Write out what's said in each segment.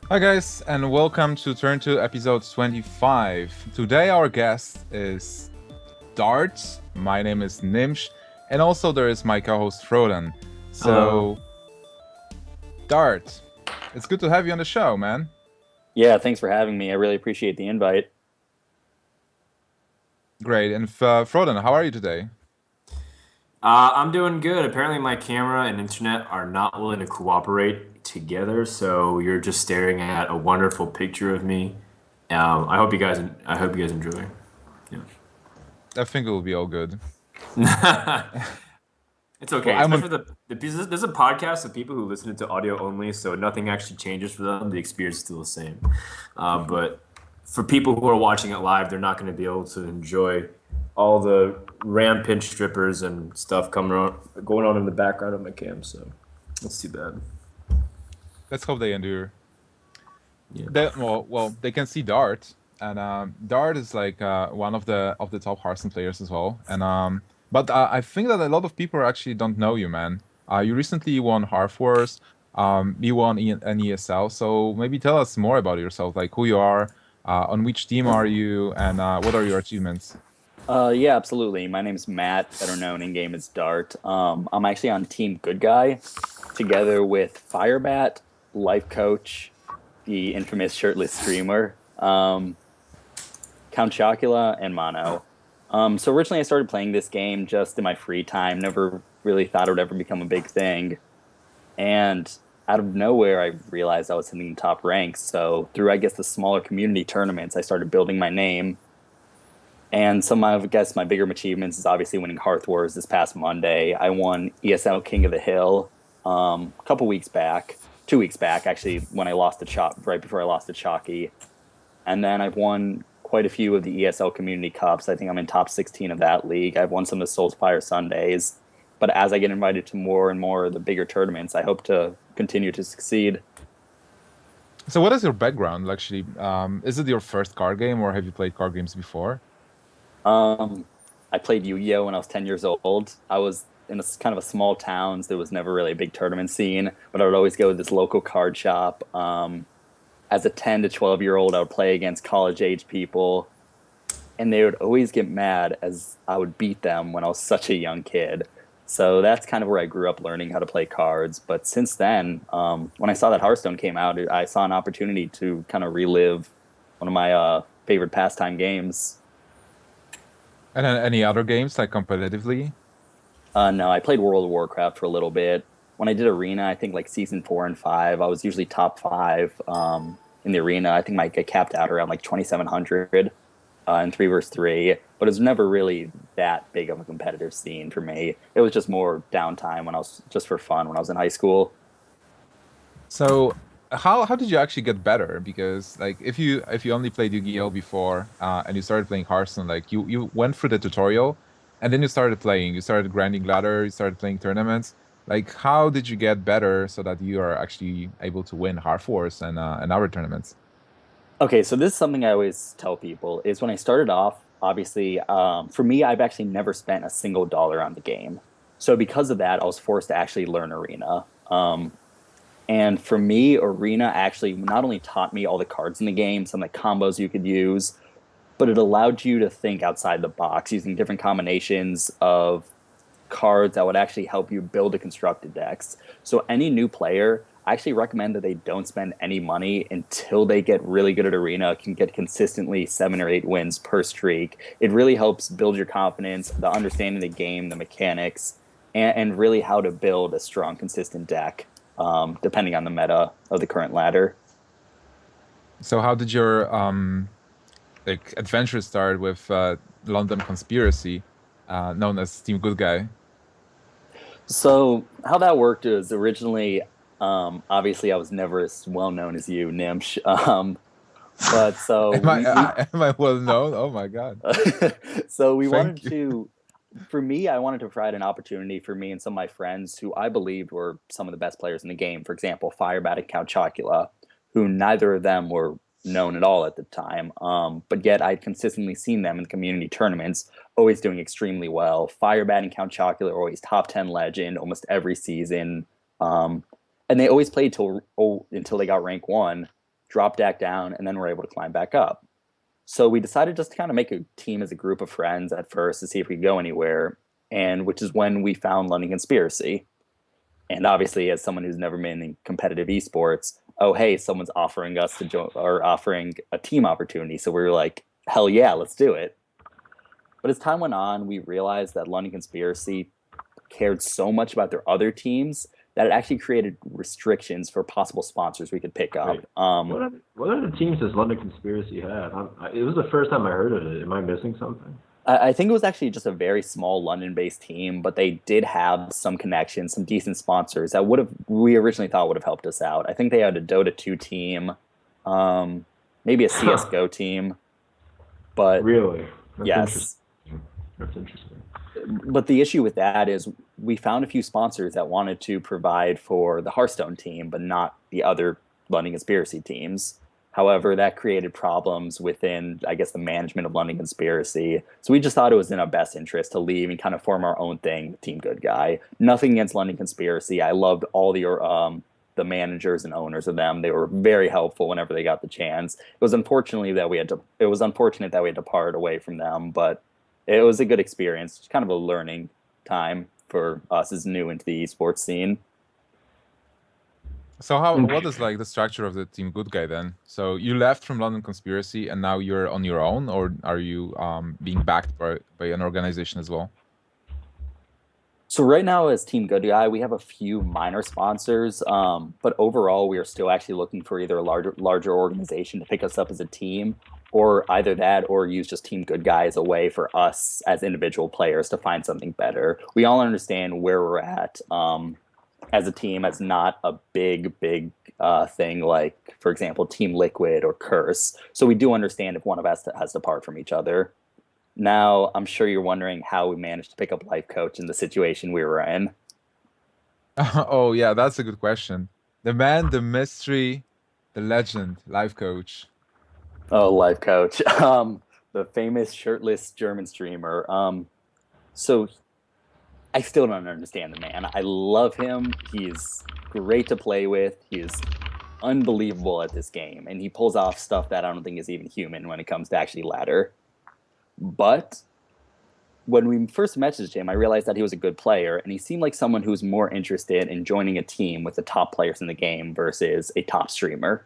Hi guys, and welcome to Turn 2 episode 25. Today our guest is Dart. My name is Gnimsh, and also there is my co-host Frodan. Hello. So, Dart, it's good to have you on the show, man. Yeah, thanks for having me. I really appreciate the invite. Great. And Frodan, how are you today? I'm doing good. Apparently, my camera and internet are not willing to cooperate together, so you're just staring at a wonderful picture of me. I hope you guys enjoy. I think it will be all good. Yeah. It's Well, okay, I'm on. especially there's a podcast of people who listen to audio only, so nothing actually changes for them. The experience is still the same. But for people who are watching it live, they're not going to be able to enjoy all the rampant strippers and stuff going on in the background of my cam. So that's too bad. Let's hope they endure. Yeah. They can see Dart, and Dart is like one of the top Hearthstone players as well. And but I think that a lot of people actually don't know you, man. You recently won Hearth Wars. You won an ESL. So maybe tell us more about yourself, like who you are, on which team are you, and what are your achievements? Yeah, absolutely. My name's Matt, better known in game as Dart. I'm actually on Team Good Guy, together with Firebat, Life Coach, the infamous shirtless streamer, Count Chocula, and Mono. So originally I started playing this game just in my free time. Never really thought it would ever become a big thing. And out of nowhere, I realized I was hitting the top ranks. So through, I guess, the smaller community tournaments, I started building my name. And some of, I guess, my bigger achievements is obviously winning Hearth Wars this past Monday. I won ESL King of the Hill a couple weeks back, 2 weeks back, actually, when I lost to Chalk, right before I lost to Chalky. And then I've won quite a few of the ESL Community Cups. I think I'm in top 16 of that league. I've won some of the Soulspire Sundays. But as I get invited to more and more of the bigger tournaments, I hope to continue to succeed. So, what is your background actually? Is it your first card game, or have you played card games before? Um, I played Yu-Gi-Oh when I was 10 years old. I was in a kind of a small town, so there was never really a big tournament scene, but I would always go to this local card shop. As a 10 to 12-year-old, I would play against college-age people, and they would always get mad as I would beat them when I was such a young kid. So that's kind of where I grew up learning how to play cards. But since then, when I saw that Hearthstone came out, I saw an opportunity to kind of relive one of my favorite pastime games. And then any other games like competitively? No, I played World of Warcraft for a little bit. When I did Arena, I think like season 4 and 5, I was usually top five in the Arena. I think I capped out around like 2,700 in 3 versus 3, but it was never really that big of a competitive scene for me. It was just more downtime when I was just for fun when I was in high school. So how did you actually get better? Because like if you only played Yu-Gi-Oh before and you started playing Hearthstone, like you went through the tutorial and then you started playing, you started grinding ladder, you started playing tournaments. Like how did you get better so that you are actually able to win Hearth Wars and other tournaments? Okay, so this is something I always tell people is when I started off, obviously, for me, I've actually never spent a single dollar on the game. So because of that, I was forced to actually learn Arena. And for me, Arena actually not only taught me all the cards in the game, some of the combos you could use, but it allowed you to think outside the box using different combinations of cards that would actually help you build a constructed decks. So any new player, I actually recommend that they don't spend any money until they get really good at Arena, can get consistently 7 or 8 wins per streak. It really helps build your confidence, the understanding of the game, the mechanics, and really how to build a strong, consistent deck, depending on the meta of the current ladder. So how did your like adventure start with London Conspiracy, known as Team Good Guy? So how that worked is originally, obviously, I was never as well known as you, Gnimsh. But so Am I we am I well known? Oh my God. so we wanted Thank you. to. For me, I wanted to provide an opportunity for me and some of my friends who I believed were some of the best players in the game. For example, Firebat and Count Chocula, who neither of them were known at all at the time. But yet I'd consistently seen them in community tournaments, always doing extremely well. Firebat and Count Chocula are always top 10 legend almost every season. And they always played until they got rank one. drop back down, and then we're able to climb back up. So we decided just to kind of make a team as a group of friends at first to see if we could go anywhere, and which is when we found London Conspiracy. And obviously, as someone who's never been in competitive esports, oh hey, someone's offering us to join or offering a team opportunity. So we were like, hell yeah, let's do it. But as time went on, we realized that London Conspiracy cared so much about their other teams that it actually created restrictions for possible sponsors we could pick up. Wait, what other teams does London Conspiracy have? It was the first time I heard of it. Am I missing something? I think it was actually just a very small London-based team, but they did have some connections, some decent sponsors that we originally thought would have helped us out. I think they had a Dota 2 team, maybe a CS:GO team, but really, yes, that's interesting. But the issue with that is we found a few sponsors that wanted to provide for the Hearthstone team, but not the other London Conspiracy teams. However, that created problems within, I guess, the management of London Conspiracy. So we just thought it was in our best interest to leave and kind of form our own thing with Team Good Guy. Nothing against London Conspiracy. I loved all the managers and owners of them. They were very helpful whenever they got the chance. It was unfortunate that we had to part away from them, but it was a good experience. It's kind of a learning time for us as new into the esports scene. So what is like the structure of the Team Good Guy then? So you left from London Conspiracy and now you're on your own, or are you being backed by an organization as well? So right now as Team Good Guy, we have a few minor sponsors, but overall we are still actually looking for either a larger organization to pick us up as a team, or either that or use just Team Good Guy as a way for us as individual players to find something better. We all understand where we're at as a team, as not a big thing like, for example, Team Liquid or Curse. So we do understand if one of us has to part from each other. Now, I'm sure you're wondering how we managed to pick up Life Coach in the situation we were in. Oh yeah, that's a good question. The man, the mystery, the legend, Life Coach. Oh, Life Coach, the famous shirtless German streamer. So I still don't understand the man. I love him. He's great to play with. He is unbelievable at this game, and he pulls off stuff that I don't think is even human when it comes to actually ladder. But when we first messaged him, I realized that he was a good player, and he seemed like someone who was more interested in joining a team with the top players in the game versus a top streamer.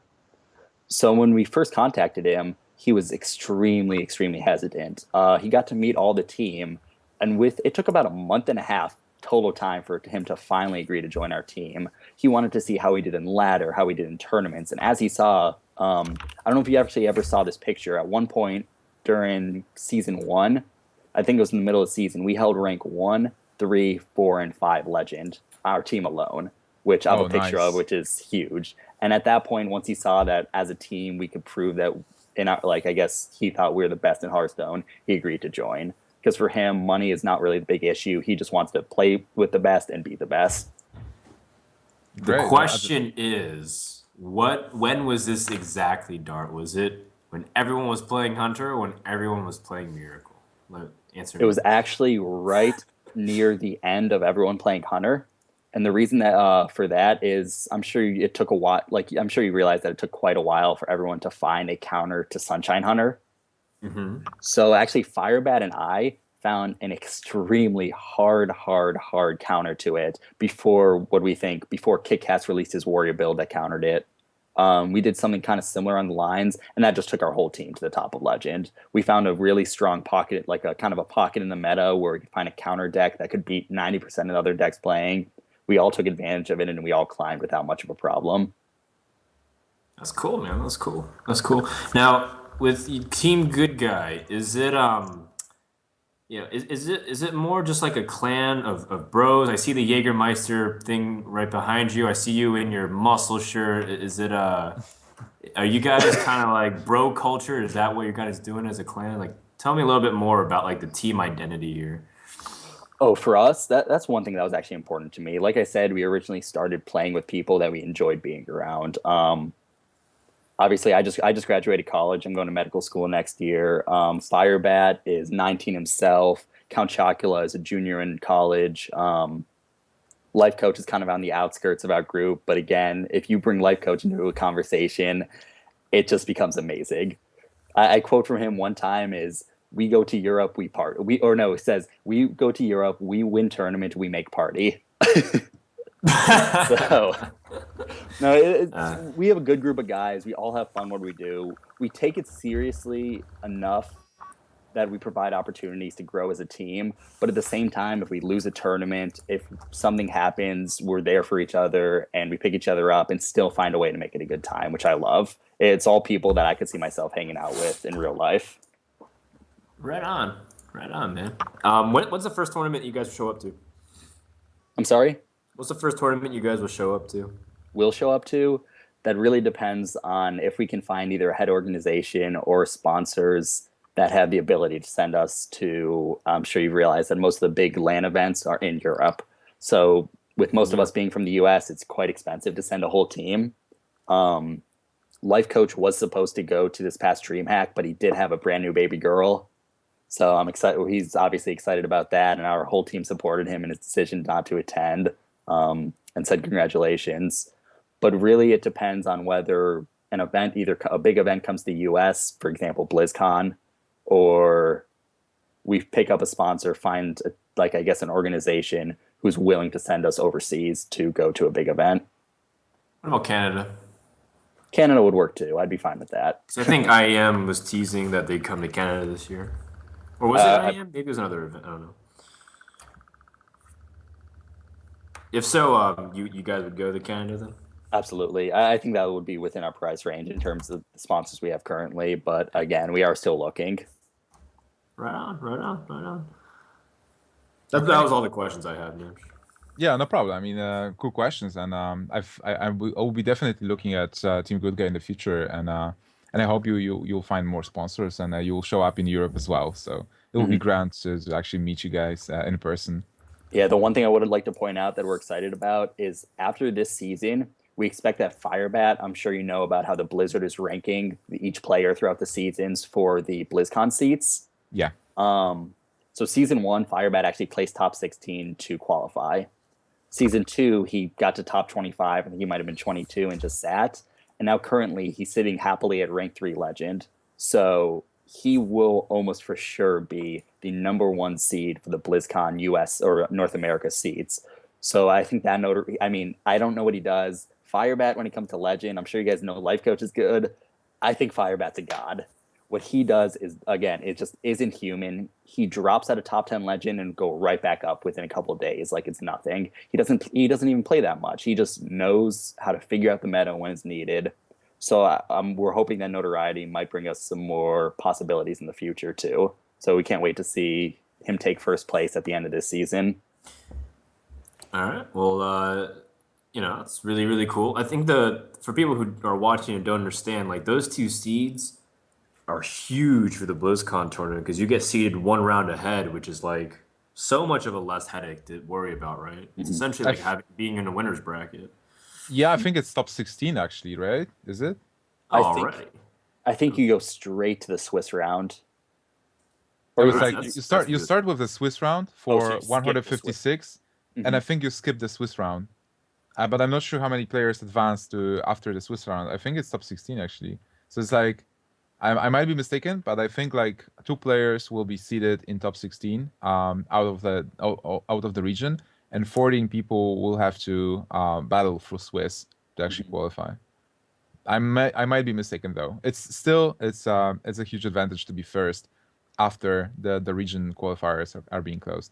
So when we first contacted him, he was extremely hesitant. He got to meet all the team, and it took about a month and a half total time for him to finally agree to join our team. He wanted to see how he did in ladder, how he did in tournaments, and as he saw, I don't know if you actually ever saw this picture. At one point during season 1, I think it was in the middle of the season, we held rank 1, 3, 4, and 5 legend, our team alone, which I have a picture of, which is huge. And at that point, once he saw that as a team we could prove that, I guess he thought we were the best in Hearthstone, he agreed to join. Because for him, money is not really the big issue. He just wants to play with the best and be the best. The question is, when was this exactly, Dart? Was it when everyone was playing Hunter or when everyone was playing Miracle? Answer me. It was actually right near the end of everyone playing Hunter. And the reason that for that is I'm sure it took a while. I'm sure you realize that it took quite a while for everyone to find a counter to Sunshine Hunter. Mm-hmm. So actually, Firebat and I found an extremely hard counter to it before KitKats released his Warrior build that countered it. We did something kind of similar on the lines, and that just took our whole team to the top of Legend. We found a really strong pocket, like a kind of a pocket in the meta where we could find a counter deck that could beat 90% of other decks playing. We all took advantage of it, and we all climbed without much of a problem. That's cool, man. That's cool. Now, with Team Good Guy, is it is it more just like a clan of bros? I see the Jägermeister thing right behind you. I see you in your muscle shirt. Is it are you guys kind of like bro culture? Is that what you guys doing as a clan? Like, tell me a little bit more about like the team identity here. Oh, for us, that's one thing that was actually important to me. Like I said, we originally started playing with people that we enjoyed being around. Obviously, I just graduated college. I'm going to medical school next year. Firebat is 19 himself. Count Chocula is a junior in college. Life Coach is kind of on the outskirts of our group. But again, if you bring Life Coach into a conversation, it just becomes amazing. I quote from him one time is, "We go to Europe, we part." It says, "We go to Europe, we win tournament, we make party." So no, we have a good group of guys. We all have fun what we do. We take it seriously enough that we provide opportunities to grow as a team. But at the same time, if we lose a tournament, if something happens, we're there for each other and we pick each other up and still find a way to make it a good time, which I love. It's all people that I could see myself hanging out with in real life. Right on. Right on, man. What's the first tournament you guys will show up to? I'm sorry? What's the first tournament you guys will show up to? Will show up to? That really depends on if we can find either a head organization or sponsors that have the ability to send us to. I'm sure you've realized that most of the big LAN events are in Europe. So with most of us being from the US, it's quite expensive to send a whole team. Life Coach was supposed to go to this past DreamHack, but he did have a brand new baby girl. So I'm excited. He's obviously excited about that, and our whole team supported him in his decision not to attend, and said congratulations. But really, it depends on whether an event, either a big event comes to the US, for example, BlizzCon, or we pick up a sponsor, find like, I guess, an organization who's willing to send us overseas to go to a big event. What about Canada? Canada would work too. I'd be fine with that. So I think IEM was teasing that they'd come to Canada this year. Or was it IEM? Maybe it was another event. I don't know. If so, you guys would go to Canada then? Absolutely. I think that would be within our price range in terms of the sponsors we have currently. But again, we are still looking. Right on, right on, right on. That was all the questions I had, Gnimsh. Yeah, no problem. I mean, cool questions, and I will be definitely looking at Team Good Guy in the future, and I hope you'll find more sponsors, and you'll show up in Europe as well. So it will be grand to actually meet you guys in person. Yeah, the one thing I would like to point out that we're excited about is after this season, we expect that Firebat. I'm sure you know about how the Blizzard is ranking each player throughout the seasons for the BlizzCon seats. Yeah. So season 1, Firebat actually placed top 16 to qualify. Season 2, he got to top 25. I think he might have been 22 and just sat. And now currently he's sitting happily at rank 3 legend. So he will almost for sure be the #1 seed for the BlizzCon US or North America seeds. So I think that I don't know what he does. Firebat, when it comes to legend, I'm sure you guys know Life Coach is good. I think Firebat's a god. What he does is, again, it just isn't human. He drops out of top 10 legend and go right back up within a couple of days like it's nothing. He doesn't even play that much. He just knows how to figure out the meta when it's needed. So we're hoping that notoriety might bring us some more possibilities in the future too. So we can't wait to see him take first place at the end of this season. All right. Well, it's really, really cool. I think for people who are watching and don't understand, like those 2 seeds are huge for the BlizzCon tournament because you get seeded 1 round ahead, which is like so much of a less headache to worry about, right? It's essentially like being in a winner's bracket. Yeah, I think it's top 16 actually, right? Is it? I think you go straight to the Swiss round. Or it's like you start with the Swiss round for 156, and I think you skip the Swiss round. But I'm not sure how many players advance to after the Swiss round. I think it's top 16 actually. So it's like I might be mistaken, but I think like 2 players will be seeded in top 16 out of the region, and 14 people will have to battle for Swiss to actually qualify. I might be mistaken though. It's a huge advantage to be first after the region qualifiers are being closed.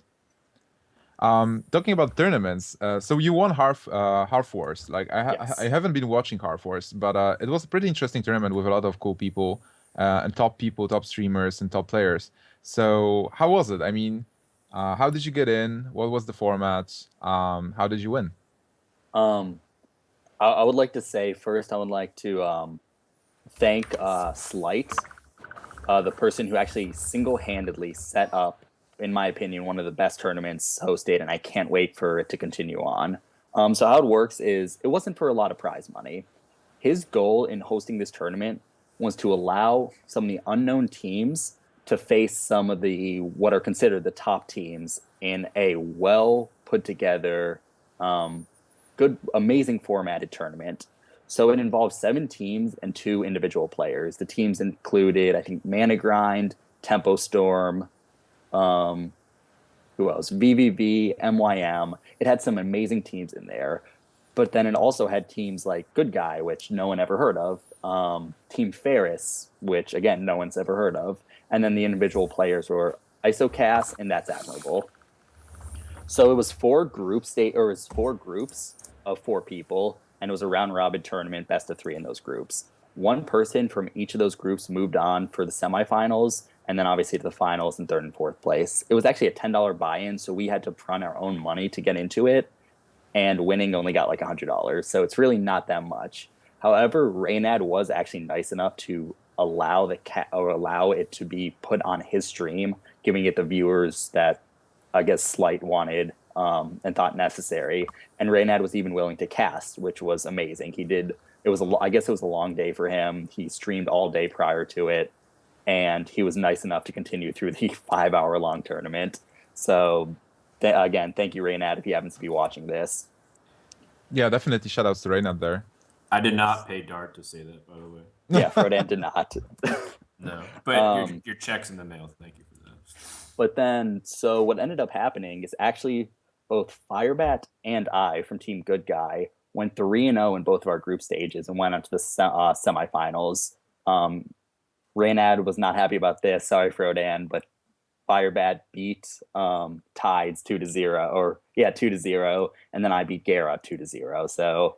Talking about tournaments, so you won Half Wars. Like I haven't been watching Half Wars, but it was a pretty interesting tournament with a lot of cool people and top streamers and top players. So how was it? I mean, how did you get in? What was the format? How did you win? I would like to say first, I would like to thank Slight, the person who actually single-handedly set up, in my opinion, one of the best tournaments hosted, and I can't wait for it to continue on. So how it works is it wasn't for a lot of prize money. His goal in hosting this tournament was to allow some of the unknown teams to face some of the what are considered the top teams in a well put together, good, amazing formatted tournament. So it involved 7 teams and 2 individual players. The teams included, I think, Mana Grind, Tempo Storm, um, who else? VVV, MYM. It had some amazing teams in there. But then it also had teams like Good Guy, which no one ever heard of, Team Ferris, which again no one's ever heard of, and then the individual players were ISOCAS, and that's admirable. So it was 4 groups of 4 people, and it was a round robin tournament, best of 3 in those groups. One person from each of those groups moved on for the semifinals, and then obviously to the finals in third and fourth place. It was actually a $10 buy-in, so we had to front our own money to get into it, and winning only got like $100. So it's really not that much. However, Reynad was actually nice enough to allow it to be put on his stream, giving it the viewers that I guess Slight wanted and thought necessary. And Reynad was even willing to cast, which was amazing. He did. I guess it was a long day for him. He streamed all day prior to it, and he was nice enough to continue through the 5-hour long tournament. So again, thank you, Reynad, if you happen to be watching this. Yeah, definitely shout outs to Reynad there. I did not pay Dart to say that, by the way. Yeah, Frodan did not. No, but your check's in the mail. Thank you for that. But then, so what ended up happening is actually both Firebat and I from Team Good Guy went 3-0 in both of our group stages and went on to the semifinals. Reynad was not happy about this. Sorry, Frodan, but Firebat beat Tides 2-0, 2-0, and then I beat Gara 2-0. So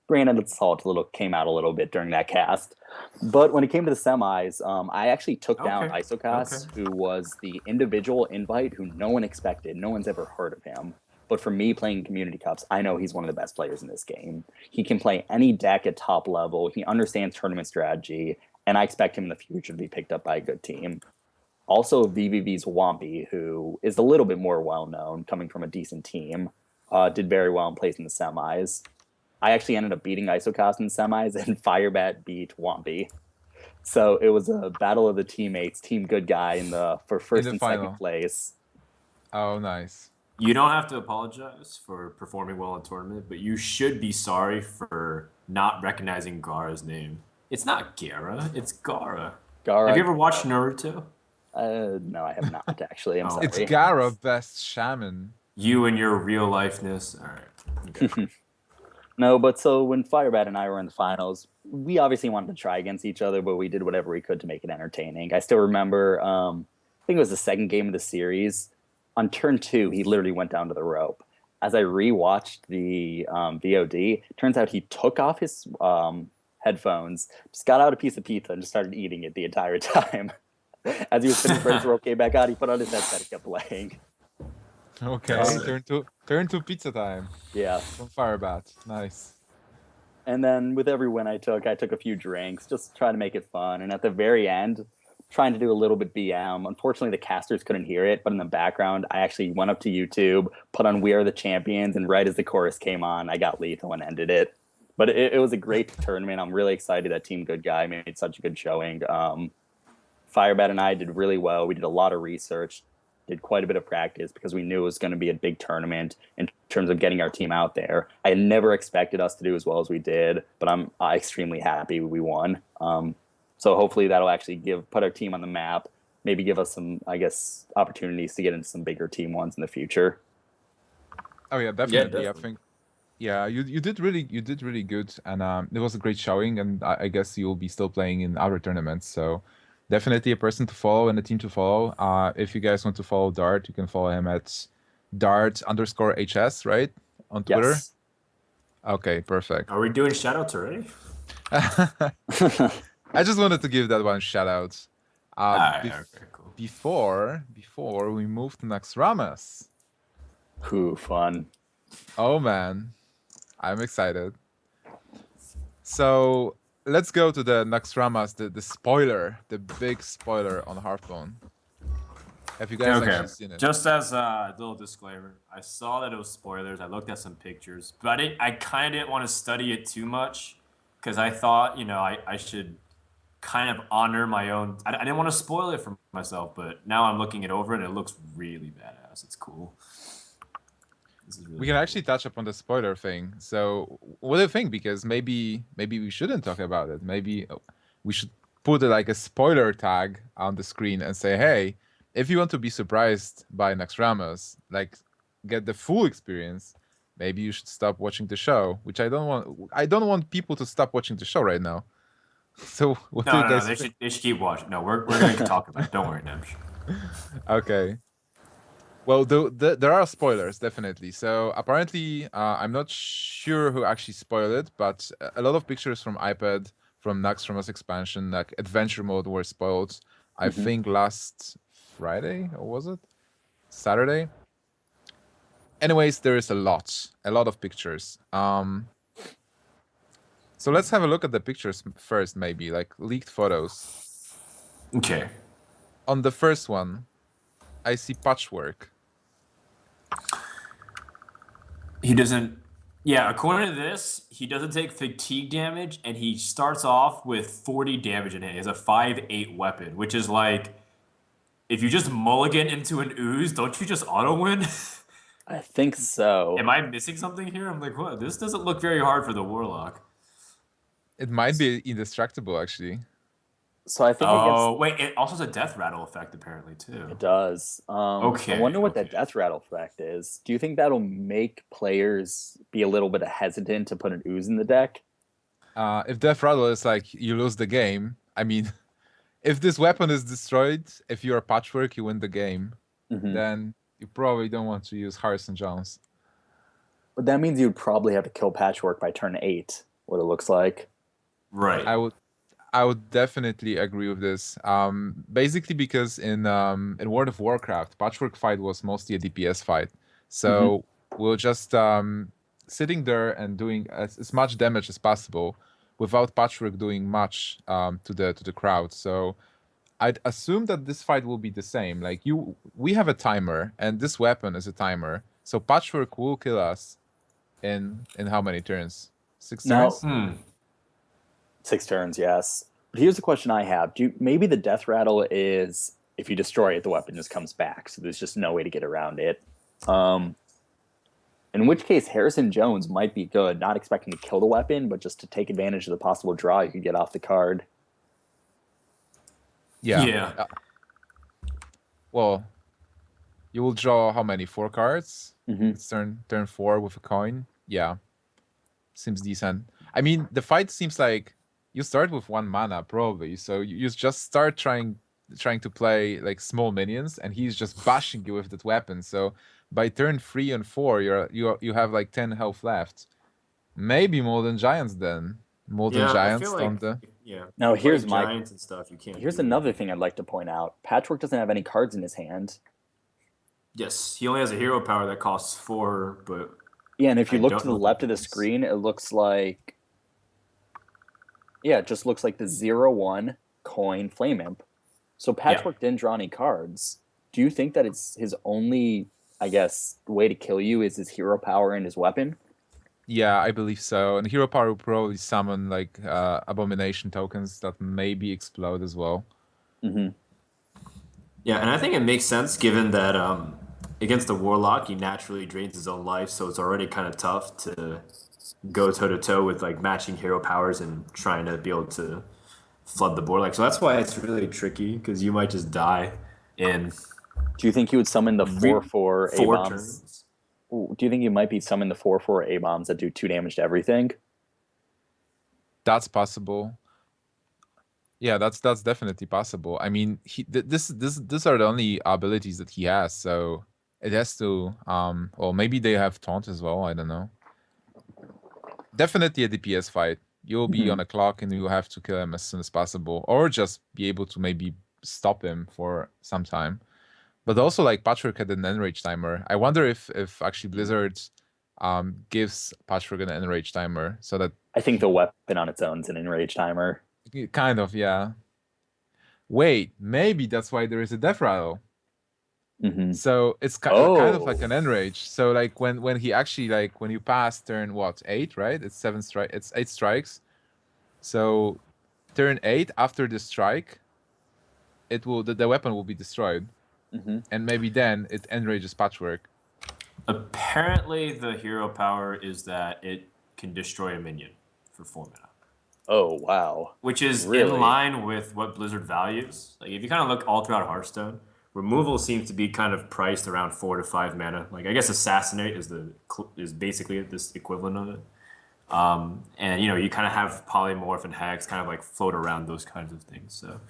Brandon's Salt came out a little bit during that cast. But when it came to the semis, I actually took down Isocas, who was the individual invite who no one expected. No one's ever heard of him. But for me playing Community Cups, I know he's one of the best players in this game. He can play any deck at top level. He understands tournament strategy, and I expect him in the future to be picked up by a good team. Also, VVV's Wampy, who is a little bit more well-known, coming from a decent team, did very well and placed in the semis. I actually ended up beating Isocast in the semis, and Firebat beat Wampy. So it was a battle of the teammates, Team Good Guy for first and second place. Oh, nice. You don't have to apologize for performing well in tournament, but you should be sorry for not recognizing Gaara's name. It's not Gara, it's Gaara. Gaara. Have you ever watched Naruto? No, I have not, actually. I'm sorry. It's Gara, best shaman. You and your real lifeness. All right. Okay. No, but so when Firebat and I were in the finals, we obviously wanted to try against each other, but we did whatever we could to make it entertaining. I still remember, I think it was the second game of the series. On turn 2, he literally went down to the rope. As I rewatched the VOD, turns out he took off his headphones, just got out a piece of pizza, and just started eating it the entire time. As he was finishing his rope, came back out, he put on his headset and kept playing. Okay, turn to pizza time. Yeah. From Firebat. Nice. And then with every win I took a few drinks, just trying to make it fun. And at the very end, trying to do a little bit BM. Unfortunately, the casters couldn't hear it, but in the background, I actually went up to YouTube, put on We Are the Champions, and right as the chorus came on, I got lethal and ended it. But it was a great tournament. I'm really excited that Team Good Guy made such a good showing. Firebat and I did really well. We did a lot of research, did quite a bit of practice because we knew it was going to be a big tournament in terms of getting our team out there. I had never expected us to do as well as we did, but I'm extremely happy we won. So hopefully that'll actually put our team on the map, maybe give us some, I guess, opportunities to get into some bigger team ones in the future. Oh yeah, definitely. I think, yeah, you did really good, and it was a great showing. And I guess you'll be still playing in other tournaments. So definitely a person to follow and a team to follow. If you guys want to follow Dart, you can follow him at Dart_HS, right, on Twitter. Yes. Okay, perfect. Are we doing shoutouts already? I just wanted to give that one shout out. Okay, cool. Before we move to Naxxramas. Ooh, fun. Oh man, I'm excited. So let's go to the Naxxramas, the spoiler, the big spoiler on Hearthstone. Have you guys actually seen it? Just as a little disclaimer, I saw that it was spoilers. I looked at some pictures, but I kind of didn't want to study it too much because I thought, I should kind of honor my own. I didn't want to spoil it for myself, but now I'm looking it over and it looks really badass. It's cool. This is really We can cool. actually touch upon the spoiler thing. So, what do you think? Because maybe we shouldn't talk about it. Maybe we should put like a spoiler tag on the screen and say, "Hey, if you want to be surprised by Naxxramas, like get the full experience, maybe you should stop watching the show." Which I don't want. I don't want people to stop watching the show right now. So, what do No, you no, no. guys They think? should keep watching. No, we're going to talk about it. Don't worry, Gnimsh. Okay. Well, there are spoilers, definitely. So apparently, I'm not sure who actually spoiled it, but a lot of pictures from iPad, from Naxxramas expansion, like adventure mode, were spoiled. I Mhm. think last Friday, or was it Saturday? Anyways, there is a lot of pictures. So let's have a look at the pictures first, maybe like leaked photos. Okay. On the first one, I see patchwork. He doesn't. Yeah, according to this, he doesn't take fatigue damage, and he starts off with 40 damage in it. He has a 5/8 weapon, which is like if you just mulligan into an ooze, don't you just auto win? I think so. Am I missing something here? I'm like, what? This doesn't look very hard for the warlock. It might be indestructible, actually. So I think against Oh, wait, it also has a death rattle effect apparently too. it does. I Okay, wonder what that okay. death rattle effect is. Do you think that'll make players be a little bit hesitant to put an ooze in the deck? If Death Rattle is like you lose the game, I mean, if this weapon is destroyed, if you're a patchwork, you win the game. Hmm. Then you probably don't want to use Harrison Jones. But that means you'd probably have to kill Patchwork by turn 8, what it looks like. Right. I would definitely agree with this. Basically because in World of Warcraft, Patchwork fight was mostly a DPS fight. So we're just sitting there and doing as much damage as possible without Patchwork doing much to the crowd. So I'd assume that this fight will be the same. Like we have a timer, and this weapon is a timer. So Patchwork will kill us in how many turns? 6 Now, turns? 6 turns, yes. But here's the question I have. Maybe the death rattle is if you destroy it, the weapon just comes back. So there's just no way to get around it. In which case, Harrison Jones might be good, not expecting to kill the weapon, but just to take advantage of the possible draw you could get off the card. Yeah. Yeah. Well, you will draw how many? 4 cards? Mm-hmm. It's turn 4 with a coin. Yeah. Seems decent. I mean, the fight seems like you start with 1 mana probably, so you just start trying to play like small minions, and he's just bashing you with that weapon. So by turn 3 and 4, you have like 10 health left. Maybe more than giants then. More than Yeah, I feel giants on like the. yeah. Now, If you play here's my giants and stuff, you can't. Here's do another anything. thing I'd like to point out. Patchwork doesn't have any cards in his hand. Yes, he only has a hero power that costs 4, but Yeah, and if you I look don't to know the what left that of the does. screen, it looks like it just looks like the 0/1 coin flame imp. So Patchwork didn't draw any cards. Do you think that it's his only, I guess, way to kill you is his hero power and his weapon? Yeah, I believe so. And hero power will probably summon like abomination tokens that maybe explode as well. Mm-hmm. Yeah, and I think it makes sense given that against the warlock, he naturally drains his own life, so it's already kind of tough to go toe to toe with like matching hero powers and trying to be able to flood the board. Like, so that's why it's really tricky because you might just die in Do you think he would summon the 4/4 A 4 bombs? turns. Do you think he might be summon the 4/4 A bombs that do 2 damage to everything? That's possible. Yeah, that's definitely possible. I mean, these are the only abilities that he has, so it has to well, maybe they have taunt as well, I don't know. Definitely a DPS fight. You'll be on a clock and you have to kill him as soon as possible, or just be able to maybe stop him for some time. But also, like, Patchwork had an enrage timer. I wonder if actually Blizzard gives Patchwork an enrage timer so that I think the weapon on its own is an enrage timer. kind of, yeah. Wait, maybe that's why there is a death rattle. Mm-hmm. So it's kind of like an enrage. So like when he actually, like, when you pass turn 8, right? It's 7 strike. It's 8 strikes. So turn 8 after the strike, it will the weapon will be destroyed, Mm-hmm. and maybe then it enrages Patchwork. Apparently, the hero power is that it can destroy a minion for 4 mana, Oh wow, which is in really? line with what Blizzard values. Like, if you kind of look all throughout Hearthstone, removal seems to be kind of priced around 4 to 5 mana. Like, I guess Assassinate is basically this equivalent of it. And you kind of have Polymorph and Hex kind of like float around those kinds of things. So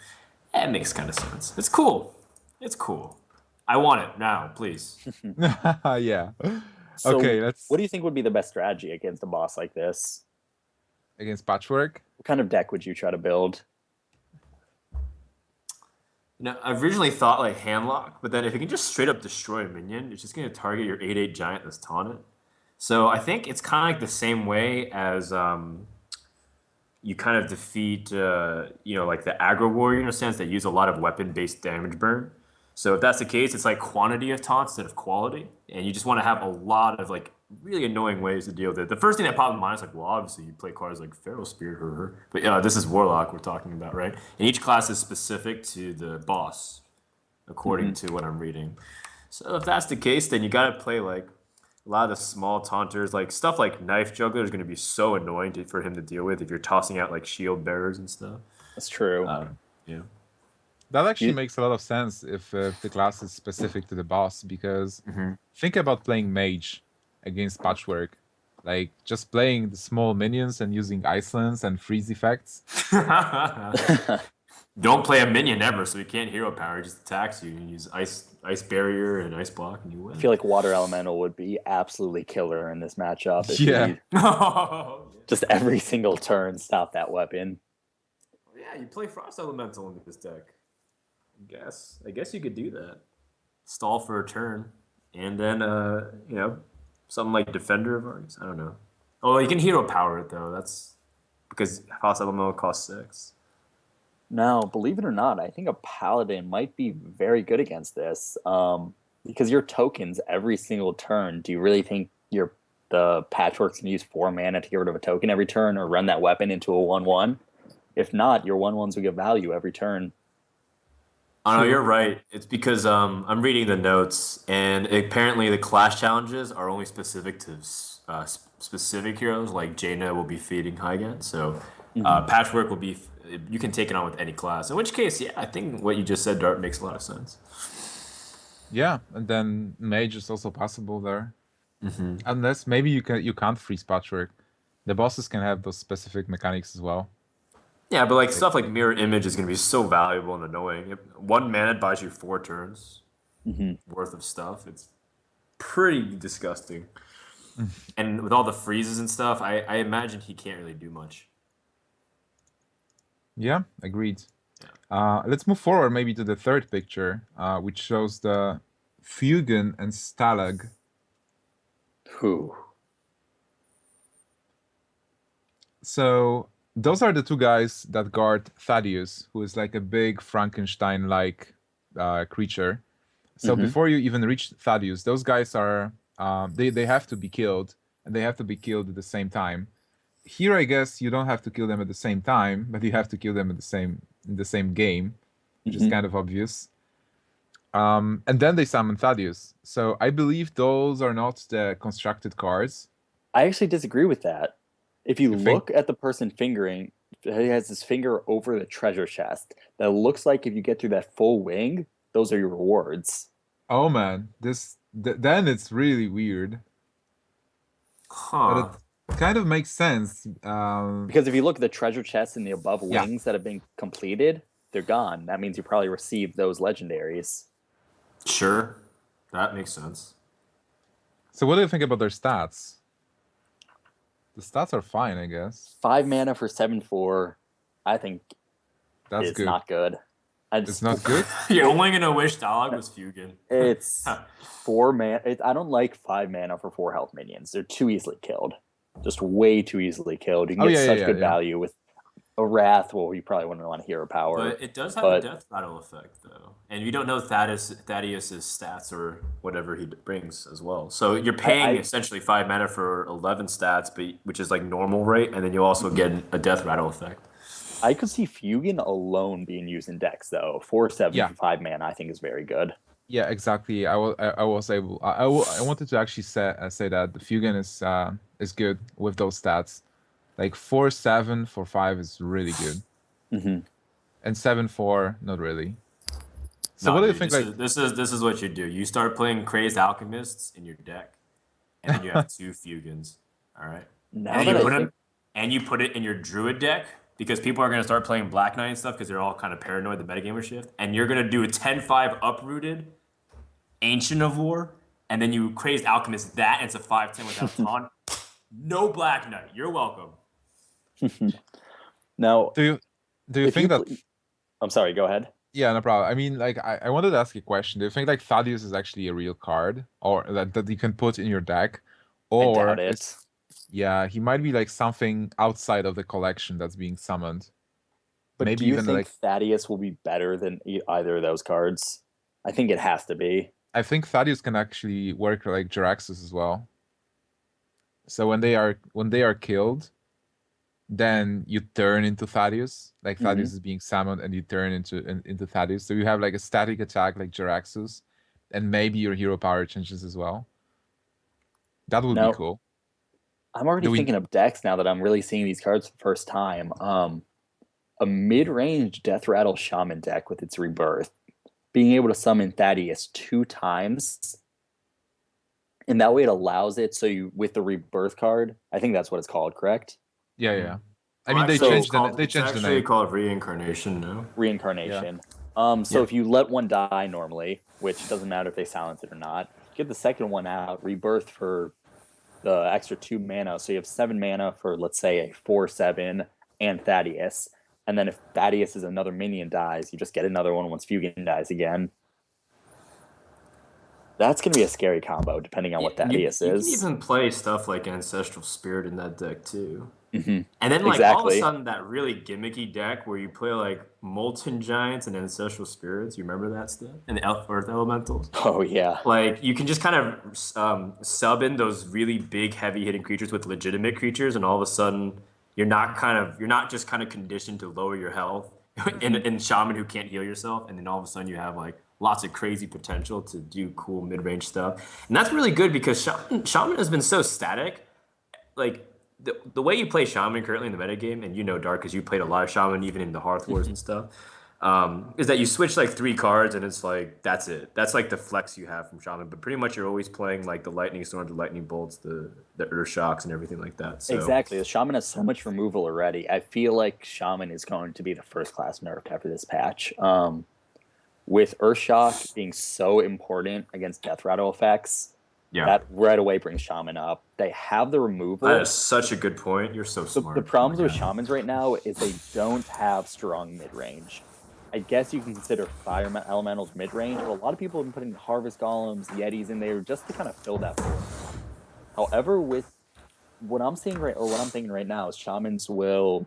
it makes kind of sense. It's cool. It's cool. I want it now, please. Yeah. So, Okay, what let's do you think would be the best strategy against a boss like this? against Patchwork. What kind of deck would you try to build? I've originally thought like Handlock, but then if you can just straight up destroy a minion, it's just going to target your 8/8 giant that's taunted. So I think it's kind of like the same way as you kind of defeat, like the aggro warrior in a sense that use a lot of weapon-based damage burn. So if that's the case, it's like quantity of taunts instead of quality, and you just want to have a lot of like really annoying ways to deal with it. The first thing that popped in mind is like, well, obviously you play cards like Feral Spear, but this is Warlock we're talking about, right? And each class is specific to the boss, according to what I'm reading. So if that's the case, then you got to play like a lot of the small taunters, like stuff like Knife Juggler is going to be so annoying for him to deal with if you're tossing out like shield bearers and stuff. That's true. Yeah. That actually You, makes a lot of sense if the class is specific to the boss, because Mm-hmm. think about playing Mage against Patchwork. Like, just playing the small minions and using Icelands and freeze effects. Don't play a minion ever, so he can't hero power. He just attacks you. You use ice barrier and ice block, and you I win. feel like Water Elemental would be absolutely killer in this matchup if Yeah. he just every single turn stop that weapon. Yeah, you play Frost Elemental in this deck. I guess you could do that. Stall for a turn, and then something like Defender of Argus. I don't know. Oh, you can hero power it though. That's because Frost Elemental costs 6. Now, believe it or not, I think a Paladin might be very good against this because your tokens every single turn. Do you really think the Patchwork's going to use 4 mana to get rid of a token every turn or run that weapon into a 1/1? If not, your 1/1s will get value every turn. Oh no, you're right. It's because I'm reading the notes, and apparently the clash challenges are only specific to specific heroes. Like Jaina will be feeding Hygan, so Patchwork will be. You can take it on with any class. In which case, yeah, I think what you just said, Dart, makes a lot of sense. Yeah, and then Mage is also possible there. Unless maybe you can't freeze Patchwork. The bosses can have those specific mechanics as well. Yeah, but like stuff like Mirror Image is going to be so valuable and annoying. If 1 mana buys you 4 turns worth of stuff. It's pretty disgusting. And with all the freezes and stuff, I imagine he can't really do much. Yeah, agreed. Let's move forward maybe to the third picture, which shows the Fugen and Stalag. Who? So those are the two guys that guard Thaddeus, who is like a big Frankenstein-like creature. So before you even reach Thaddeus, those guys are they have to be killed, and they have to be killed at the same time. Here, I guess you don't have to kill them at the same time, but you have to kill them in the same game, which is kind of obvious. And then they summon Thaddeus. So I believe those are not the constructed cards. I actually disagree with that. If you think- look at the person fingering, he has his finger over the treasure chest. That looks like if you get through that full wing, those are your rewards. Oh man, then it's really weird. Huh. But it kind of makes sense. Because if you look at the treasure chests in the above wings that have been completed, they're gone. That means you probably received those legendaries. Sure. That makes sense. So what do you think about their stats? The stats are fine, I guess. 5 mana for 7/4, I think That's is good. not good. It's not good? You're only going to wish Dialogue was Fugan. It's 4 mana. I don't like 5 mana for 4 health minions. They're too easily killed. Just way too easily killed. You can get such good value with a Wrath. Well, you probably wouldn't want hero power. But it does have a death rattle effect, though. And you don't know Thaddeus's stats or whatever he brings as well. So you're paying essentially 5 mana for 11 stats, which is like normal rate, and then you also get a death rattle effect. I could see Fugan alone being used in decks, though. 4/7 for 5 mana, I think, is very good. Yeah, exactly. I was able. I wanted to actually say that the Fugan is good with those stats. Like 4-7 for 5 is really good, Hmm. and 7-4 not really. So No, what do you dude, think? this Like, is this is this is what you do. You start playing Crazed Alchemists in your deck, and then you have two Fugans. All right, and Now then that you I put think, them, and you put it in your Druid deck because people are gonna start playing Black Knight and stuff because they're all kind of paranoid the metagamer shift, and you're gonna do a 10-5 uprooted Ancient of War, and then you Crazed Alchemist that, and it's a 5/10 without taunt. No Black Knight. You're welcome. now do you do you if think you that? play, I'm sorry, go ahead. Yeah, no problem. I mean, like, I wanted to ask you a question. Do you think like Thaddeus is actually a real card, or that you can put in your deck, I doubt or it. is yeah, he might be like something outside of the collection that's being summoned. But do Maybe you even think like Thaddeus will be better than either of those cards? I think it has to be. I think Thaddeus can actually work like Jiraxis as well. So when they are killed, then you turn into Thaddeus. Like Hmm. Thaddeus is being summoned, and you turn into Thaddeus. So you have like a static attack like Jiraxus, and maybe your hero power changes as well. That would be Now, cool. I'm already Do we? thinking of decks now that I'm really seeing these cards for the first time. A mid-range Death Rattle Shaman deck with its rebirth, being able to summon Thaddeus 2 times, and that way it allows it so you with the rebirth card. I think that's what it's called, correct? Yeah, yeah. I Well, mean, they actually, So it's changed called they it's changed the actually name. called Reincarnation now. Yeah, reincarnation. So Yeah. if you let one die normally, which doesn't matter if they silence it or not, get the second one out, rebirth for the extra 2 mana. So you have 7 mana for, let's say, a 4/7 and Thaddeus. And then if Thaddeus is another minion dies, you just get another one once Fugan dies again. That's going to be a scary combo, depending on Yeah, what you Thaddeus you can is. even play stuff like Ancestral Spirit in that deck too. Hmm. And then like all of a Exactly. sudden that really gimmicky deck where you play like Molten Giants and Ancestral Spirits. You remember that stuff? And the Earth Elementals. Oh, yeah. Like you can just kind of sub in those really big, heavy hitting creatures with legitimate creatures, and all of a sudden you're not just kind of conditioned to lower your health Hmm. in Shaman who can't heal yourself, and then all of a sudden you have like lots of crazy potential to do cool mid range stuff, and that's really good because Shaman has been so static. Like the way you play Shaman currently in the metagame, and you know Dark because you played a lot of Shaman even in the Hearth Wars Hmm. and stuff, is that you switch like 3 cards and it's like that's it. That's like the flex you have from Shaman. But pretty much you're always playing like the Lightning Storms, the Lightning Bolts, the Earth Shocks, and everything like that. So Exactly. The Shaman has so much removal already. I feel like Shaman is going to be the first class nerf after this patch. With Earthshock being so important against Death Rattle effects, yeah, that right away brings Shaman up. They have the that is removal. such a good point. You're so The smart. Oh my problems with god. Shamans right now is they don't have strong mid range. I guess you can consider Fire Elementals mid range, but a lot of people have been putting Harvest Golems, Yetis in there just to kind of fill that void. However, with what I'm seeing right or what I'm thinking right now is Shamans will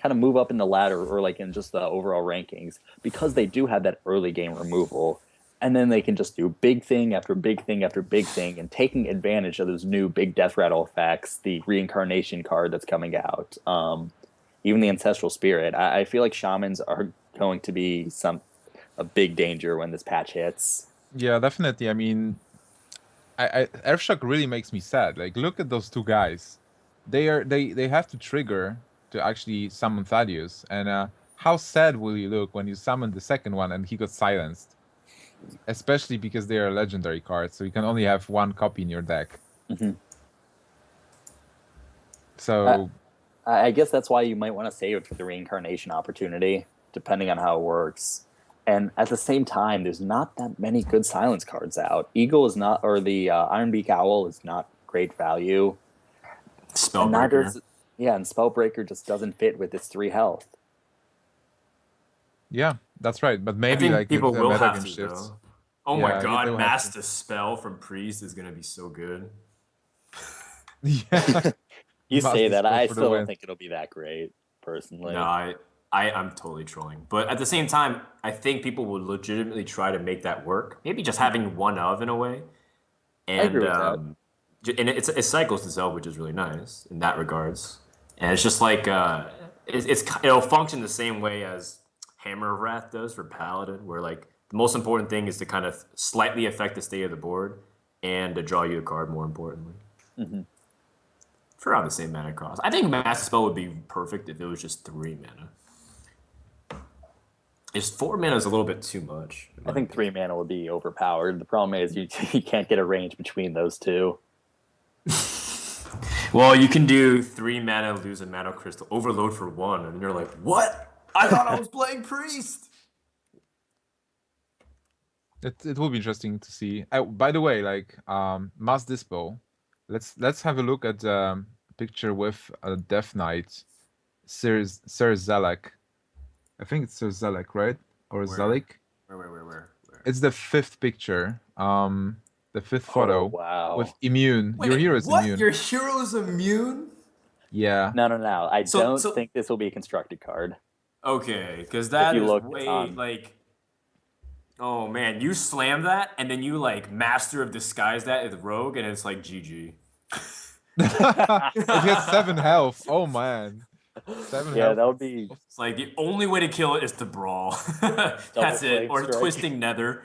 kind of move up in the ladder or like in just the overall rankings because they do have that early game removal. And then they can just do big thing after big thing after big thing and taking advantage of those new big death rattle effects, the reincarnation card that's coming out, even the ancestral spirit. I feel like shamans are going to be a big danger when this patch hits. yeah, definitely. I mean, Earthshock really makes me sad. Like, look at those two guys. They have to trigger to actually summon Thaddeus, and how sad will you look when you summon the second one and he got silenced? Especially because they are legendary cards, so you can only have one copy in your deck. Mm-hmm. I, So I guess that's why you might want to save it for the reincarnation opportunity, depending on how it works. And at the same time, there's not that many good silence cards out. Eagle is not, or the Ironbeak Owl is not great value, and neither Spellbreaker. is, yeah, and Spellbreaker just doesn't fit with its 3 health. yeah, that's right. But I maybe think like if people the will have metagame to shifts, though. Oh my yeah, they god, will have to. Mass the Spell from Priest is gonna be so good. Yeah, You mass say that, dispel I for the still don't win. think it'll be that great, No, personally. I'm totally trolling. But at the same time, I think people would legitimately try to make that work. Maybe just Mhm. having one of in a way. I agree And with that. and it cycles itself, which is really nice in that regards. And it's just like it'll function the same way as Hammer of Wrath does for Paladin, where like The most important thing is to kind of slightly affect the state of the board and to draw you a card, more importantly. Mm-hmm. For around the same mana cost. I think Mass Dispel would be perfect if it was just 3 mana. Just 4 mana is a little bit too much. I think 3 mana would be overpowered. The problem is you can't get a range between those two. Well, you can do 3 mana, lose a mana crystal, overload for 1, and you're like, what? I thought I was playing Priest. It will be interesting to see. By the way, like Mass Dispo, let's have a look at the picture with a Death Knight, Sir Zalek. I think it's Sir Zalek, right? Or Zalek? Where? It's the 5th picture. The 5th photo. Wow. With immune. Wait, Your hero is what? immune. Your hero is immune? Yeah. No. I don't So- think this will be a constructed card. Okay, because that you is look way, on- like... Oh, man, you slam that, and then you, like, Master of Disguise that with Rogue, and it's like GG. It has 7 health. Oh man. 7 Yeah, health. that would be. It's like, the only way to kill it is to brawl. That's it. Plague Or Strike. Twisting Nether.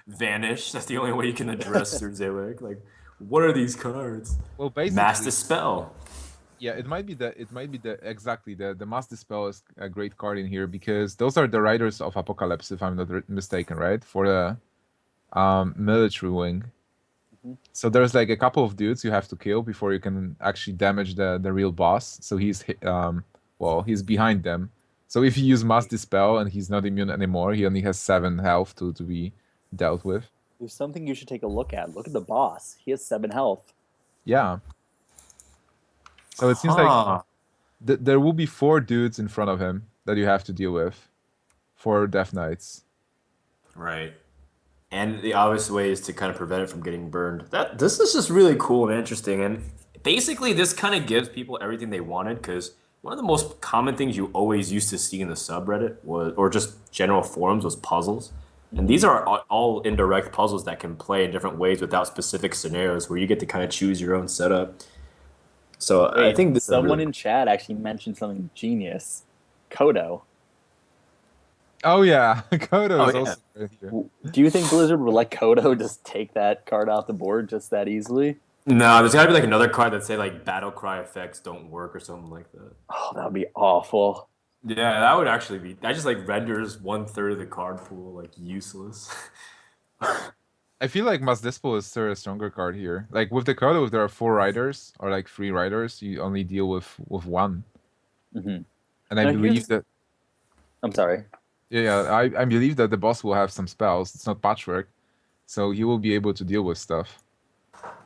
Vanish. That's the only way you can address Sir Zalek. Like, what are these cards? Well, basically, Mass Dispel. yeah, it might be the Mass Dispel is a great card in here because those are the Riders of Apocalypse, if I'm not mistaken, right? For the military wing. So there's like a couple of dudes you have to kill before you can actually damage the real boss. So he's he's behind them. So if you use Mass Dispel and he's not immune anymore, he only has 7 health to be dealt with. There's something you should take a look at. Look at the boss. He has 7 health. Yeah. So it seems like there will be 4 dudes in front of him that you have to deal with. 4 Death Knights. Right. And the obvious way is to kind of prevent it from getting burned. This is just really cool and interesting. And basically, this kind of gives people everything they wanted because one of the most common things you always used to see in the subreddit or just general forums was puzzles. And these are all indirect puzzles that can play in different ways without specific scenarios where you get to kind of choose your own setup. So I think this someone in chat actually mentioned something genius. Kodo. Oh yeah, Kodo is yeah. also right here. Do you think Blizzard would let Kodo just take that card off the board just that easily? No, there's got to be like another card that say like battle cry effects don't work or something like that. Oh, that would be awful. Yeah, that would actually be. That just like renders 1/3 of the card pool like useless. I feel like Mass Dispel is still a stronger card here. Like with the Kodo, if there are 4 riders or like 3 riders, you only deal with 1. Mm-hmm. And I Now, believe here's- that I'm sorry. I believe that the boss will have some spells. It's not patchwork, so he will be able to deal with stuff.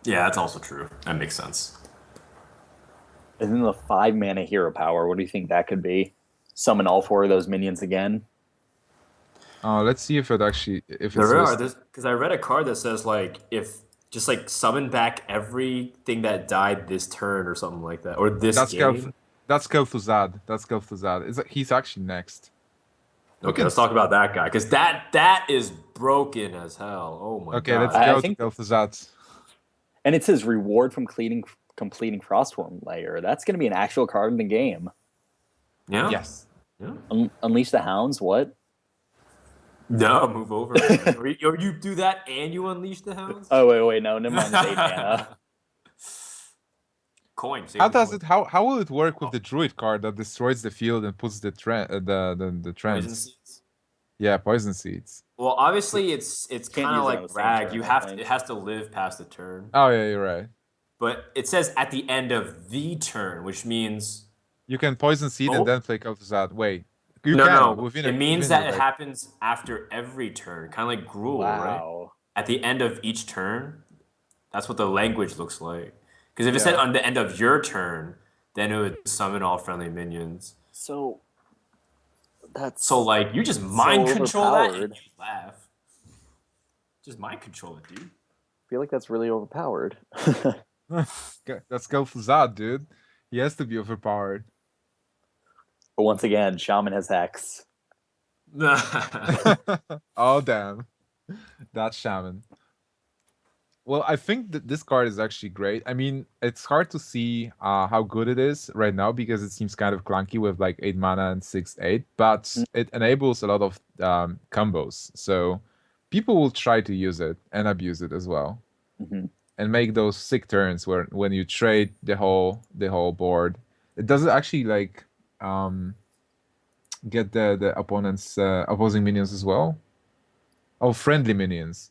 Yeah, that's also true. That makes sense. And then the 5 mana hero power. What do you think that could be? Summon all 4 of those minions again? Let's see if it's There are listed. because I read a card that says like if just like summon back everything that died this turn or something like that or this That's game. That's Kel'Thuzad. That's Kel'Thuzad. He's actually next. Okay, let's talk about that guy because that is broken as hell. Oh my Okay, god. let's I go to think- Kel'Thuzad. And it says reward from completing Frostworm Layer. That's going to be an actual card in the game. Yeah. Yes. Yeah. Unleash the Hounds, what? No, move over. or you do that and you unleash the hounds. Oh, wait, no, never mind. It's 8 mana. Coin. save How the does coin. it? How will it work with the Druid card that destroys the field and puts the Poison trends? seeds? Yeah, poison seeds. Well, obviously it's Can't kind use of it on like the same rag. turn, You I have think. it has to live past the turn. Oh yeah, you're right. But it says at the end of the turn, which means You can poison seed Oh. and then play Kel'Thuzad. Wait, you no, can no. within It means within that your it deck. happens after every turn, kind of like Gruul, right? Wow. At the end of each turn, that's what the language looks like. Because if it said Yeah. on the end of your turn, then it would summon all friendly minions. So, that's... So like you just mind control that and overpowered. you laugh. Just mind control it, dude. I feel like that's really overpowered. That's Kel'Thuzad, dude. He has to be overpowered. But once again, Shaman has Hex. Oh damn, that shaman. Well, I think that this card is actually great. I mean, it's hard to see how good it is right now because it seems kind of clunky with like 8 mana and 6/8, but it enables a lot of combos. So people will try to use it and abuse it as well, and make those sick turns where when you trade the whole board, it doesn't actually like get the opponent's opposing minions as well. Oh, friendly minions.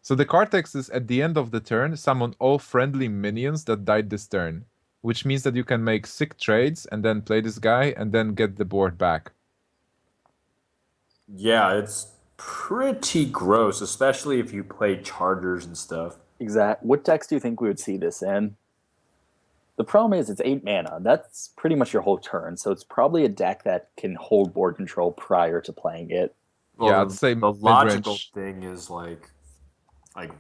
So the card text is at the end of the turn, summon all friendly minions that died this turn, which means that you can make sick trades and then play this guy and then get the board back. Yeah, it's pretty gross, especially if you play chargers and stuff. Exact. What decks do you think we would see this in? The problem is it's 8 mana. That's pretty much your whole turn. So it's probably a deck that can hold board control prior to playing it. Well, Yeah, I'd say the logical mid-range. thing is like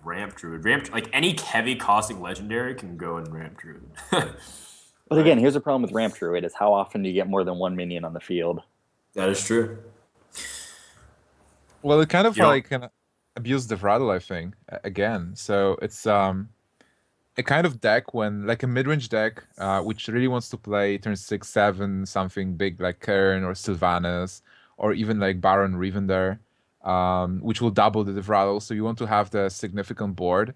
Ramp Druid. Like any heavy costing legendary can go in Ramp Druid. But again, here's the problem with Ramp Druid is how often do you get more than one minion on the field? That is true. Well, it kind of Yeah. like can abuse the rattle, I think, again. So it's a kind of deck when like a mid-range deck, which really wants to play turn 6, 7, something big like Kern or Sylvanas, or even like Baron Rivendell, which will double the rattle. So you want to have the significant board,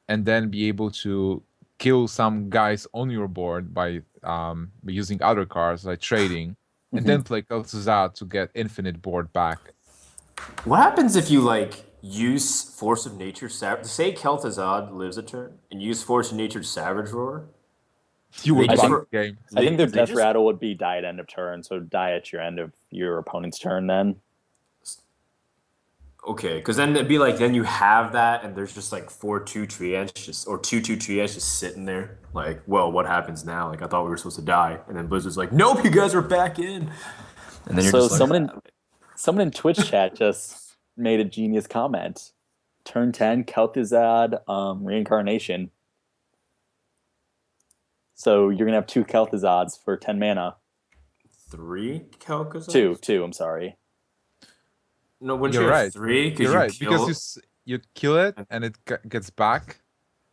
and then be able to kill some guys on your board by using other cards like trading, and then play Kel'Thuzad to get infinite board back. What happens if you like use Force of Nature Savage? Say Kel'Thuzad lives a turn and use Force of Nature Savage Roar. You would They buy just- the game. I think their they death just- rattle would be die at end of turn, so die at your end of your opponent's turn then. Okay, because then it'd be like then you have that and there's just like 4/2 Treants just or 2/2 Treants just sitting there. Like, well, what happens now? Like I thought we were supposed to die, and then Blizzard's like, nope, you guys are back in. And then you're So just like, someone in Twitch chat just made a genius comment. Turn 10, Kel'Thuzad reincarnation. So you're gonna have 2 Kel'Thuzads for 10 mana. 3 Kel'Thuzad? Two, I'm sorry. No, wouldn't You're you have right. 3? You're right kill, because you kill it and it gets back.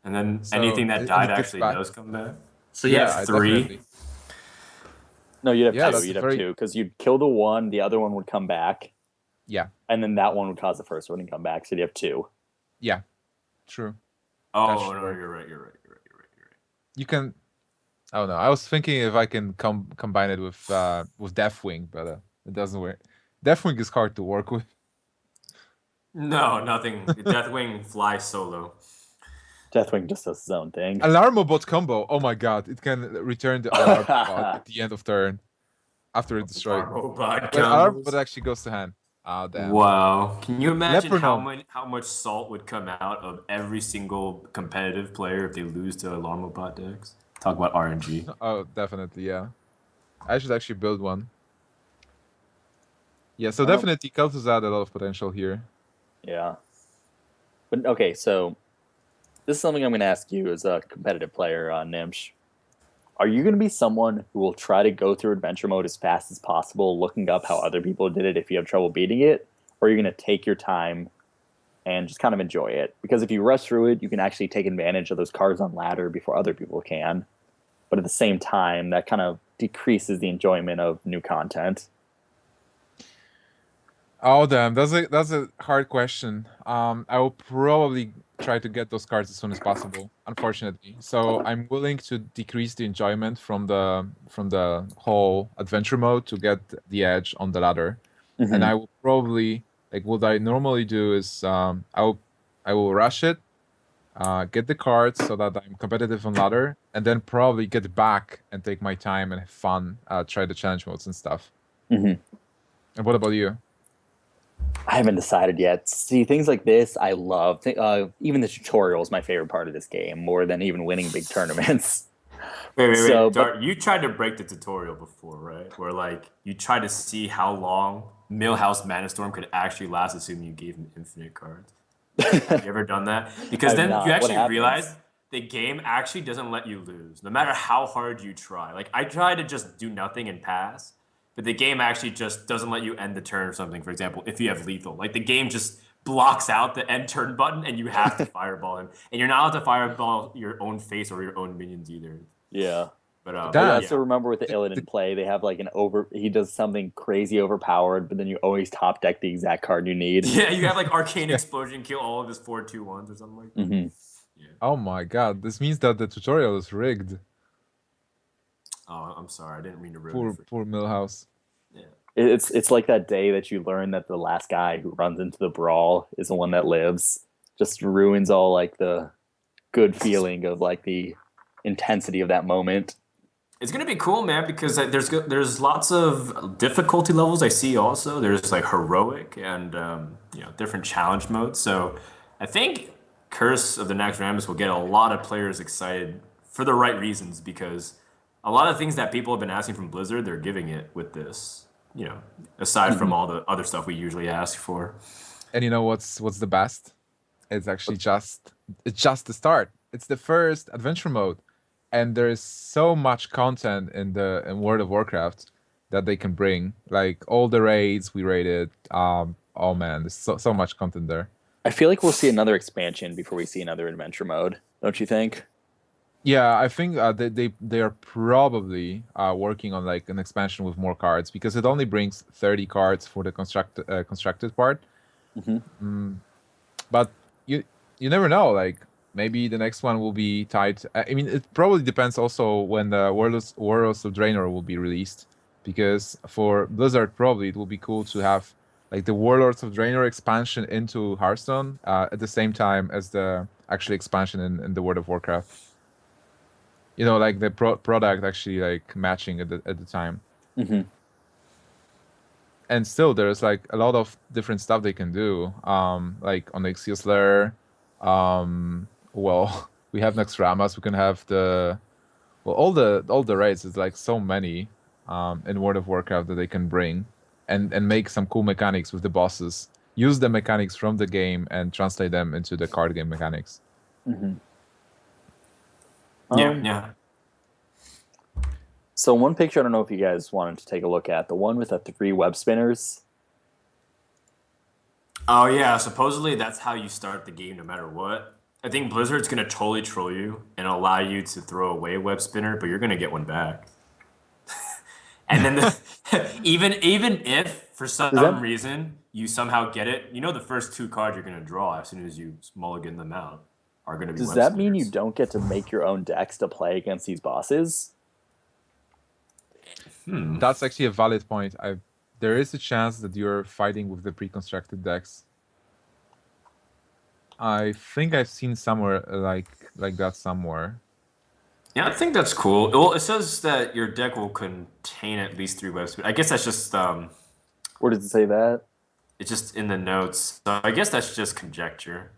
and then So anything that it died gets actually back. does come back. So you have 3. definitely. No, you'd have Yeah, two. that's You'd have very- 2 because you'd kill the one, the other one would come back, Yeah, and then that one would cause the first one to come back. So you'd have 2. yeah, true. Oh That's no, true. you're right. You're right. You can. Oh no, I was thinking if I can combine it with Deathwing, but it doesn't work. Deathwing is hard to work with. No, nothing. Deathwing flies solo. Deathwing just does his own thing. Alarmobot combo. Oh my god, it can return the Alarmobot at the end of turn after it destroyed. Robot Wait, combos. Alarmobot actually goes to hand. Ah, damn. Wow. Can you imagine Leprechaun. how much salt would come out of every single competitive player if they lose to Alarmobot decks? Talk about RNG. Oh, definitely, yeah. I should actually build one. Yeah, so definitely Kel'Thuzad a lot of potential here. Yeah. But okay, so this is something I'm going to ask you as a competitive player, Gnimsh. Are you going to be someone who will try to go through adventure mode as fast as possible, looking up how other people did it if you have trouble beating it? Or are you going to take your time and just kind of enjoy it? Because if you rush through it, you can actually take advantage of those cards on ladder before other people can. But at the same time, that kind of decreases the enjoyment of new content. Oh damn, that's a hard question. I will probably try to get those cards as soon as possible, unfortunately. So I'm willing to decrease the enjoyment from the whole adventure mode to get the edge on the ladder. And I will probably like what I normally do is I will rush it, get the cards so that I'm competitive on ladder, and then probably get back and take my time and have fun, try the challenge modes and stuff. And what about you? I haven't decided yet. See, things like this, I love. Even the tutorial is my favorite part of this game, more than even winning big tournaments. Wait. So, Dart, you tried to break the tutorial before, right? Where like you tried to see how long Millhouse Manastorm could actually last, assuming you gave him infinite cards. Have you ever done that? Because I've then not. you What actually happens? realize the game actually doesn't let you lose, no matter how hard you try. Like I try to just do nothing and pass, but the game actually just doesn't let you end the turn or something. For example, if you have lethal, like the game just blocks out the end turn button, and you have to fireball him. And you're not allowed to fireball your own face or your own minions either. Yeah. But I Damn. also remember with the Illidan play, they have like he does something crazy overpowered, but then you always top deck the exact card you need. yeah, you have like Arcane Explosion kill all of his 4/2/1s or something like that. Mm-hmm. Yeah. Oh my god, this means that the tutorial is rigged. Oh, I'm sorry, I didn't mean to ruin it for Poor Millhouse. you. Yeah. It's like that day that you learn that the last guy who runs into the brawl is the one that lives. Just ruins all like the good feeling of like the intensity of that moment. It's gonna be cool, man, because there's lots of difficulty levels I see. Also, there's like heroic and different challenge modes. So I think Curse of the Naxxramas will get a lot of players excited for the right reasons because a lot of things that people have been asking from Blizzard, they're giving it with this. Aside from all the other stuff we usually ask for. And you know what's the best? It's actually just the start. It's the first adventure mode, and there is so much content in World of Warcraft that they can bring. Like all the raids we raided. Oh man, there's so much content there. I feel like we'll see another expansion before we see another adventure mode. Don't you think? Yeah, I think they are probably working on like an expansion with more cards because it only brings 30 cards for the constructed part. But you never know. Like maybe the next one will be tied. I mean, it probably depends also when the Warlords of Draenor will be released, because for Blizzard probably it will be cool to have like the Warlords of Draenor expansion into Hearthstone at the same time as the actual expansion in the World of Warcraft. Like the product actually like matching at the time. Mm-hmm. And still, there's like a lot of different stuff they can do. Like on Onyxia's Lair. Well, we have Naxxramas. We can have all the raids. It's like so many in World of Warcraft that they can bring and make some cool mechanics with the bosses. Use the mechanics from the game and translate them into the card game mechanics. Mm-hmm. Yeah. So one picture, I don't know if you guys wanted to take a look at, the one with the 3 web spinners. Oh yeah, supposedly that's how you start the game no matter what. I think Blizzard's gonna totally troll you and allow you to throw away a web spinner, but you're gonna get one back. And then even if for some reason you somehow get it, the first 2 cards you're gonna draw as soon as you mulligan them out are gonna be Does web that mean you spinners. don't get to make your own decks to play against these bosses? That's actually a valid point. There is a chance that you're fighting with the pre-constructed decks. I think I've seen somewhere like that somewhere. Yeah, I think that's cool. Well, it says that your deck will contain at least 3 web spinners. I guess that's just Where does it say that? it's just in the notes. So I guess that's just conjecture.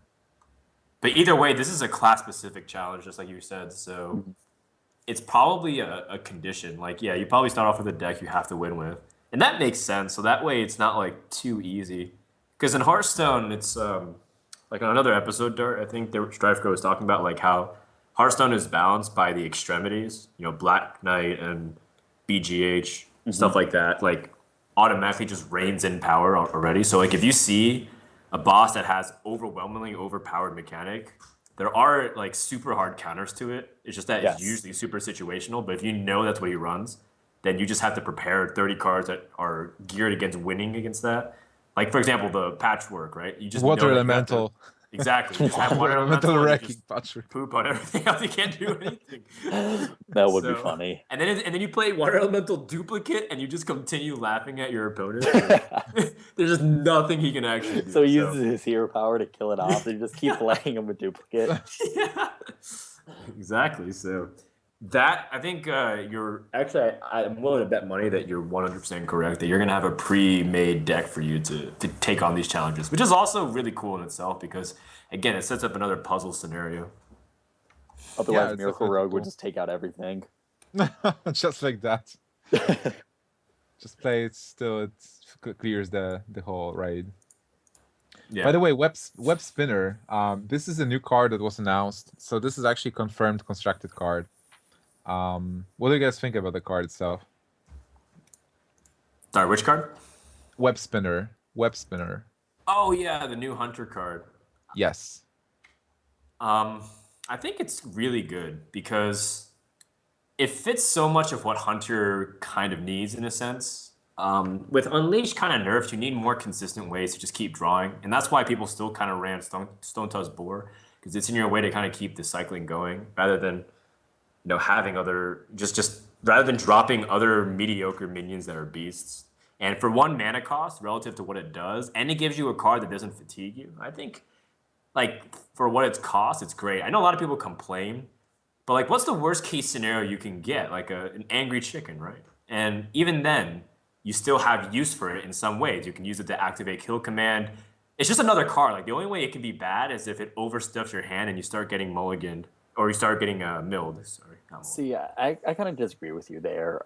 But either way, this is a class-specific challenge, just like you said. So it's probably a condition. Like, yeah, you probably start off with a deck you have to win with. And that makes sense. So that way it's not, like, too easy. Because in Hearthstone, it's, like, on another episode, Dart, I think Strifeco was talking about, like, how Hearthstone is balanced by the extremities. Black Knight and BGH, stuff like that. Like, automatically just reigns in power already. So, like, if you see a boss that has overwhelmingly overpowered mechanic, there are like super hard counters to it. It's just that it's usually super situational. But if you know that's what he runs, then you just have to prepare 30 cards that are geared against winning against that. Like for example, the patchwork, right? You just Water know that elemental. Exactly. You just have water elemental and you wrecking just patchwork. poop on everything else. You can't do anything. That would be funny. And then you play water elemental duplicate and you just continue laughing at your opponent. There's just nothing he can actually do. So he uses his hero power to kill it off and you just keep playing him with duplicate. Yeah. Exactly. So that I think you're actually I'm willing to bet money that you're 100% correct, that you're gonna have a pre-made deck for you to take on these challenges, which is also really cool in itself because again it sets up another puzzle scenario. Otherwise, Miracle Rogue would just take out everything. Just like that. Just play it still. It clears the whole raid. Yeah. By the way, web spinner. This is a new card that was announced. So this is actually confirmed constructed card. What do you guys think about the card itself? Sorry, which card? Web spinner. Web spinner. Oh yeah, the new Hunter card. Yes. Um, I think it's really good because it fits so much of what Hunter kind of needs in a sense. With Unleashed kind of nerfed, you need more consistent ways to just keep drawing, and that's why people still kind of ran Stone Tusk Boar because it's in your way to kind of keep the cycling going rather than having other just rather than dropping other mediocre minions that are beasts. And for one mana cost relative to what it does, and it gives you a card that doesn't fatigue you, I think like for what it's cost, it's great. I know a lot of people complain, but like what's the worst case scenario you can get? Like an angry chicken, right? And even then, you still have use for it in some ways. You can use it to activate kill command. It's just another card. Like the only way it can be bad is if it overstuffs your hand and you start getting mulliganed or you start getting milled. Sorry, not mulliganed. See, I kind of disagree with you there.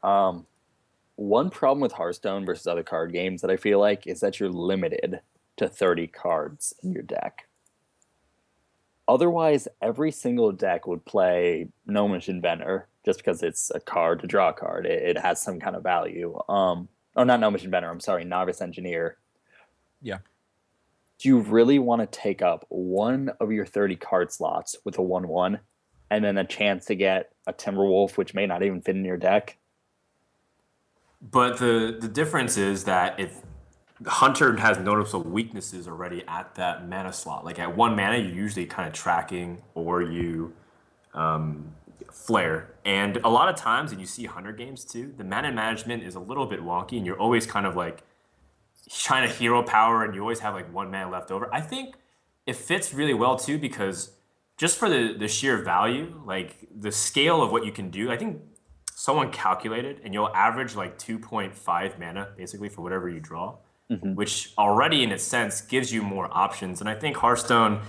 One problem with Hearthstone versus other card games that I feel like is that you're limited to 30 cards in your deck. Otherwise, every single deck would play Gnomish Inventor just because it's a card to draw a card. It has some kind of value. Oh, not Gnomish Inventor. I'm sorry, Novice Engineer. Yeah. Do you really want to take up one of your 30 card slots with a 1/1 and then a chance to get a Timberwolf, which may not even fit in your deck? But the difference is that if Hunter has noticeable weaknesses already at that mana slot. Like at one mana, you're usually kind of tracking or you flare. And a lot of times, and you see Hunter games too, the mana management is a little bit wonky, and you're always kind of like trying to hero power, and you always have like one mana left over. I think it fits really well too because just for the sheer value, like the scale of what you can do, I think someone calculated, and you'll average like 2.5 mana basically for whatever you draw, which already in its sense gives you more options. And I think Hearthstone,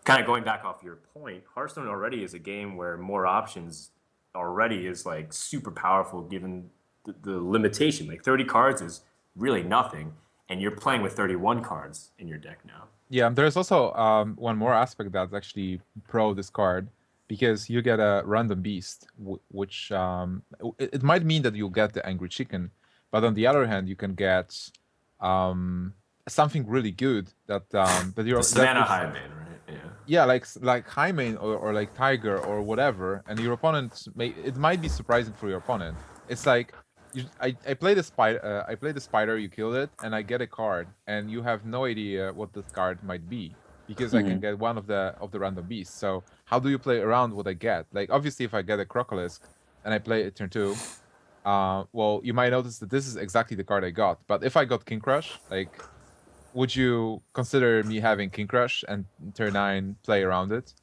kind of going back off your point, Hearthstone already is a game where more options already is like super powerful given the limitation. Like 30 cards is really nothing, and you're playing with 31 cards in your deck now. Yeah, there's also one more aspect that's actually pro this card because you get a random beast, which it might mean that you'll get the angry chicken, but on the other hand, you can get something really good that you're The Savannah that Highbane, right? Yeah. yeah, like Highmane or like Tiger or whatever, and your opponent it might be surprising for your opponent. It's like I play the spider, you kill it, and I get a card, and you have no idea what this card might be because I can get one of the random beasts. So how do you play around what I get? Like obviously, if I get a Crocolisk and I play it turn 2, well, you might notice that this is exactly the card I got. But if I got King Crush, like, would you consider me having King Crush and turn 9 play around it?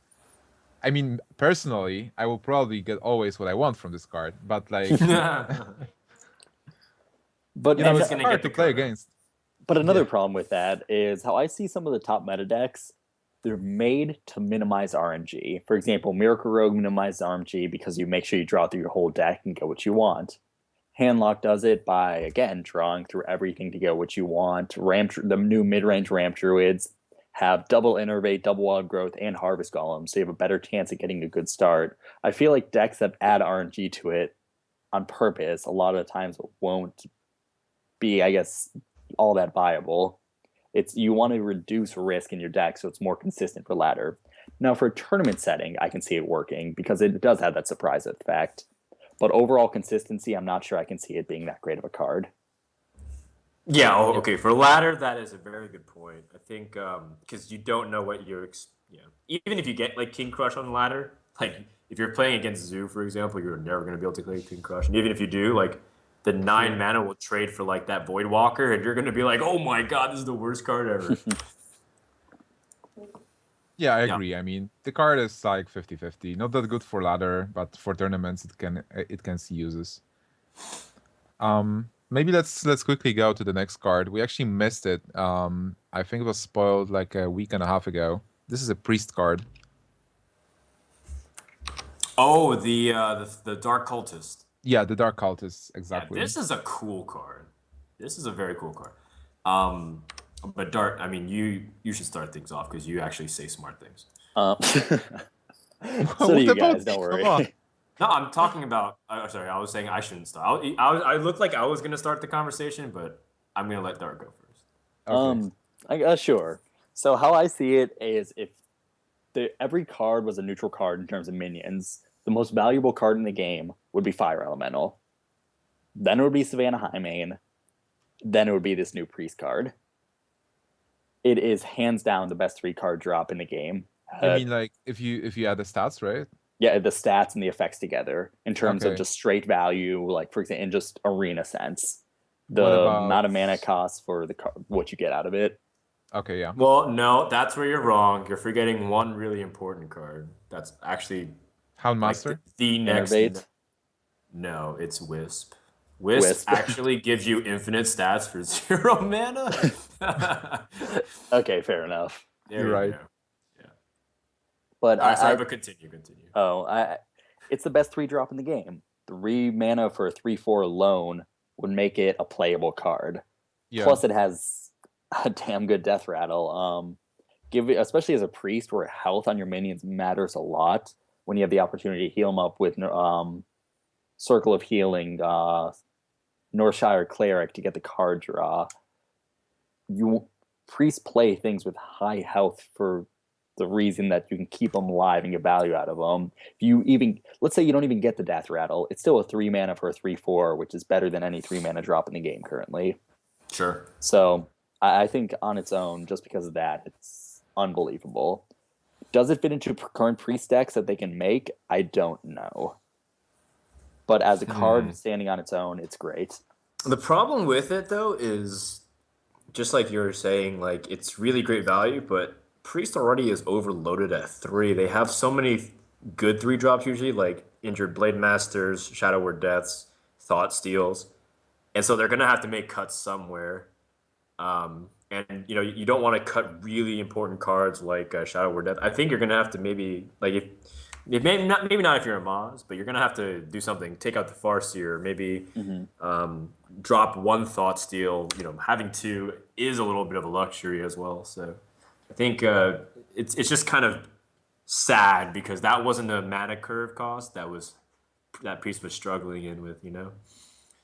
I mean, personally, I will probably get always what I want from this card, but like, But you know, He's it's gonna hard get to the play counter. against. But another Yeah. problem with that is how I see some of the top meta decks. They're made to minimize RNG. For example, Miracle Rogue minimizes RNG because you make sure you draw through your whole deck and get what you want. Handlock does it by, again, drawing through everything to get what you want. The new mid-range Ramp Druids have double Innervate, double Wild Growth, and Harvest Golem, so you have a better chance of getting a good start. I feel like decks that add RNG to it on purpose, a lot of the times won't be, I guess, all that viable. It's you want to reduce risk in your deck so it's more consistent for ladder. Now, for a tournament setting, I can see it working because it does have that surprise effect. But overall consistency, I'm not sure I can see it being that great of a card. Yeah, okay. For ladder, that is a very good point. I think because you don't know what you're, even if you get like King Crush on ladder, like if you're playing against Zoo, for example, you're never going to be able to play King Crush. And even if you do, like the 9 mana will trade for like that Void Walker, and you're going to be like, oh my god, this is the worst card ever. Yeah, I Yeah. agree. I mean, the card is like 50-50. Not that good for ladder, but for tournaments, it can see uses. Maybe let's quickly go to the next card. We actually missed it. I think it was spoiled like a week and a half ago. This is a priest card. Oh, the Dark Cultist. Yeah, the Dark Cultist, Yeah, exactly. this is a cool card. This is a very cool card. But Dart, I mean, you should start things off because you actually say smart things. So do What you about guys, don't me? Come on. worry. No, I'm talking about. Sorry, I was saying I shouldn't start. I looked like I was gonna start the conversation, but I'm gonna let Dart go first. Okay. Sure. So how I see it is if every card was a neutral card in terms of minions, the most valuable card in the game would be Fire Elemental. Then it would be Savannah Highmane. Then it would be this new Priest card. It is hands down the best 3-card drop in the game. You mean like if you add the stats, right? Yeah, the stats and the effects together in terms of Okay. just straight value, like for example, in just arena sense. The What about amount of mana cost for what you get out of it. Okay, yeah. Well, no, that's where you're wrong. You're forgetting one really important card. That's actually like Houndmaster? the next. Innervate. No, it's Wisp. Wisp Wisp. actually gives you infinite stats for 0 mana. Okay, fair enough. There You're you right. go. But All right, sorry, but continue. it's the best 3-drop in the game. 3 mana for a 3/4 alone would make it a playable card. Yeah. Plus, it has a damn good death rattle. Especially as a priest, where health on your minions matters a lot. When you have the opportunity to heal them up with Circle of Healing, Northshire Cleric to get the card draw. Priests play things with high health for the reason that you can keep them alive and get value out of them. Let's say you don't even get the death rattle, it's still a 3 mana for a 3/4, which is better than any 3 mana drop in the game currently. Sure. So I think on its own, just because of that, it's unbelievable. Does it fit into current priest decks that they can make? I don't know. But as a card standing on its own, it's great. The problem with it though is just like you were saying, like it's really great value, but Priest already is overloaded at 3. They have so many good 3-drops usually, like Injured Blade Masters, Shadow Word Deaths, Thought Steals. And so they're gonna have to make cuts somewhere. And you don't want to cut really important cards like Shadow Word Death. I think you're gonna have to maybe like if maybe not if you're a Maz, but you're gonna have to do something. Take out the Farseer, maybe drop 1 Thought Steal. Having 2 is a little bit of a luxury as well. So I think it's just kind of sad because that wasn't a mana curve cost that Priest was struggling in with.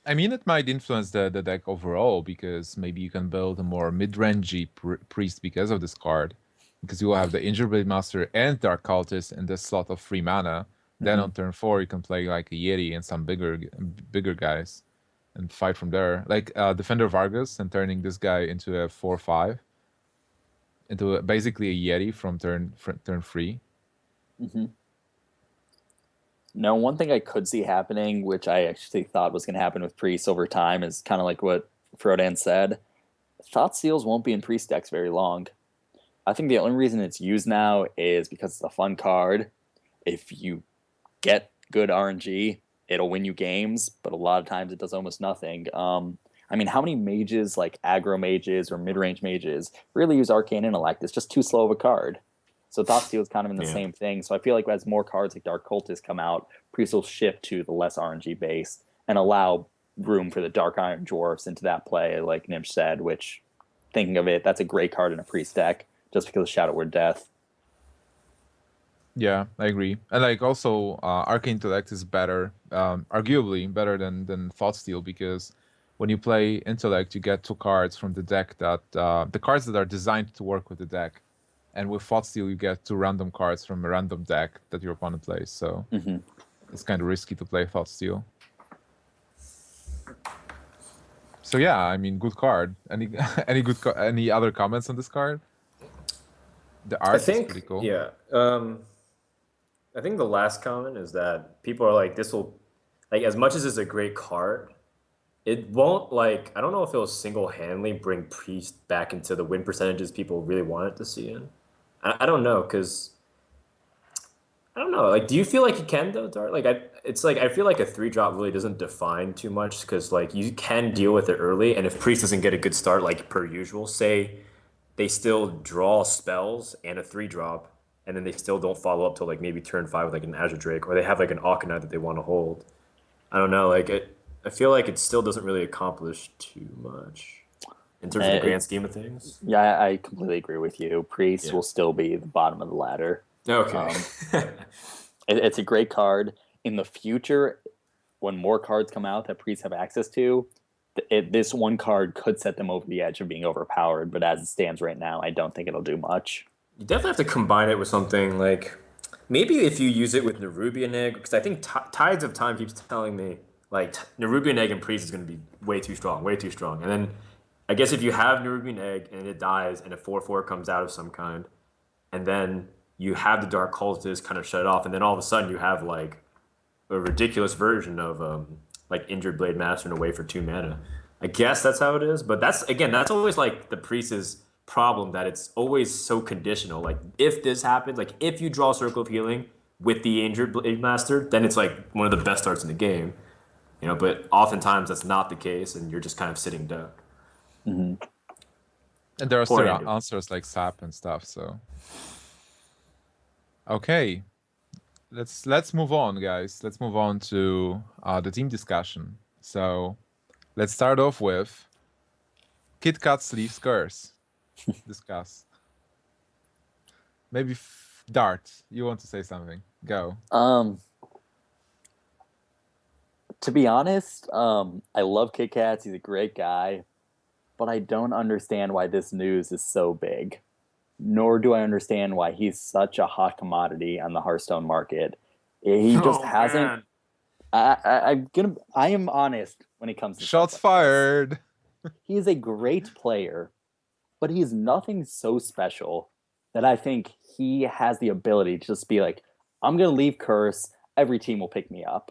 I mean, it might influence the deck overall because maybe you can build a more mid-rangey priest because of this card. Because you will have the Injured Blade Master and Dark Cultist in this slot of 3 mana. Then on turn 4, you can play like a Yeti and some bigger guys and fight from there. Like Defender Vargas and turning this guy into a 4/5. Into basically a Yeti from turn 3. Now, one thing I could see happening, which I actually thought was going to happen with priests over time, is kind of like what Frodan said. Thought Seals won't be in priest decks very long. I think the only reason it's used now is because it's a fun card. If you get good RNG, it'll win you games, but a lot of times it does almost nothing. I mean, how many mages, like aggro mages or mid-range mages, really use Arcane Intellect? It's just too slow of a card. So Thought Steal is kind of in the same thing. So I feel like as more cards like Dark Cultist come out, priests will shift to the less RNG base and allow room for the Dark Iron Dwarfs into that play, like Gnimsh said, which, thinking of it, that's a great card in a priest deck just because of Shadow Word Death. Yeah, I agree. And like also, Arcane Intellect is better, arguably better than Thought Steal because when you play Intellect, you get 2 cards from the deck that the cards that are designed to work with the deck. And with Thought Steal, you get 2 random cards from a random deck that your opponent plays. So it's kind of risky to play Thought Steal. So yeah, I mean, good card. Any other comments on this card? The art is pretty cool. Yeah. I think the last comment is that people are like, this will, like, as much as it's a great card, it won't, like, I don't know if it'll single-handedly bring Priest back into the win percentages people really want it to see in. I don't know, because I don't know. Like, do you feel like you can though, Dart? Like, I feel like a 3-drop really doesn't define too much because like you can deal with it early, and if Priest doesn't get a good start, like per usual, say they still draw spells and a 3-drop, and then they still don't follow up till like maybe turn 5 with like an Azure Drake, or they have like an Arcanine that they want to hold. I don't know. Like I feel like it still doesn't really accomplish too much in terms of the grand scheme of things. Yeah, I completely agree with you. Priest will still be the bottom of the ladder. Okay. It's a great card. In the future, when more cards come out that priests have access to, this one card could set them over the edge of being overpowered, but as it stands right now, I don't think it'll do much. You definitely have to combine it with something like maybe if you use it with Nerubian Egg, because I think Tides of Time keeps telling me like Nerubian Egg and Priest is going to be way too strong, way too strong. And then I guess if you have Nerubian Egg and it dies and a 4/4 comes out of some kind, and then you have the Dark Cultist kind of shut it off, and then all of a sudden you have like a ridiculous version of like Injured Blade Master and away for 2 mana. I guess that's how it is, but that's always like the Priest's problem, that it's always so conditional. Like if this happens, like if you draw Circle of Healing with the Injured Blade Master, then it's like one of the best starts in the game. But oftentimes that's not the case, and you're just kind of sitting duck. And there are Poor still Andrew. answers like SAP and stuff. So okay, let's move on, guys. Let's move on to the team discussion. So let's start off with Kit Kat Sleeves Curse. Discuss. Maybe Dart, you want to say something? Go. To be honest, I love Kit Kats. He's a great guy, but I don't understand why this news is so big. Nor do I understand why he's such a hot commodity on the Hearthstone market. He just hasn't. Man. I am honest when it comes to Shots stuff like this. fired. He is a great player, but he's nothing so special that I think he has the ability to just be like, I'm going to leave Curse. Every team will pick me up.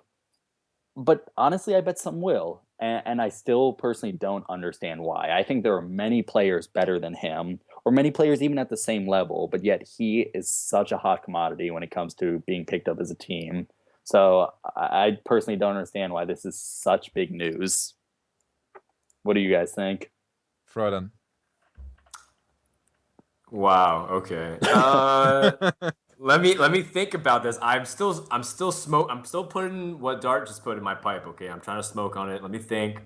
But honestly, I bet some will. And I still personally don't understand why. I think there are many players better than him, or many players even at the same level, but yet he is such a hot commodity when it comes to being picked up as a team. So I personally don't understand why this is such big news. What do you guys think? Frodan. Wow. Okay. Let me think about this. I'm still putting what Dart just put in my pipe. Okay, I'm trying to smoke on it. Let me think.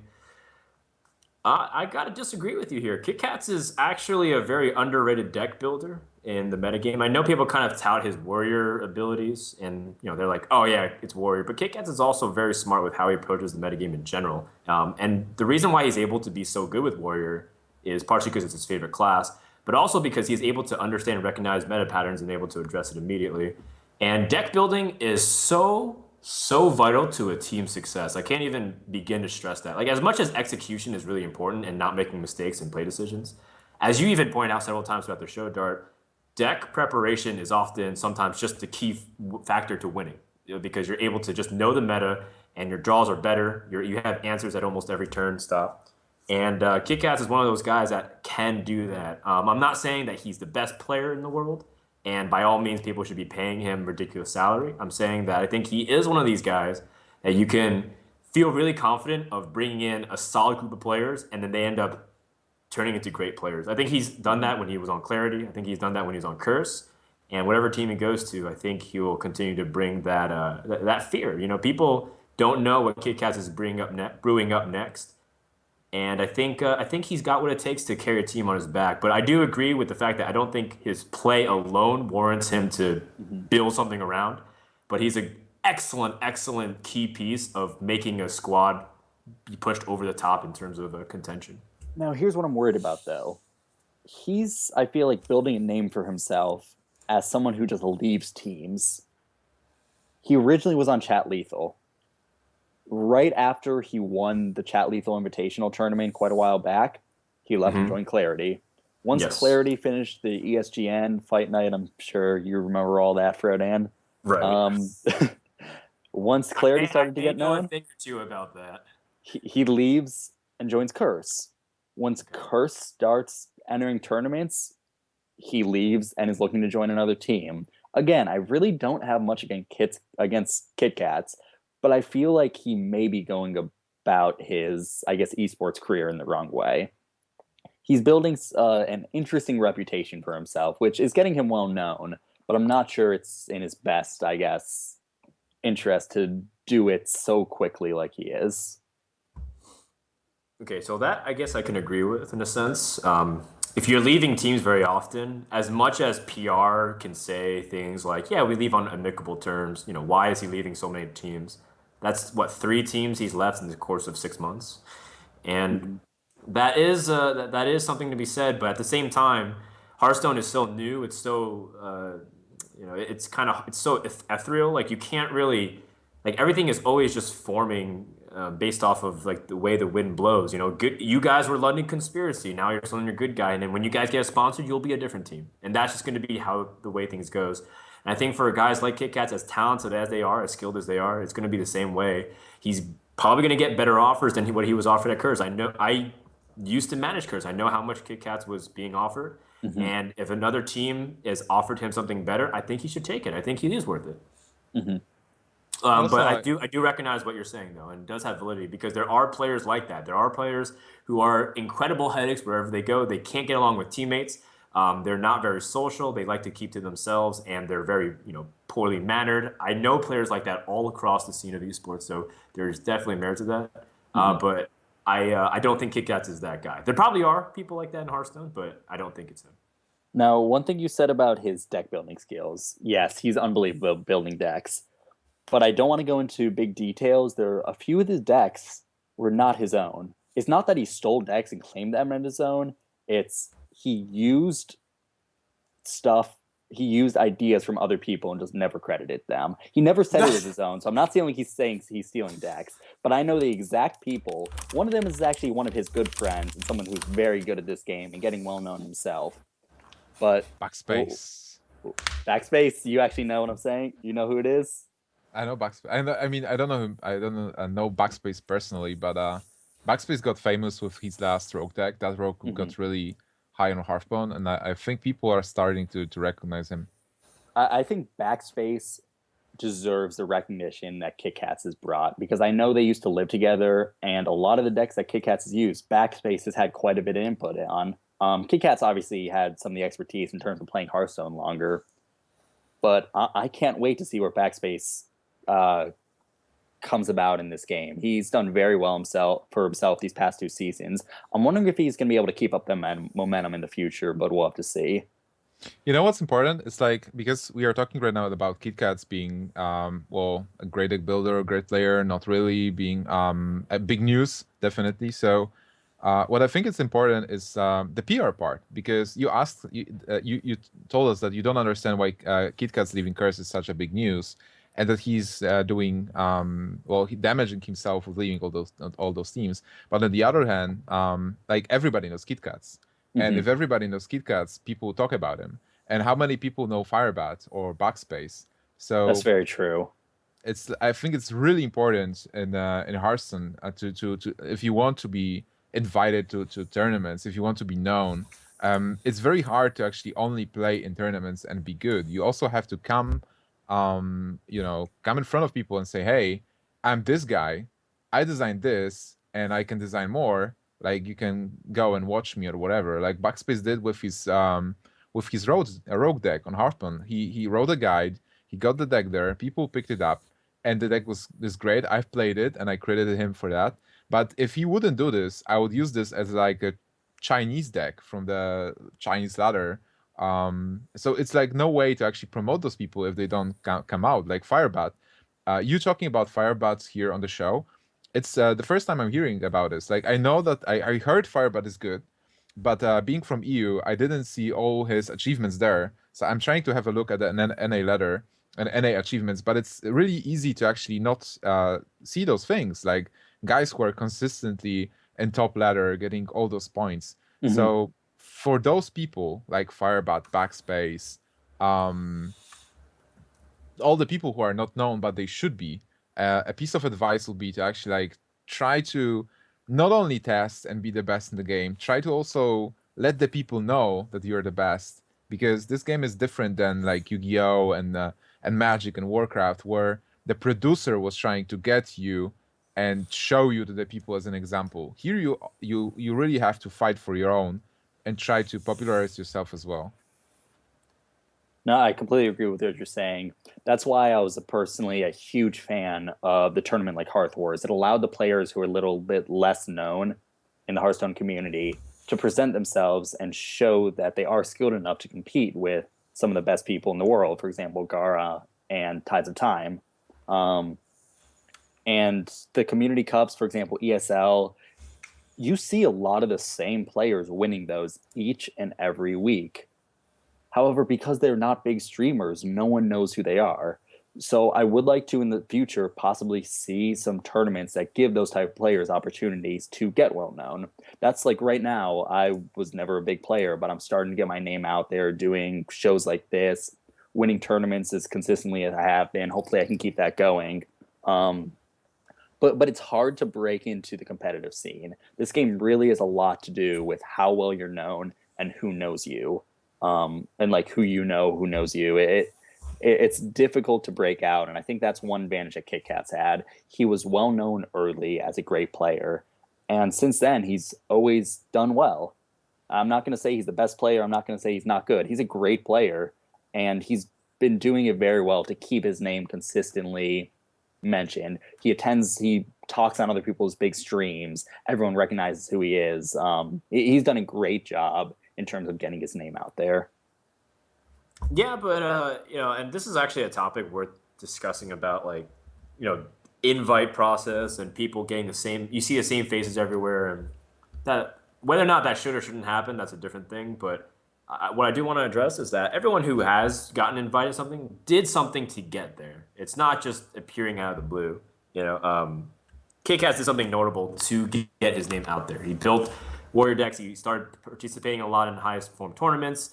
I gotta disagree with you here. Kit Kats is actually a very underrated deck builder in the metagame. I know people kind of tout his warrior abilities, and they're like, oh yeah, it's warrior. But Kit Kats is also very smart with how he approaches the metagame in general. And the reason why he's able to be so good with warrior is partially because it's his favorite class, but also because he's able to understand and recognize meta patterns and able to address it immediately. And deck building is so vital to a team's success. I can't even begin to stress that. Like, as much as execution is really important and not making mistakes in play decisions, as you even point out several times throughout the show, Dart, deck preparation is often sometimes just the key factor to winning, because you're able to just know the meta and your draws are better. You have answers at almost every turn stuff. And Kit Kats is one of those guys that can do that. I'm not saying that he's the best player in the world, and by all means, people should be paying him ridiculous salary. I'm saying that I think he is one of these guys that you can feel really confident of bringing in a solid group of players, and then they end up turning into great players. I think he's done that when he was on Clarity. I think he's done that when he was on Curse. And whatever team he goes to, I think he will continue to bring that fear. People don't know what Kit Kats is brewing up next. And I think he's got what it takes to carry a team on his back. But I do agree with the fact that I don't think his play alone warrants him to build something around. But he's an excellent key piece of making a squad be pushed over the top in terms of contention. Now, here's what I'm worried about, though. He's, I feel like, building a name for himself as someone who just leaves teams. He originally was on Chat Lethal. Right after he won the Chat Lethal Invitational tournament quite a while back, he left and joined Clarity. Once Clarity finished the ESGN fight night, I'm sure you remember all that, Frodan. Right. Once Clarity started to get known, I know a thing or two about that. He leaves and joins Curse. Once Curse starts entering tournaments, he leaves and is looking to join another team. Again, I really don't have much against Kit Kats, but I feel like he may be going about his, I guess, esports career in the wrong way. He's building an interesting reputation for himself, which is getting him well known, but I'm not sure it's in his best, I guess, interest to do it so quickly like he is. Okay, so that I guess I can agree with in a sense. If you're leaving teams very often, as much as PR can say things like, yeah, we leave on amicable terms, why is he leaving so many teams? That's 3 teams he's left in the course of 6 months. And Mm-hmm. that is something to be said. But at the same time, Hearthstone is still new. It's so it's so ethereal. Like you can't really like everything is always just forming based off of like the way the wind blows. You know, good. You guys were London Conspiracy. Now you're London Good Guy, and then when you guys get sponsored, you'll be a different team, and that's just going to be how the way things goes. And I think for guys like Kit Kats, as talented as they are, as skilled as they are, it's going to be the same way. He's probably going to get better offers than what he was offered at Curse. I know I used to manage Curse. I know how much Kit Kats was being offered. Mm-hmm. And if another team has offered him something better, I think he should take it. I think he is worth it. Mm-hmm. Also, But I do recognize what you're saying though, and it does have validity because there are players like that. There are players who are incredible headaches wherever they go. They can't get along with teammates. They're not very social. They like to keep to themselves, and they're very poorly mannered. I know players like that all across the scene of esports, so there's definitely merit to that. Mm-hmm. But I don't think KitKats is that guy. There probably are people like that in Hearthstone, but I don't think it's him. Now, one thing you said about his deck building skills, yes, he's unbelievable building decks. But I don't want to go into big details. There are a few of his decks were not his own. It's not that he stole decks and claimed them as his own. It's he used stuff, he used ideas from other people and just never credited them. He never said it was his own. So I'm not saying he's saying he's stealing decks, but I know the exact people. One of them is actually one of his good friends and someone who's very good at this game and getting well known himself. But Backspace. Backspace, you actually know what I'm saying? You know who it is? I know Backspace. I mean, I don't know him. I don't know. I know Backspace personally, but Backspace got famous with his last rogue deck. That rogue got really high on Hearthstone, and I think people are starting to recognize him. I think Backspace deserves the recognition that Kit Kats has brought because I know they used to live together, and a lot of the decks that Kit Kats has used, Backspace has had quite a bit of input on. Kit Kats obviously had some of the expertise in terms of playing Hearthstone longer, but I can't wait to see where Backspace comes about in this game. He's done very well for himself these past 2 seasons. I'm wondering if he's going to be able to keep up the momentum in the future, but we'll have to see. You know what's important? It's like because we are talking right now about Kit Kats being well, a great deck builder, a great player, not really being a big news, definitely. So what I think is important is the PR part, because you asked you told us that you don't understand why Kit Kat's leaving Curse is such a big news, and that he's doing well, he damaging himself with leaving all those teams. But on the other hand, like everybody knows Kit Kats. And if everybody knows Kit Kats, people talk about him. And how many people know Firebat or Backspace? So that's very true. I think it's really important in Hearthstone to if you want to be invited to tournaments, if you want to be known, it's very hard to actually only play in tournaments and be good. You also have to come come in front of people and say, hey, I'm this guy, I designed this, and I can design more. Like, you can go and watch me or whatever. Like Backspace did with his rogue deck on Hearthstone. He wrote a guide, he got the deck there, people picked it up, and the deck was great. I've played it and I credited him for that. But if he wouldn't do this, I would use this as like a Chinese deck from the Chinese ladder. So it's like no way to actually promote those people if they don't come out. Like Firebat, you talking about Firebats here on the show, it's the first time I'm hearing about this. Like, I know that I heard Firebat is good, but being from EU, I didn't see all his achievements there. So I'm trying to have a look at the NA ladder and NA achievements, but it's really easy to actually not see those things. Like guys who are consistently in top ladder getting all those points. So for those people like Firebat, Backspace, all the people who are not known but they should be, a piece of advice will be to actually like try to not only test and be the best in the game, try to also let the people know that you're the best, because this game is different than like Yu-Gi-Oh and Magic and Warcraft, where the producer was trying to get you and show you to the people as an example. Here you really have to fight for your own and try to popularize yourself as well. No, I completely agree with what you're saying. That's why I was personally a huge fan of the tournament like Hearth Wars. It allowed the players who are a little bit less known in the Hearthstone community to present themselves and show that they are skilled enough to compete with some of the best people in the world. For example, Gara and Tides of Time. And the community cups, for example, ESL, you see a lot of the same players winning those each and every week. However, because they're not big streamers, no one knows who they are. So I would like to in the future possibly see some tournaments that give those type of players opportunities to get well known. That's like right now, I was never a big player, but I'm starting to get my name out there doing shows like this, winning tournaments as consistently as I have been. Hopefully I can keep that going. But it's hard to break into the competitive scene. This game really has a lot to do with how well you're known and who knows you, and like who you know, who knows you. It's difficult to break out, and I think that's one advantage that Kit Kat's had. He was well known early as a great player, and since then he's always done well. I'm not going to say he's the best player. I'm not going to say he's not good. He's a great player, and he's been doing it very well to keep his name consistently mentioned. He talks on other people's big streams. Everyone recognizes who he is. He's done a great job in terms of getting his name out there. Yeah, but and this is actually a topic worth discussing about, like, invite process and people getting the same. You see the same faces everywhere, and that whether or not that should or shouldn't happen, that's a different thing. But what I do want to address is that everyone who has gotten invited to something did something to get there. It's not just appearing out of the blue. KCAS did something notable to get his name out there. He built Warrior decks. He started participating a lot in highest perform tournaments.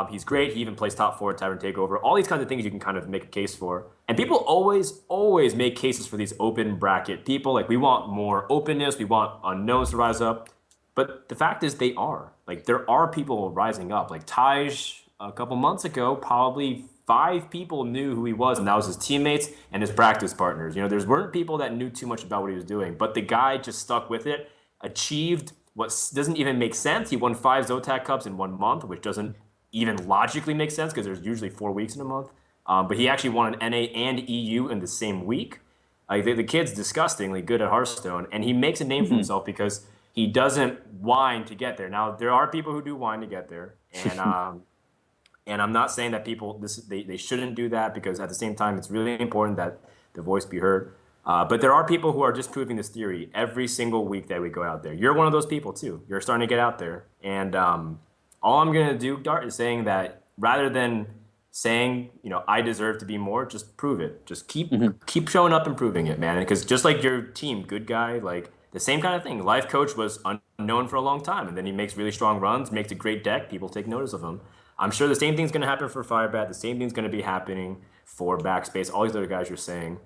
He's great. He even plays top 4 at Tavern Takeover. All these kinds of things you can kind of make a case for. And people always make cases for these open bracket people. Like, we want more openness. We want unknowns to rise up. But the fact is they are. Like, there are people rising up. Like, Taj, a couple months ago, probably 5 people knew who he was, and that was his teammates and his practice partners. There weren't people that knew too much about what he was doing. But the guy just stuck with it, achieved what doesn't even make sense. He won 5 Zotac Cups in 1 month, which doesn't even logically make sense because there's usually 4 weeks in a month. But he actually won an NA and EU in the same week. Like, the kid's disgustingly good at Hearthstone, and he makes a name for himself because he doesn't whine to get there. Now, there are people who do whine to get there, and and I'm not saying that people they shouldn't do that, because at the same time, it's really important that the voice be heard. But there are people who are just proving this theory every single week that we go out there. You're one of those people too. You're starting to get out there, and all I'm gonna do, Dart, is saying that rather than saying, I deserve to be more, just prove it. Just keep showing up and proving it, man. Because just like your team, Good Guy, like the same kind of thing. Life Coach was unknown for a long time, and then he makes really strong runs, makes a great deck. People take notice of him. I'm sure the same thing's going to happen for Firebat. The same thing's going to be happening for Backspace. All these other guys you're saying.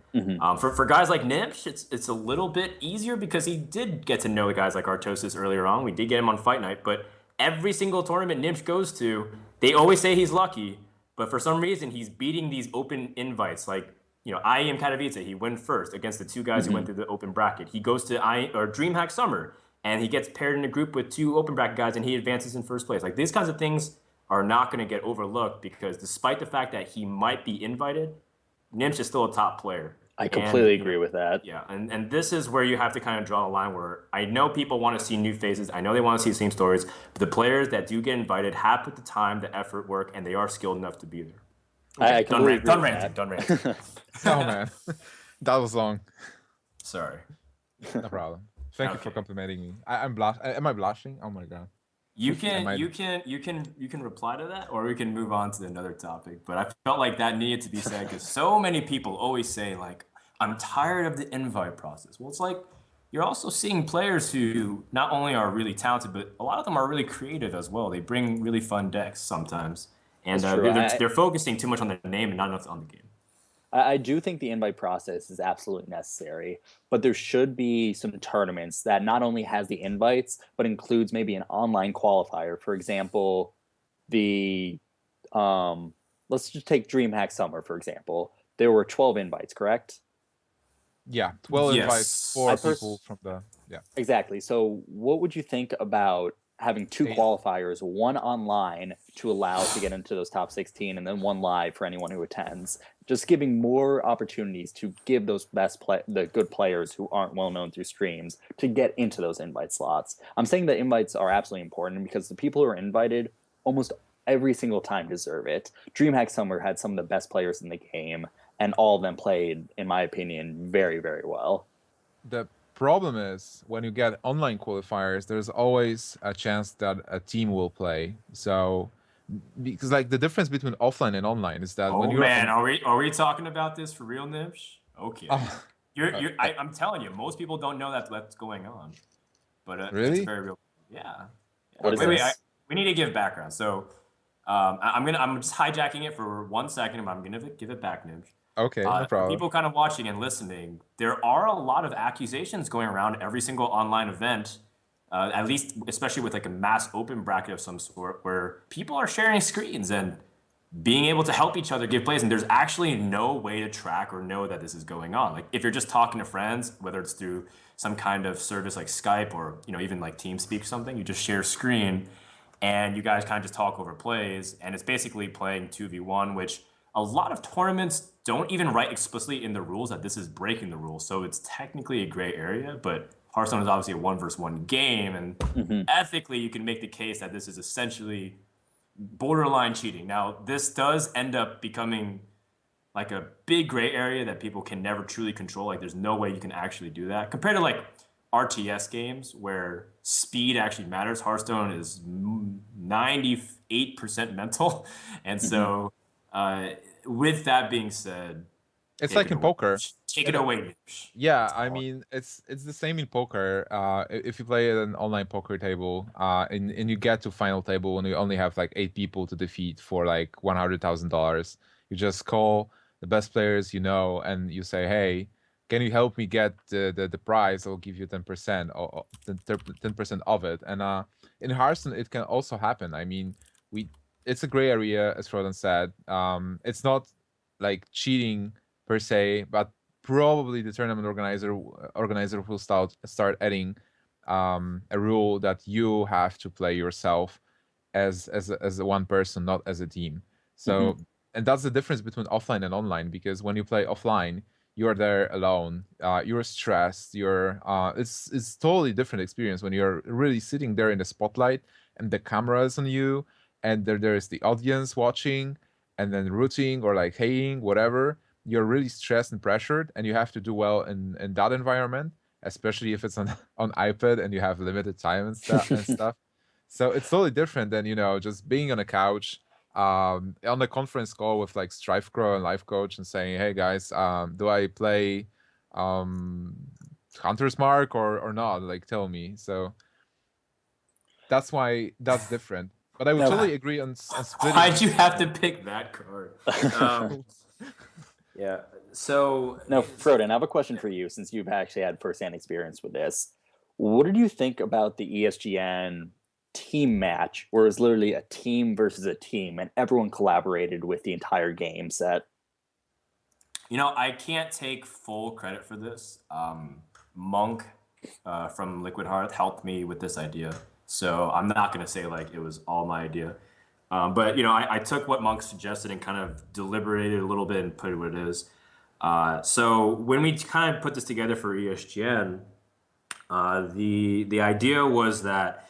For guys like Gnimsh, it's a little bit easier because he did get to know the guys like Artosis earlier on. We did get him on Fight Night, but every single tournament Gnimsh goes to, they always say he's lucky, but for some reason he's beating these open invites. Like, I am Katowice, he went first against the 2 guys who went through the open bracket. He goes to DreamHack Summer, and he gets paired in a group with 2 open bracket guys, and he advances in first place. Like, these kinds of things are not going to get overlooked, because despite the fact that he might be invited, Gnimsh is still a top player. I completely agree with that. Yeah, and this is where you have to kind of draw a line where I know people want to see new faces. I know they want to see the same stories, but the players that do get invited have put the time, the effort, work, and they are skilled enough to be there. Okay, I completely agree with done ranting. Oh man, that was long. Sorry. No problem. Thank you for complimenting me. I'm blush. Am I blushing? Oh my god. You can reply to that, or we can move on to another topic. But I felt like that needed to be said because so many people always say, like, I'm tired of the invite process. Well, it's like you're also seeing players who not only are really talented, but a lot of them are really creative as well. They bring really fun decks sometimes, and they're focusing too much on their name and not enough on the game. I do think the invite process is absolutely necessary, but there should be some tournaments that not only has the invites, but includes maybe an online qualifier. For example, let's just take DreamHack Summer, for example. There were 12 invites, correct? Yeah, 12 invites for people from the... Yeah. Exactly. So what would you think about having 2 qualifiers, one online to allow to get into those top 16, and then one live for anyone who attends? Just giving more opportunities to give those the good players who aren't well known through streams to get into those invite slots. I'm saying that invites are absolutely important because the people who are invited almost every single time deserve it. DreamHack Summer had some of the best players in the game, and all of them played, in my opinion, very, very well. The problem is when you get online qualifiers, there's always a chance that a team will play. So because like the difference between offline and online is that when Oh you're man, on are we talking about this for real, Gnimsh? Okay. uh, I'm telling you, most people don't know that's going on, but it's a really very real. Yeah. Yeah. What is Wait, okay. wait. this? We need to give background. So, I'm just hijacking it for 1 second, but I'm gonna give it back, Gnimsh. Okay, no For problem. people kind of watching and listening, there are a lot of accusations going around every single online event, at least especially with like a mass open bracket of some sort, where people are sharing screens and being able to help each other give plays. And there's actually no way to track or know that this is going on. Like if you're just talking to friends, whether it's through some kind of service like Skype or even like TeamSpeak or something, you just share a screen and you guys kind of just talk over plays. And it's basically playing 2v1, which a lot of tournaments don't even write explicitly in the rules that this is breaking the rules. So it's technically a gray area, but Hearthstone is obviously a 1 versus 1 game, and Hmm. ethically you can make the case that this is essentially borderline cheating. Now, this does end up becoming like a big gray area that people can never truly control. Like, there's no way you can actually do that compared to like RTS games where speed actually matters. Hearthstone is 98% mental, and Hmm. so with that being said, It's take like it in away. poker. Take it And away, Nish. yeah, That's I all. mean it's the same in poker. If you play at an online poker table, and you get to final table and you only have like 8 people to defeat for like $100,000, you just call the best players you know and you say, "Hey, can you help me get the prize? I'll give you 10% or 10% of it." And in Hearthstone, it can also happen. I mean, we it's a gray area, as Frodan said. It's not like cheating per se, but probably the tournament organizer will start adding a rule that you have to play yourself as a one person, not as a team. Hmm. So, and that's the difference between offline and online, because when you play offline, you're there alone. You're stressed. It's totally different experience when you're really sitting there in the spotlight and the camera is on you, and there is the audience watching, and then rooting or like hating whatever. You're really stressed and pressured, and you have to do well in that environment, especially if it's on on iPad and you have limited time and stuff. So it's totally different than, just being on a couch, on a conference call with like StrifeCrow and Life Coach and saying, "Hey guys, do I play um, Hunter's Mark or not? Like, tell me." So that's why that's different. But I would Now, totally agree on Why'd splitting. you have to pick that card? Um, yeah. So now, Frodan, I have a question for you since you've actually had firsthand experience with this. What did you think about the ESGN team match, where it was literally a team versus a team, and everyone collaborated with the entire game set? I can't take full credit for this. Monk from Liquid Hearth helped me with this idea, so I'm not gonna say like it was all my idea. But I took what Monk suggested and kind of deliberated a little bit and put it what it is. So when we kind of put this together for ESGN, the idea was that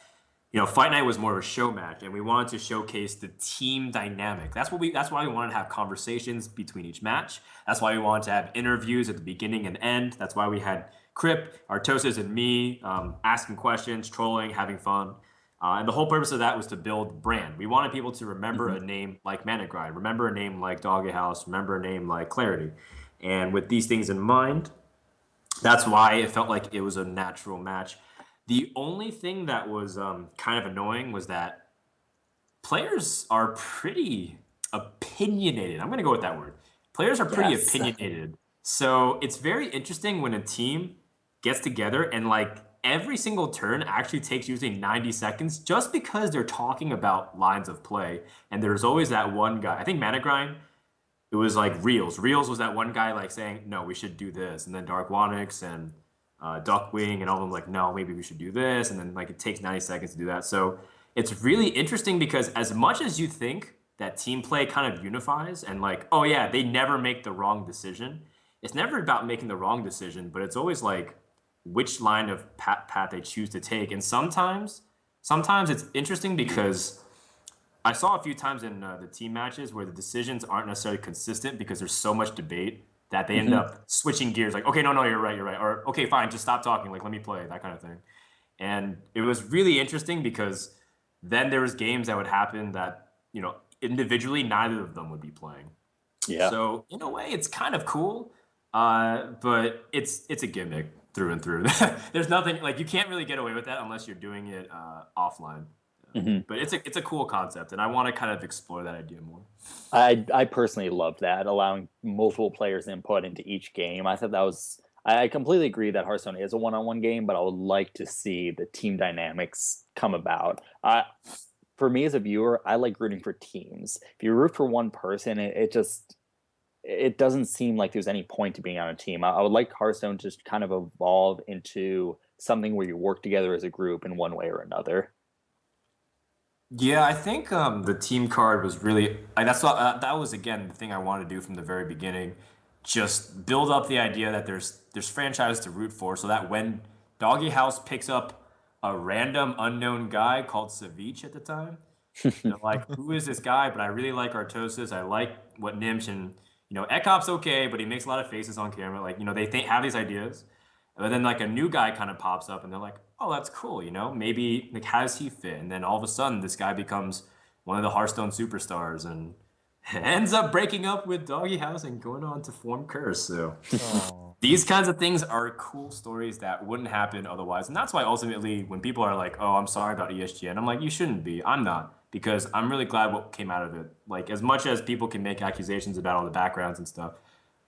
Fight Night was more of a show match, and we wanted to showcase the team dynamic. That's why we wanted to have conversations between each match. That's why we wanted to have interviews at the beginning and end. That's why we had Crip, Artosis, and me asking questions, trolling, having fun. And the whole purpose of that was to build brand. We wanted people to remember Hmm. a name like Mana Grind, remember a name like Doggy House, remember a name like Clarity. And with these things in mind, that's why it felt like it was a natural match. The only thing that was kind of annoying was that players are pretty opinionated. I'm going to go with that word. Players are pretty Yes. opinionated. So it's very interesting when a team gets together and like every single turn actually takes usually 90 seconds just because they're talking about lines of play. And there's always that one guy. I think Mana Grind, it was like Reels. Reels was that one guy like saying, no, we should do this. And then Dark Wanix and Duckwing and all of them like, no, maybe we should do this. And then like it takes 90 seconds to do that. So it's really interesting because as much as you think that team play kind of unifies and like, oh yeah, they never make the wrong decision. It's never about making the wrong decision, but it's always like which line of path they choose to take. And sometimes it's interesting because I saw a few times in the team matches where the decisions aren't necessarily consistent because there's so much debate that they end up switching gears. Like, okay, no, you're right, or okay, fine, just stop talking. Like, let me play that kind of thing. And it was really interesting because then there was games that would happen that individually neither of them would be playing. Yeah. So in a way, it's kind of cool, but it's a gimmick through and through. There's nothing like you can't really get away with that unless you're doing it offline. But it's a cool concept, and I want to kind of explore that idea more. I personally love that, allowing multiple players input into each game. I thought that was. I completely agree that Hearthstone is a one-on-one game, but I would like to see the team dynamics come about. For me as a viewer, I like rooting for teams. If you root for one person, it doesn't seem like there's any point to being on a team. I would like Hearthstone to just kind of evolve into something where you work together as a group in one way or another. Yeah, I think the team card was really that was again the thing I wanted to do from the very beginning. Just build up the idea that there's franchises to root for, so that when Doggy House picks up a random unknown guy called Savich at the time, they're like, who is this guy? But I really like Artosis. I like what Gnimsh and Ekop's okay, but he makes a lot of faces on camera. Like they have these ideas, but then like a new guy kind of pops up, and they're like, oh, that's cool. Maybe like how does he fit? And then all of a sudden, this guy becomes one of the Hearthstone superstars, and ends up breaking up with Doggy House and going on to form Curse. So Oh. these kinds of things are cool stories that wouldn't happen otherwise. And that's why ultimately when people are like, oh, I'm sorry about ESGN, I'm like, you shouldn't be. I'm not. Because I'm really glad what came out of it. Like as much as people can make accusations about all the backgrounds and stuff,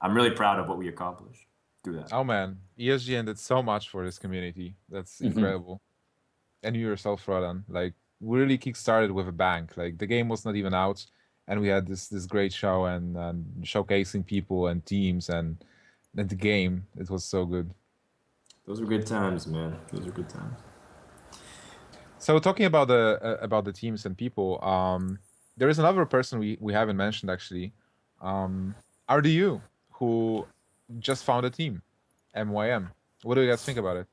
I'm really proud of what we accomplished through that. Oh man, ESGN did so much for this community. That's incredible. And you yourself, Frodan, like we really kickstarted with a bang. Like the game was not even out, and we had this great show and showcasing people and teams and the game. It was so good. Those were good times, man. Those were good times. So talking about the teams and people, there is another person we haven't mentioned actually, RDU, who just found a team, MYM. What do you guys think about it?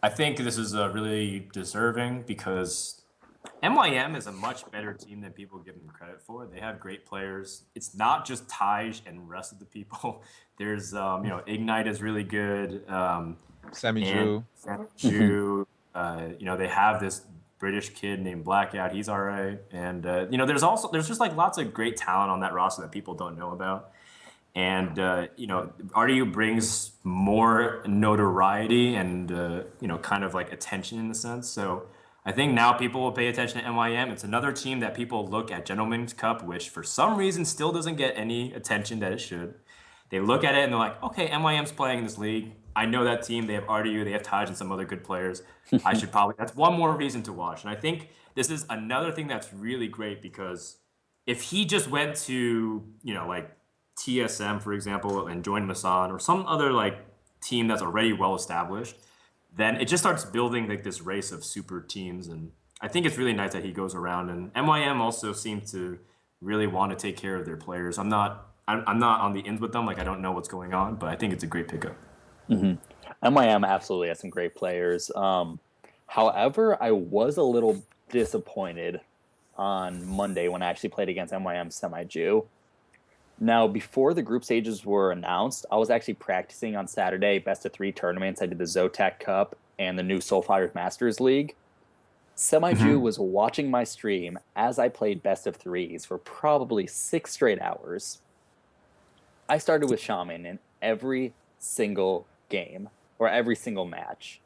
I think this is really deserving because MYM is a much better team than people give them credit for. They have great players. It's not just Taj and rest of the people. There's Ignite is really good. Sammy And Drew. Jew, they have this British kid named Blackout. He's all right. And there's just like lots of great talent on that roster that people don't know about. And RDU brings more notoriety and kind of like attention in a sense. So I think now people will pay attention to MYM. It's another team that people look at Gentleman's Cup, which for some reason still doesn't get any attention that it should. They look at it and they're like, okay, MYM's playing in this league. I know that team. They have RDU, they have Taj and some other good players. I should probably, that's one more reason to watch. And I think this is another thing that's really great because if he just went to, like TSM, for example, and joined Masan or some other like team that's already well established, then it just starts building like this race of super teams. And I think it's really nice that he goes around. And MYM also seems to really want to take care of their players. I'm not on the ends with them. Like I don't know what's going on, but I think it's a great pickup. MIM absolutely has some great players. However, I was a little disappointed on Monday when I actually played against MIM Semi-Jew. Now, before the group stages were announced, I was actually practicing on Saturday, best of 3 tournaments. I did the Zotac Cup and the new Soulfire Masters League. Semi-Jew was watching my stream as I played best of 3s for probably 6 straight hours. I started with Shaman in every single game or every single match.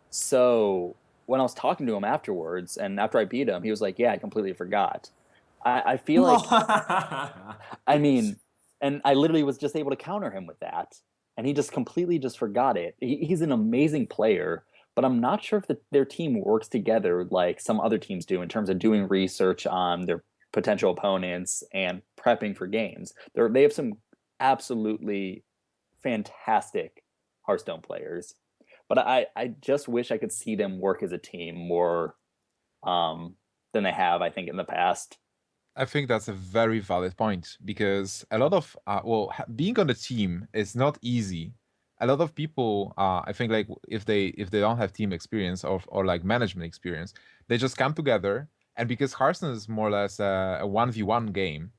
So when I was talking to him afterwards and after I beat him, he was like, yeah, I completely forgot. I feel like, I mean, and I literally was just able to counter him with that. And he just completely just forgot it. He's an amazing player, but I'm not sure if their team works together like some other teams do in terms of doing research on their potential opponents and prepping for games. They have some absolutely fantastic Hearthstone players, but I just wish I could see them work as a team more than they have, I think, in the past. I think that's a very valid point because a lot of being on a team is not easy. A lot of people, I think, like if they don't have team experience or like management experience, they just come together, and because Hearthstone is more or less a 1v1 game,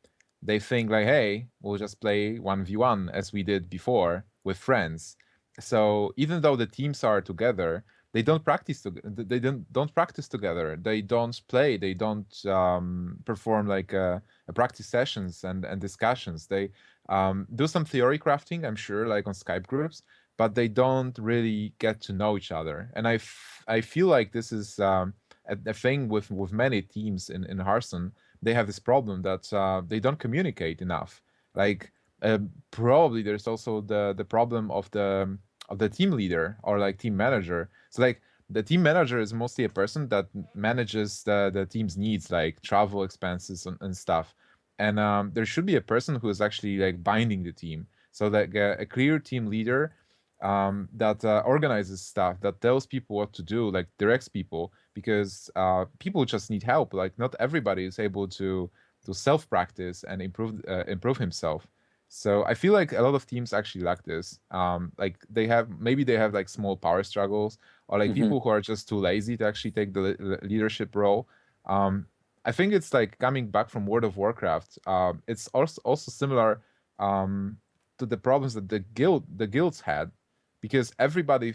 they think like, hey, we'll just play 1v1 as we did before with friends. So even though the teams are together, they don't practice. They don't practice together. They don't play. They don't perform like practice sessions and discussions. They do some theory crafting, I'm sure, like on Skype groups, but they don't really get to know each other. And I feel like this is a thing with many teams in Hearthstone. They have this problem that they don't communicate enough. Like probably there's also the problem of the team leader or like team manager. So like the team manager is mostly a person that manages the team's needs, like travel expenses and stuff. And there should be a person who is actually like binding the team. So like a clear team leader that organizes stuff, that tells people what to do, like directs people, because people just need help. Like not everybody is able to self practice and improve himself. So I feel like a lot of teams actually lack this. Like they have like small power struggles, or like Mm-hmm. people who are just too lazy to actually take the leadership role. I think it's like coming back from World of Warcraft. It's also similar to the problems that the guilds had, because everybody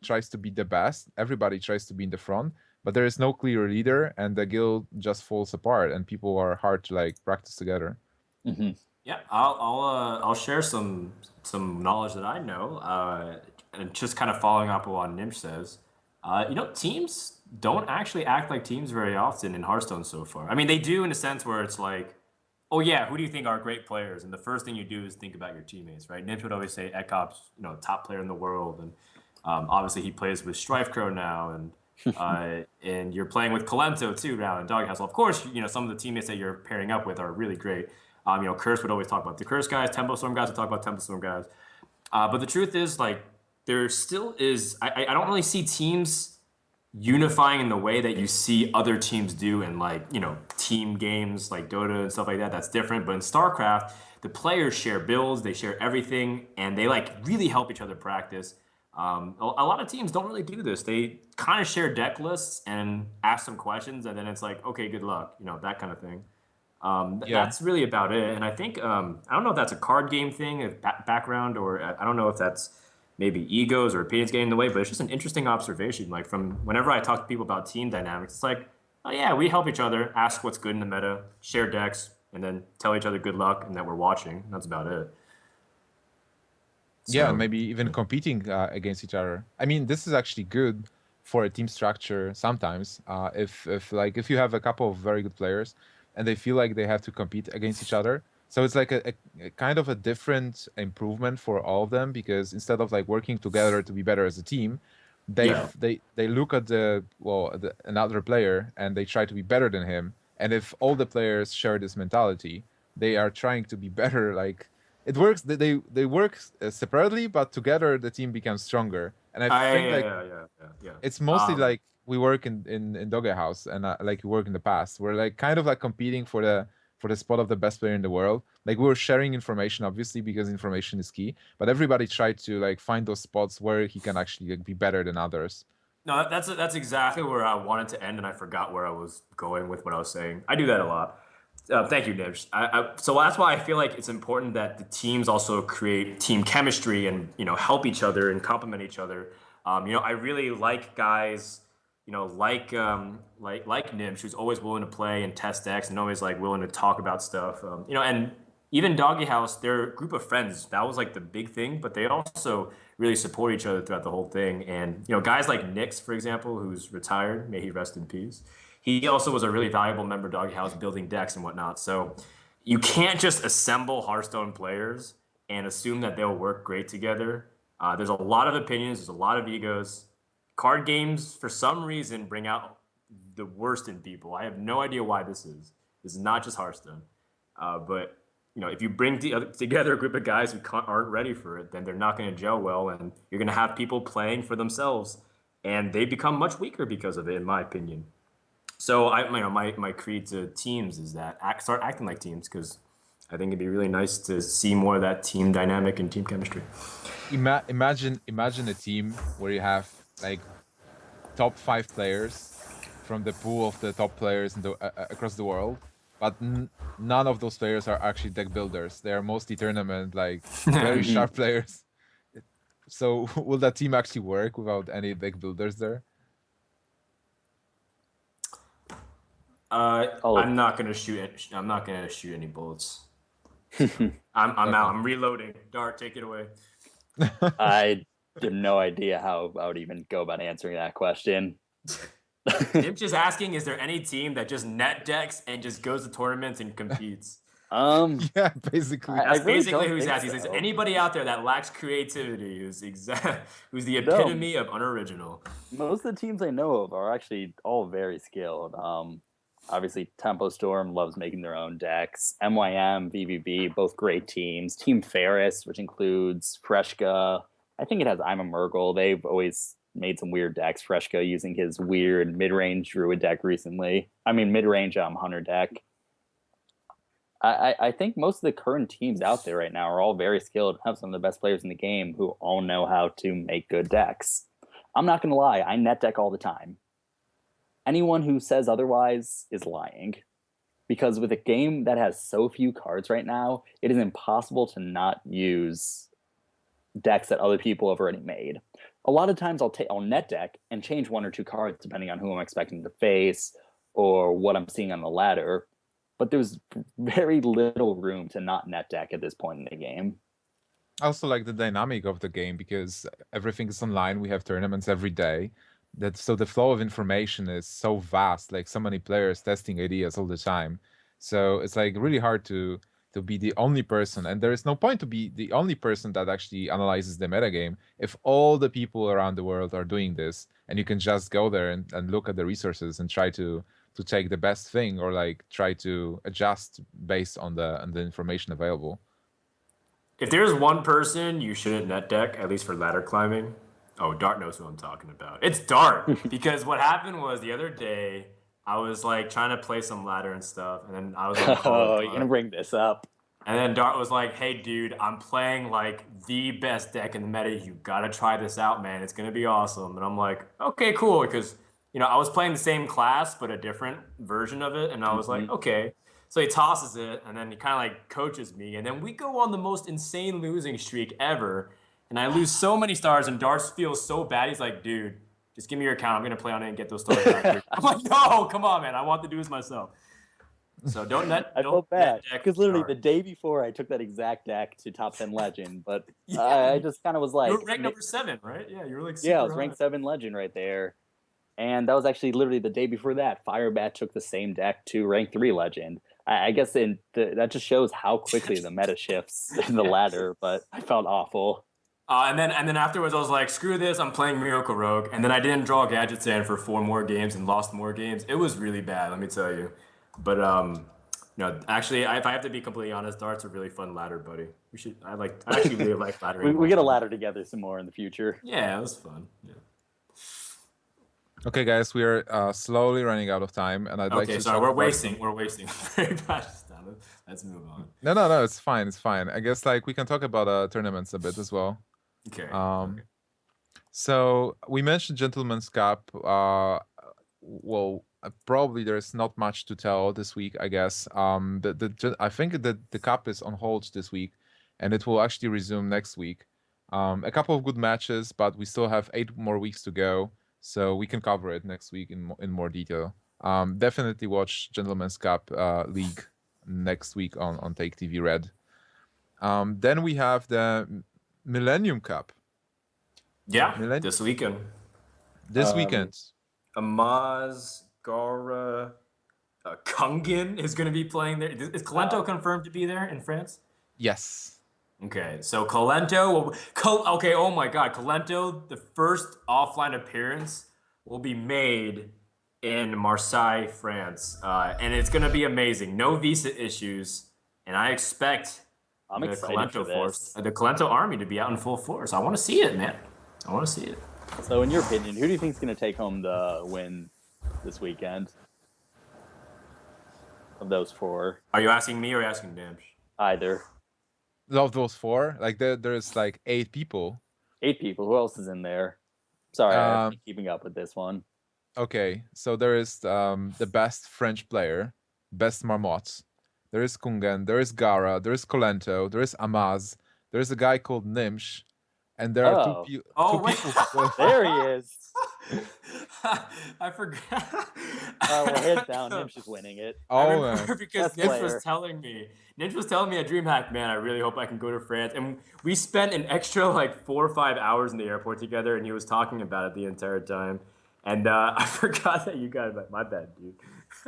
tries to be the best, everybody tries to be in the front, but there is no clear leader, and the guild just falls apart, and people are hard to like practice together. Mm-hmm. Yeah, I'll share some knowledge that I know, and just kind of following up on what Gnimsh says. Teams don't actually act like teams very often in Hearthstone so far. I mean, they do in a sense where it's like, oh yeah, who do you think are great players? And the first thing you do is think about your teammates, right? Gnimsh would always say Ekop's, top player in the world, and obviously he plays with Strifecrow now, and you're playing with Kalento too now in Doghouse. Of course, some of the teammates that you're pairing up with are really great. Curse would always talk about the Curse guys, Tempo Storm guys would talk about Tempo Storm guys. But the truth is, like, there still is. I don't really see teams unifying in the way that you see other teams do in, like, team games like Dota and stuff like that. That's different. But in StarCraft, the players share builds, they share everything, and they like really help each other practice. A lot of teams don't really do this. They kind of share deck lists and ask some questions, and then it's like, okay, good luck, that kind of thing. Yeah. That's really about it. And I think I don't know if that's a card game thing, a background, or I don't know if that's maybe egos or opinions getting in the way. But it's just an interesting observation. Like from whenever I talk to people about team dynamics, it's like, oh yeah, we help each other, ask what's good in the meta, share decks, and then tell each other good luck and that we're watching. That's about it. Yeah, and So maybe even competing against each other. I mean, this is actually good for a team structure sometimes. If you have a couple of very good players and they feel like they have to compete against each other, so it's like a kind of a different improvement for all of them, because instead of like working together to be better as a team, yeah, they look at another player and they try to be better than him. And if all the players share this mentality, they are trying to be better. Like it works. They work separately, but together the team becomes stronger. And I I think yeah like yeah yeah yeah yeah. it's mostly like we work in Doggy House, and like we work in the past. We're like kind of like competing for the spot of the best player in the world. Like we were sharing information, obviously, because information is key. But everybody tried to like find those spots where he can actually like, be better than others. No, that's exactly where I wanted to end, and I forgot where I was going with what I was saying. I do that a lot. Thank you, Nibs. So that's why I feel like it's important that the teams also create team chemistry and help each other and complement each other. I really like guys, like Nibs, who's always willing to play and test decks and always like willing to talk about stuff. And even Doggy House, they're a group of friends. That was like the big thing, but they also really support each other throughout the whole thing. And guys like Nix, for example, who's retired, may he rest in peace. He also was a really valuable member of Doggy House, building decks and whatnot. So you can't just assemble Hearthstone players and assume that they'll work great together. There's a lot of opinions. There's a lot of egos. Card games, for some reason, bring out the worst in people. I have no idea why this is. This is not just Hearthstone, but if you bring together a group of guys who aren't ready for it, then they're not going to gel well, and you're going to have people playing for themselves, and they become much weaker because of it, in my opinion. So my creed to teams is that start acting like teams, because I think it'd be really nice to see more of that team dynamic and team chemistry. Imagine a team where you have like top 5 players from the pool of the top players across the world, but none of those players are actually deck builders. They are mostly tournament, like very sharp players. So will that team actually work without any deck builders there? I'm not gonna shoot. I'm not gonna shoot any bullets. I'm out. I'm reloading. Dart, take it away. I have no idea how I would even go about answering that question. I'm just asking: is there any team that just net decks and just goes to tournaments and competes? Yeah, basically. I That's really basically don't who's think asking. Is so. anybody out there that lacks creativity who's the No, epitome of unoriginal? most of the teams I know of are actually all very skilled. Obviously, Tempo Storm loves making their own decks. MYM, VVB, both great teams. Team Ferris, which includes Freshka. I think it has I'm a Murgle. They've always made some weird decks. Freshka using his weird mid-range Druid deck recently. I mean, mid-range Hunter deck. I think most of the current teams out there right now are all very skilled, have some of the best players in the game who all know how to make good decks. I'm not going to lie, I net deck all the time. Anyone who says otherwise is lying. Because with a game that has so few cards right now, it is impossible to not use decks that other people have already made. A lot of times I'll net deck and change one or two cards depending on who I'm expecting to face or what I'm seeing on the ladder. But there's very little room to not net deck at this point in the game. I also like the dynamic of the game because everything is online. We have tournaments every day. So the flow of information is so vast, like so many players testing ideas all the time. So it's like really hard to be the only person, and there is no point to be the only person that actually analyzes the metagame if all the people around the world are doing this, and you can just go there and look at the resources and try to take the best thing or like try to adjust based on the information available. If there's one person you shouldn't net deck, at least for ladder climbing, oh, Dart knows who I'm talking about. It's Dart. Because what happened was the other day, I was like trying to play some ladder and stuff, and then I was on a call with Oh, you're gonna Dart. bring this up? And then Dart was like, "Hey, dude, I'm playing like the best deck in the meta. You gotta try this out, man. It's gonna be awesome." And I'm like, "Okay, cool," because I was playing the same class but a different version of it, and I was like, Mm-hmm. "Okay." So he tosses it, and then he kind of like coaches me, and then we go on the most insane losing streak ever, and I lose so many stars, and Dart feels so bad. He's like, "Dude, just give me your account. I'm gonna play on it and get those stars back." I'm like, "No, come on, man. I want to do this myself." So don't net I don't felt net bad deck because literally the Dart. day before I took that exact deck to top 10 legend, but Yeah, I just kind of was you like, were ranked number 7, right? Yeah, you were like yeah, I super was high. ranked 7 legend right there. And that was actually literally the day before that. Firebat took the same deck to rank 3 legend. I guess that just shows how quickly the meta shifts in the ladder, but I felt awful. And then afterwards, I was like, screw this, I'm playing Miracle Rogue. And then I didn't draw Gadget Sand for 4 more games and lost more games. It was really bad, let me tell you. But no, actually, if I have to be completely honest, Dart's a really fun ladder, buddy. I actually really like laddering We more. get a ladder together some more in the future. Yeah, it was fun. Yeah. Okay, guys, we are slowly running out of time, and I'd like Okay, to sorry, talk about some. we're wasting very precious time. Let's move on. No, it's fine, it's fine. I guess like we can talk about tournaments a bit as well. Okay. Okay. Um, so we mentioned Gentleman's Cup. Well, probably there's not much to tell this week, I guess. I think that the cup is on hold this week, and it will actually resume next week. A couple of good matches, but we still have 8 more weeks to go, so we can cover it next week in more detail. Definitely watch Gentleman's Cup League next week on Take TV Red. Then we have the Millennium Cup. Yeah, Millennium this weekend. this weekend. Amaz, Gara, Kungin is going to be playing there. Is Kalento confirmed to be there in France? Yes. Okay, so Kalento. Okay, oh my God, Kalento, the first offline appearance will be made in Marseille, France, and it's going to be amazing. No visa issues, and I expect I'm the excited for Kalento force, this. the Kalento army to be out in full force. I want to see it, man. I want to see it. So, in your opinion, who do you think is going to take home the win this weekend of those 4? Are you asking me or asking Gnimsh? Either. Of those 4, like there's like 8 people. 8 people. Who else is in there? Sorry, I haven't been keeping up with this one. Okay, so there is the best French player, best Marmots. There is Kungen, there is Gara, there is Kolento, there is Amaz, there is a guy called Gnimsh, and there are Oh, two Oh wait. people who play. there he is. I forgot. Well, hands down, Gnimsh is winning it. I Oh man, remember because Best Ninja was player. telling me. Ninja was telling me at DreamHack, man, I really hope I can go to France. And we spent an extra like 4 or 5 hours in the airport together, and he was talking about it the entire time. And I forgot that you guys. My bad, dude.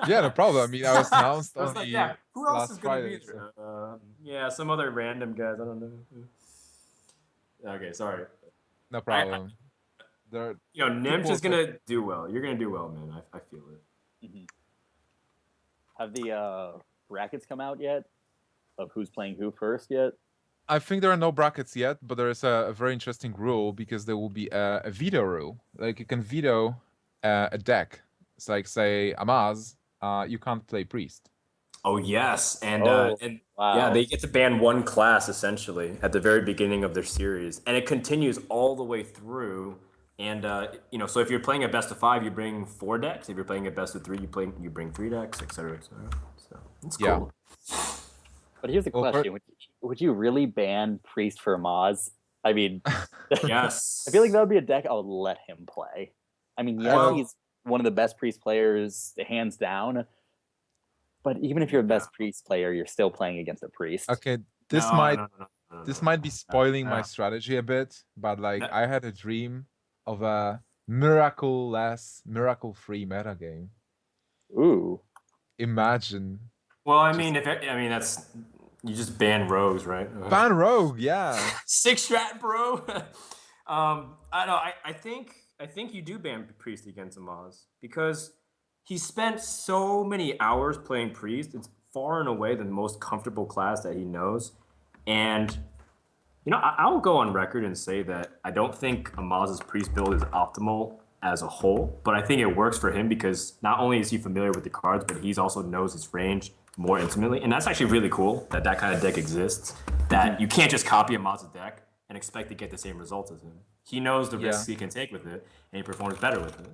yeah, no problem. I mean, I was I announced was like, only yeah, who else is last gonna be Friday, so there? Yeah, some other random guys. I don't know. Okay, sorry. no I problem. There are Nimch people is who play. gonna do well. You're gonna do well, man. I feel it. Mhm. Have the brackets come out yet of who's playing who first yet? I think there are no brackets yet, but there is a very interesting rule because there will be a veto rule. Like you can veto a deck. It's like say Amaz, you can't play priest. Oh yes, Oh, and yeah, wow. they get to ban one class essentially at the very beginning of their series, and it continues all the way through. And so if you're playing a best of five, you bring 4 decks. If you're playing a best of three, you bring 3 decks, etc., etc. So it's Yeah. cool. But here's the Well, question: would you really ban Priest for Maz? I mean, I feel like that Yes. would be a deck I would let him play. I mean, yes, uh, Well, he's one of the best Priest players, hands down. But even if you're the yeah. best Priest player, you're still playing against a Priest. okay, this No, might no, no, no, no, this no, might be spoiling my no. strategy a bit, but like No. I had a dream of a miracle-less, miracle-free metagame. Ooh, Imagine Well, I mean, just that's you just ban rogues, right? ban rogue, yeah. Six strat, bro. I know. I think you do ban priest against Amaz because he spent so many hours playing priest. It's far and away the most comfortable class that he knows, and I'll go on record and say that I don't think Amaz's priest build is optimal as a whole, but I think it works for him because not only is he familiar with the cards, but he's also knows his range more intimately, and that's actually really cool that that kind of deck exists. That you can't just copy Amaz's deck and expect to get the same results as him. He knows the Yeah. risks he can take with it, and he performs better with it.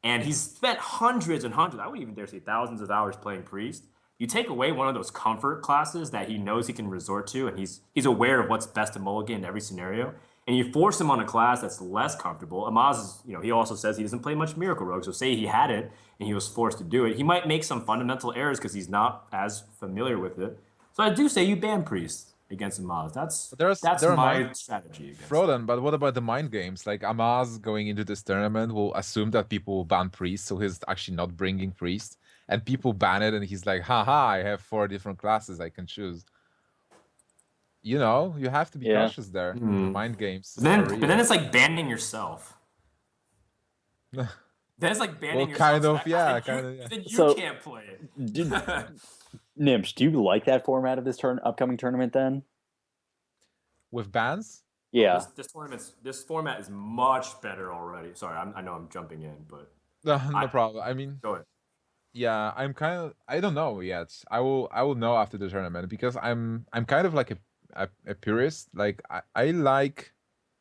And he's spent hundreds and hundreds, I wouldn't even dare say thousands of hours playing Priest. You take away one of those comfort classes that he knows he can resort to, and he's aware of what's best to mulligan in every scenario, and you force him on a class that's less comfortable. Amaz is, he also says he doesn't play much Miracle Rogue, so say he had it and he was forced to do it, he might make some fundamental errors because he's not as familiar with it. So I do say you ban Priest against Amaz. But That's there are mind my strategy against it. Frodan, but what about the mind games? Like Amaz going into this tournament will assume that people will ban priest, so he's actually not bringing priest, and people ban it, and he's like, haha, I have 4 different classes I can choose. You have to be yeah. cautious there. The Hmm. mind But games then, are but then real. it's like banning yourself. Then it's like Well, banning yourself kind to of, that class. yeah, kind of, yeah. Then you So, can't play did, it. Nimsh, do you like that format of this upcoming tournament? Then, With bans? Oh, yeah. this format is much better already. Sorry, I know I'm jumping in, but No, no I problem. I mean, go ahead. yeah, I don't know yet. I will know after the tournament because I'm kind of like a purist. Like I like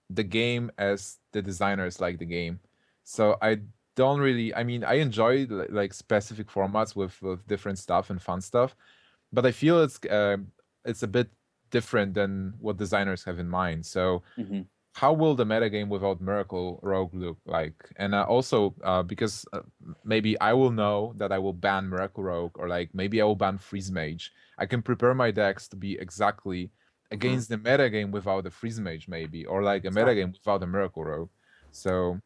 the game as the designers like the game. So I don't really. I mean, I enjoy like specific formats with different stuff and fun stuff, but I feel it's a bit different than what designers have in mind. So Hmm. how will the metagame without Miracle Rogue look like? And also because maybe I will know that I will ban Miracle Rogue, or like maybe I will ban Freeze Mage. I can prepare my decks to be exactly Hmm. against the metagame without a Freeze Mage, maybe, or like a Exactly. metagame without a Miracle Rogue. So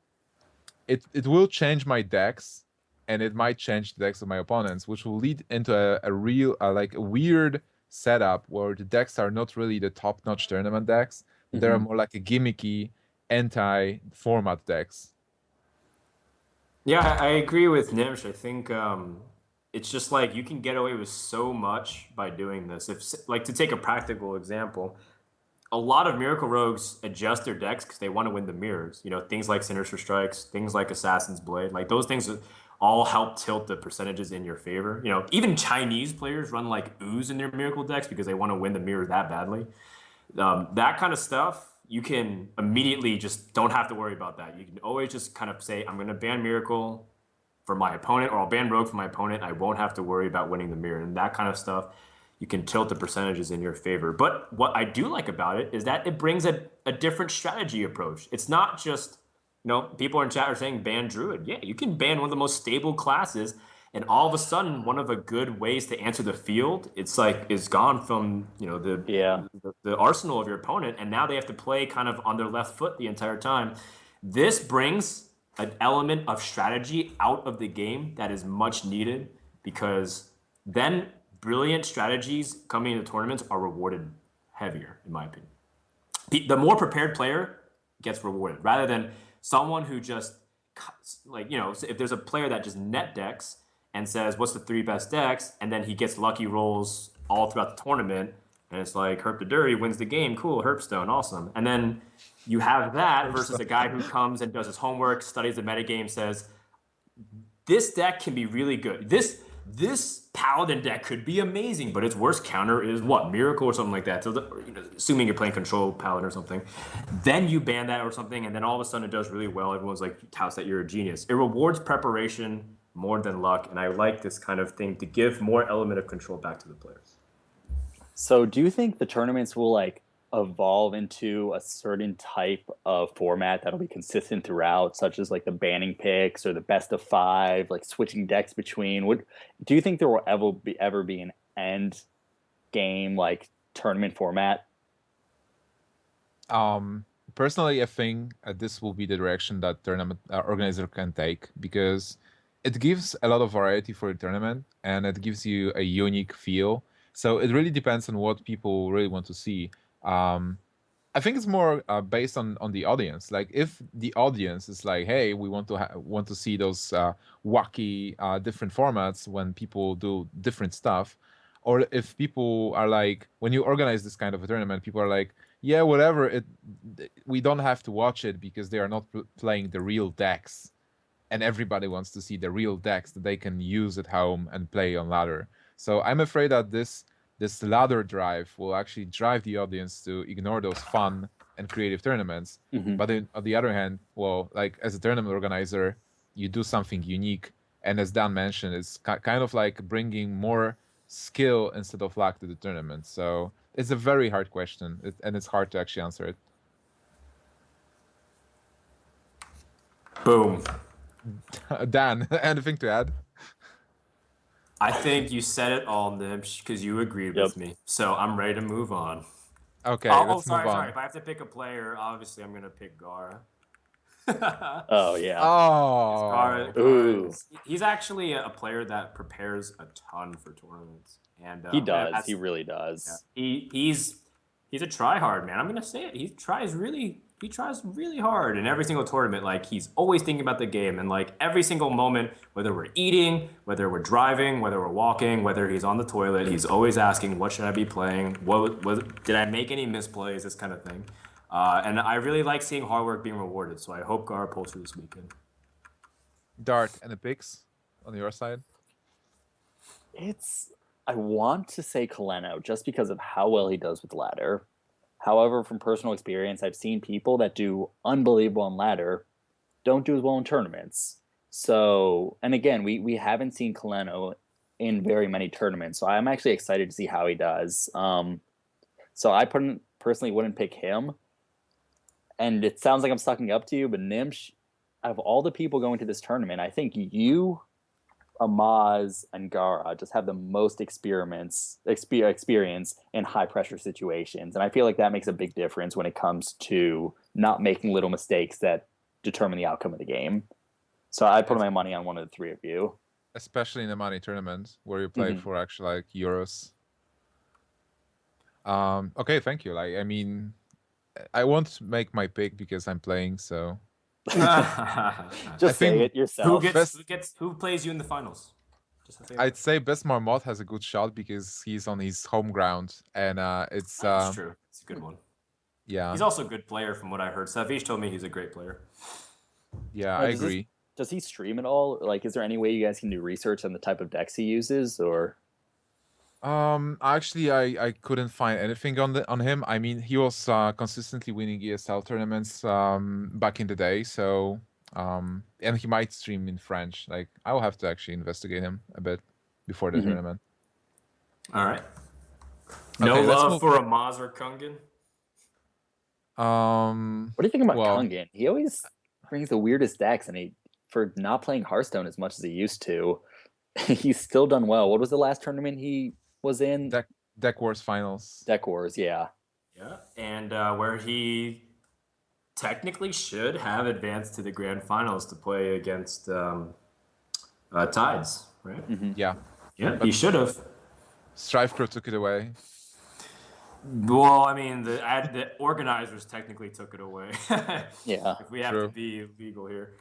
it will change my decks, and it might change the decks of my opponents, which will lead into a real like a weird setup where the decks are not really the top-notch tournament decks, but they're Hmm. more like a gimmicky anti-format decks. Yeah, I agree with Nimsh. I think it's just like you can get away with so much by doing this. If like to take a practical example, a lot of Miracle Rogues adjust their decks because they want to win the mirrors. Things like Sinister Strikes, things like Assassin's Blade, like those things all help tilt the percentages in your favor. Even Chinese players run like Ooze in their Miracle decks because they want to win the mirror that badly. That kind of stuff, you can immediately just don't have to worry about that. You can always just kind of say, I'm going to ban Miracle for my opponent, or I'll ban Rogue for my opponent. I won't have to worry about winning the mirror and that kind of stuff. You can tilt the percentages in your favor. But what I do like about it is that it brings a different strategy approach. It's not just, people in chat are saying ban Druid. Yeah, you can ban one of the most stable classes, and all of a sudden, one of the good ways to answer the field, it's like is gone from the arsenal of your opponent, and now they have to play kind of on their left foot the entire time. This brings an element of strategy out of the game that is much needed, because then brilliant strategies coming into tournaments are rewarded heavier, in my opinion. The more prepared player gets rewarded rather than someone who just, if there's a player that just net decks and says, what's the 3 best decks? And then he gets lucky rolls all throughout the tournament. And it's like, Herp the Dirty wins the game. Cool, Herpstone, awesome. And then you have that versus a guy who comes and does his homework, studies the metagame, says, this deck can be really good. This Paladin deck could be amazing, but its worst counter is what? Miracle or something like that. So, assuming you're playing Control Paladin or something, then you ban that or something, and then all of a sudden it does really well. Everyone's like, touts that you're a genius. It rewards preparation more than luck, and I like this kind of thing to give more element of control back to the players. So do you think the tournaments will evolve into a certain type of format that'll be consistent throughout, such as the banning picks or the best of 5, switching decks between? Do you think there will ever be an end game tournament format? Personally, I think this will be the direction that tournament organizer can take, because it gives a lot of variety for the tournament and it gives you a unique feel. So it really depends on what people really want to see. I think it's more based on the audience. Like, if the audience is like, hey, we want to see those wacky different formats when people do different stuff, or if people are like, when you organize this kind of a tournament, people are like, yeah, whatever, we don't have to watch it because they are not playing the real decks, and everybody wants to see the real decks that they can use at home and play on ladder. So I'm afraid that this ladder drive will actually drive the audience to ignore those fun and creative tournaments. Mm-hmm. But then, on the other hand, well, as a tournament organizer, you do something unique. And as Dan mentioned, it's kind of like bringing more skill instead of luck to the tournament. So it's a very hard question, and it's hard to actually answer it. Boom. Dan, anything to add? I think you said it all, Gnimsh, because you agreed with me. So I'm ready to move on. Okay, let's move on. Sorry. If I have to pick a player, obviously I'm going to pick Gara. Oh, yeah. Oh. Gara, he's actually a player that prepares a ton for tournaments. And he does. He really does. Yeah. He's a tryhard, man. I'm going to say it. He tries really hard in every single tournament. Like, he's always thinking about the game, and every single moment, whether we're eating, whether we're driving, whether we're walking, whether he's on the toilet, he's always asking, what should I be playing? Did I make any misplays? This kind of thing. And I really like seeing hard work being rewarded, so I hope Gara pulls through this weekend. Dart, and the picks on your side? I want to say Kaleno just because of how well he does with ladder. However, from personal experience, I've seen people that do unbelievable on ladder don't do as well in tournaments. So, and again, we haven't seen Kaleno in very many tournaments, so I'm actually excited to see how he does. So I personally wouldn't pick him. And it sounds like I'm sucking up to you, but Gnimsh, out of all the people going to this tournament, I think you, Amaz, and Gara just have the most experience in high pressure situations, and I feel like that makes a big difference when it comes to not making little mistakes that determine the outcome of the game. So I put my money on one of the three of you, especially in the money tournament where you play for actually Euros. Okay, thank you. I mean, I won't make my pick because I'm playing, so. Just say it yourself. Who plays you in the finals? I'd say Best Marmot has a good shot because he's on his home ground, and it's. That's true. It's a good one. Yeah. He's also a good player, from what I heard. Savish told me he's a great player. Yeah, I agree. Does he stream at all? Is there any way you guys can do research on the type of decks he uses, or? Actually, I couldn't find anything on him. I mean, he was consistently winning ESL tournaments back in the day, so And he might stream in French. Like, I will have to actually investigate him a bit before the Mhm. tournament. All right. No Okay, let's love move. for a Maz or Kungan? What do you think about Well, Kungan? He always brings the weirdest decks, and for not playing Hearthstone as much as he used to, he's still done well. What was the last tournament he was in? Deck Wars Finals. Deck Wars, yeah. Yeah. And where he technically should have advanced to the grand finals to play against Tides, right? Mm-hmm. Yeah, Yeah, but he should have. Strife Pro took it away. Well, I mean, the organizers technically took it away. Yeah. If we have to True. be legal here.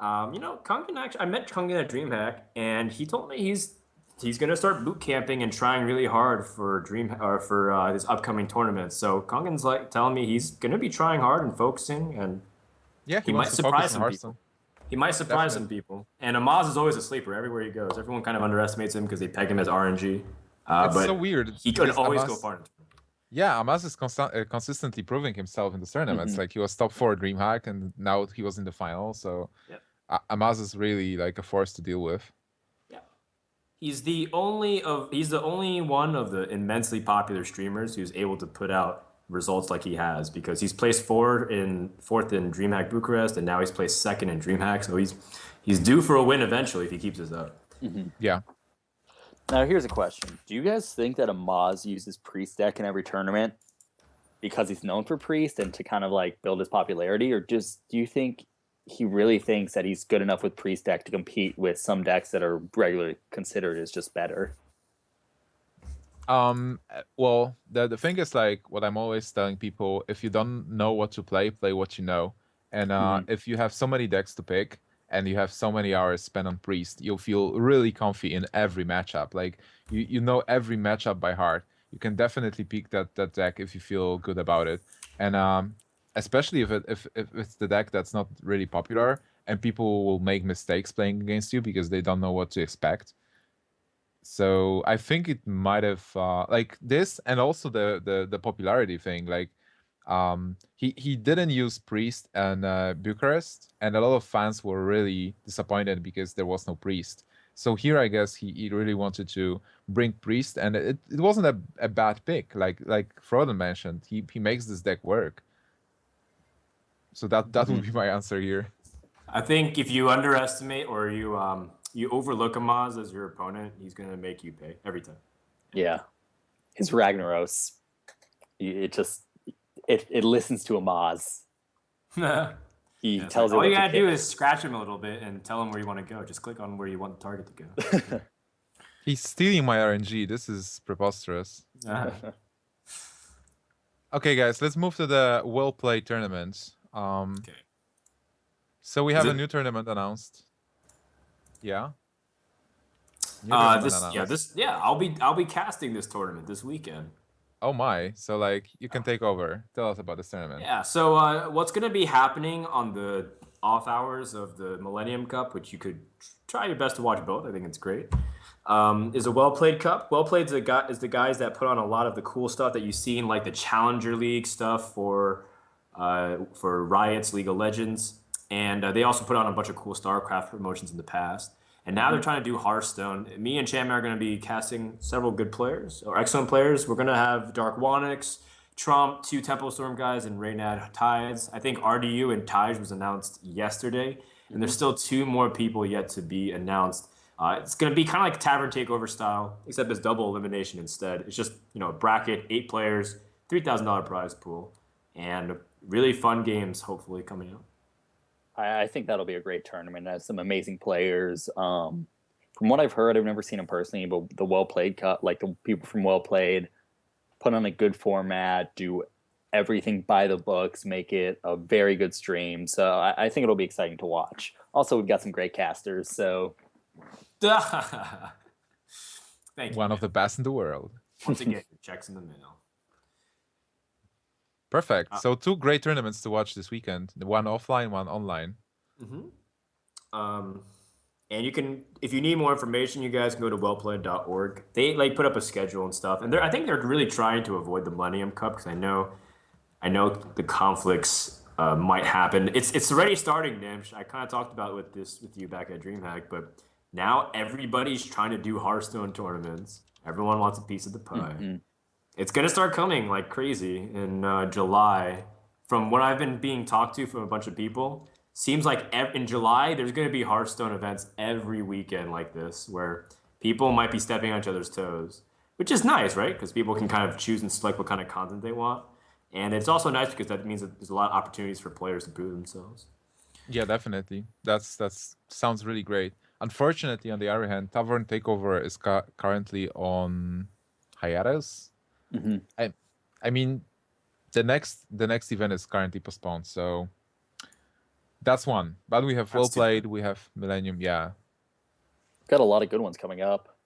Kungan actually, I met Kungan at DreamHack, and he told me he's gonna start boot camping and trying really hard for his upcoming tournaments. So Kungan's like telling me he's gonna be trying hard and focusing, and Yeah, he he might wants to focus surprise on some Hearthstone. people. He might surprise some people. And Amaz is always a sleeper everywhere he goes. Everyone kind of underestimates him because they peg him as RNG. It's But so weird he could because always go far. Yeah, Amaz is consistently proving himself in the tournaments. Mhm. Like, he was top 4 at DreamHack, and now he was in the final. So Yep. Amaz is really like a force to deal with. Yeah. He's the only one of the immensely popular streamers who's able to put out results like he has because he's placed fourth in DreamHack Bucharest and now he's placed second in DreamHack, so he's due for a win eventually if he keeps this up. Mm-hmm. Yeah. Now, here's a question. Do you guys think that Amaz uses Priest deck in every tournament because he's known for Priest and to kind of like build his popularity? Or just do you think he really thinks that he's good enough with Priest deck to compete with some decks that are regularly considered as just better? Well, the thing is, like, what I'm always telling people, if you don't know what to play what you know. And if you have so many decks to pick and you have so many hours spent on Priest, you'll feel really comfy in every matchup. Like, you know every matchup by heart. You can definitely pick that deck if you feel good about it. And especially if it's the deck that's not really popular and people will make mistakes playing against you because they don't know what to expect. So I think it might have like this, and also the popularity thing. Like, he didn't use Priest and Bucharest, and a lot of fans were really disappointed because there was no Priest. So here, I guess he really wanted to bring Priest, and it wasn't a bad pick. Like Frodan mentioned, he makes this deck work. So that would be my answer here. I think if you underestimate or you overlook Amaz as your opponent, he's gonna make you pay every time. Yeah. His Ragnaros, it listens to Amaz. He tells it all what you to gotta do pick. is scratch him a little bit and tell him where you want to go. Just click on where you want the target to go. He's stealing my RNG. This is preposterous. Okay, guys, let's move to the well played tournament. Okay. So we have Is a it- new tournament announced. Yeah. New tournament announced. I'll be casting this tournament this weekend. Oh my! So, like, you can take over. Tell us about this tournament. Yeah. So what's gonna be happening on the off hours of the Millennium Cup, which you could try your best to watch both. I think it's great. Is a well played cup. Well played is the guys that put on a lot of the cool stuff that you see in like the Challenger League stuff for Riot's League of Legends, and they also put on a bunch of cool StarCraft promotions in the past. And now they're trying to do Hearthstone. Me and Cham are going to be casting several good players or excellent players. We're going to have Dark Wanix, Trump, 2 Temple Storm guys, and Reynad Tides. I think RDU and Taj was announced yesterday, and there's still 2 more people yet to be announced. It's going to be kind of like Tavern Takeover style, except it's double elimination instead. It's just, a bracket, 8 players, $3,000 prize pool, and really fun games hopefully coming out. I think that'll be a great tournament. It has some amazing players. From what I've heard, I've never seen them personally, but the Well Played Cup, like the people from Well Played, put on a good format, do everything by the books, make it a very good stream. So I think it'll be exciting to watch. Also, we've got some great casters. So Thank you. One of the best in the world. Once again, checks in the mail. Perfect. So 2 great tournaments to watch this weekend. One offline, one online. And you can, if you need more information, you guys can go to wellplayed.org. They put up a schedule and stuff, and I think they're really trying to avoid the Millennium Cup because I know the conflicts might happen. It's already starting, Gnimsh. I kind of talked about with you back at DreamHack, but now everybody's trying to do Hearthstone tournaments. Everyone wants a piece of the pie. Mm-hmm. It's gonna start coming like crazy in July. From what I've been being talked to from a bunch of people, seems like in July there's gonna be Hearthstone events every weekend like this, where people might be stepping on each other's toes, which is nice, right? Because people can kind of choose and select what kind of content they want, and it's also nice because that means that there's a lot of opportunities for players to prove themselves. Yeah, definitely. That's sounds really great. Unfortunately, on the other hand, Tavern Takeover is currently on hiatus. Mm-hmm. I mean, the next event is currently postponed, so that's one. But we have Well Played, we have Millennium, yeah. Got a lot of good ones coming up.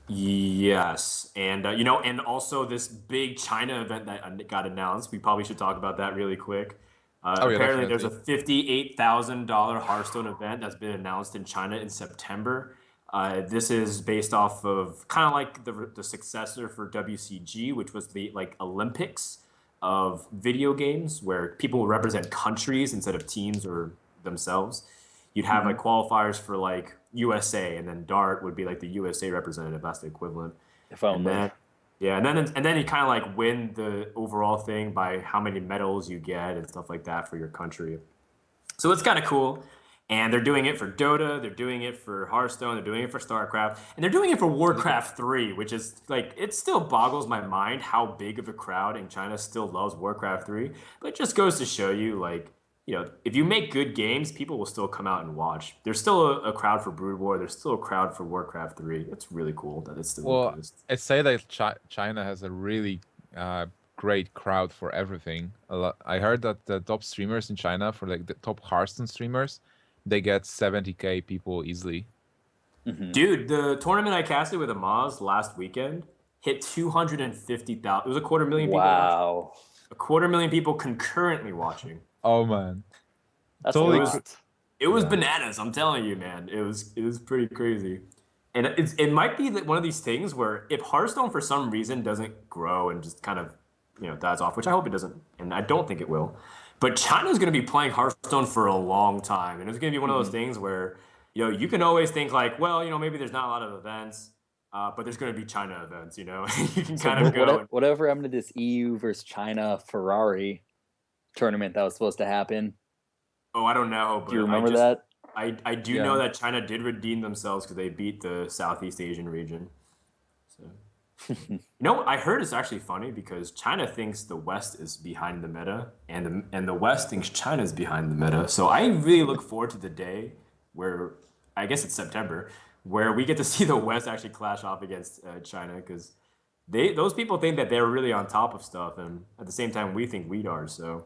Yes, and and also this big China event that got announced. We probably should talk about that really quick. Oh yeah, Apparently, there's a definitely. $58,000 Hearthstone event that's been announced in China in September. This is based off of kind of like the successor for WCG, which was the like Olympics of video games, where people would represent countries instead of teams or themselves. You'd have like qualifiers for like USA, and then Dart would be like the USA representative. That's the equivalent. If And only. then yeah, and then you kind of like win the overall thing by how many medals you get and stuff like that for your country. So it's kind of cool. And they're doing it for Dota, they're doing it for Hearthstone, they're doing it for StarCraft, and they're doing it for Warcraft 3, which is like, it still boggles my mind how big of a crowd in China still loves Warcraft 3. But it just goes to show you, like, if you make good games, people will still come out and watch. There's still a crowd for Brood War, there's still a crowd for Warcraft 3. It's really cool that it still Well, exists. I'd say that China has a really great crowd for everything. I heard that the top streamers in China, for like the top Hearthstone streamers, they get 70K people easily. Mm-hmm. Dude, the tournament I casted with Amaz last weekend hit 250,000. It was a quarter million people watching. Wow. A quarter million people concurrently watching. Oh man, That's Totally a lot. It was Yeah. bananas, I'm telling you, man. It was pretty crazy. And it might be that one of these things where if Hearthstone for some reason doesn't grow and just kind of, dies off, which I hope it doesn't, and I don't think it will. But China's going to be playing Hearthstone for a long time, and it's going to be one of those things where, you can always think like, well, maybe there's not a lot of events, but there's going to be China events, you can So kind of go. whatever happened to this EU versus China Ferrari tournament that was supposed to happen? Oh, I don't know, but Do you remember that? I do Yeah. know that China did redeem themselves because they beat the Southeast Asian region. So, I heard it's actually funny because China thinks the West is behind the meta, and the West thinks China is behind the meta. So I really look forward to the day where, I guess it's September, where we get to see the West actually clash off against China, because those people think that they're really on top of stuff, and at the same time we think we are. So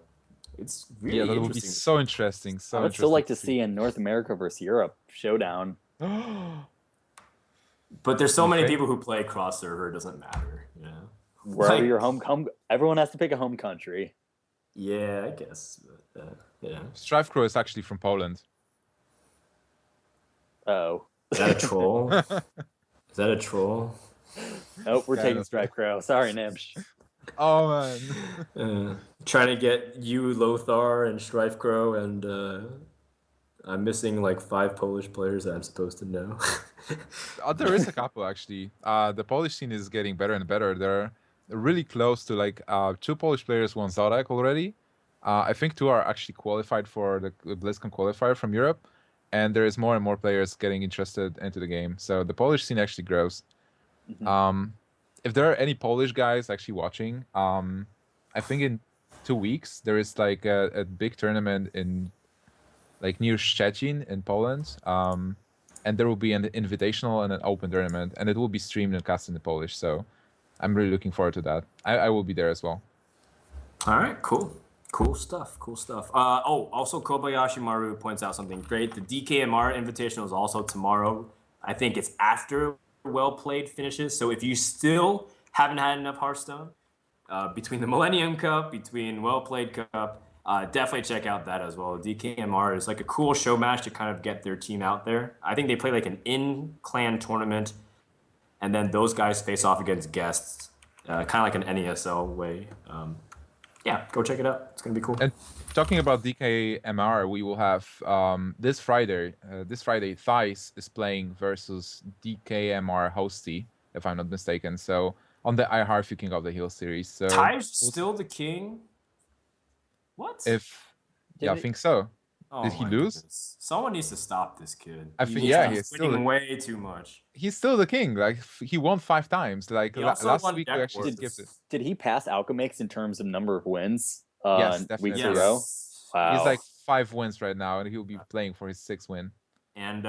it's really Yeah, that would be interesting. so interesting. So I would still like to interesting see a North America versus Europe showdown. But there's so many Okay. people who play cross server, it doesn't matter. Wherever Like- your home, everyone has to pick a home country. Yeah, I guess. But, yeah. Strife Crow is actually from Poland. Oh, Is that a troll? Is that a troll? nope, we're Kind taking of. Stripe Crow. Sorry, Gnimsh. Oh man. Trying to get you, Lothar, and Strife Crow, and I'm missing like 5 Polish players that I'm supposed to know. There is a couple actually. The Polish scene is getting better and better. They're really close to like 2 Polish players won Zarek already. I think 2 are actually qualified for the BlizzCon qualifier from Europe, and there is more and more players getting interested into the game. So the Polish scene actually grows. If there are any Polish guys actually watching, I think in 2 weeks there is like a big tournament in like near Szczecin in Poland. And there will be an invitational and an open tournament, and it will be streamed and cast in the Polish. So I'm really looking forward to that. I will be there as well. All right, cool. Cool stuff. Cool stuff. Also Kobayashi Maru points out something great. The DKMR Invitational is also tomorrow. I think it's after Well Played finishes. So if you still haven't had enough Hearthstone, between the Millennium Cup, between Well Played Cup, definitely check out that as well. DKMR is like a cool show match to kind of get their team out there. I think they play like an in-clan tournament, and then those guys face off against guests, kind of like an NESL way. yeah, go check it out. It's gonna be cool. And talking about DKMR, we will have this Friday. Thais is playing versus DKMR Hosty, if I'm not mistaken. So on the iHeart King of the Hill series. So Ty's still the king. What? I think so. Oh Did he my lose? goodness! Someone needs to stop this kid. I think yeah, he's winning way too much. He's still the king. Like he won 5 times. Like He also last won week we deck actually skipped it. Did he pass Alchemix in terms of number of wins? Yes, Weeks definitely. in a row. Wow. He's like 5 wins right now, and he'll be playing for his 6th win. And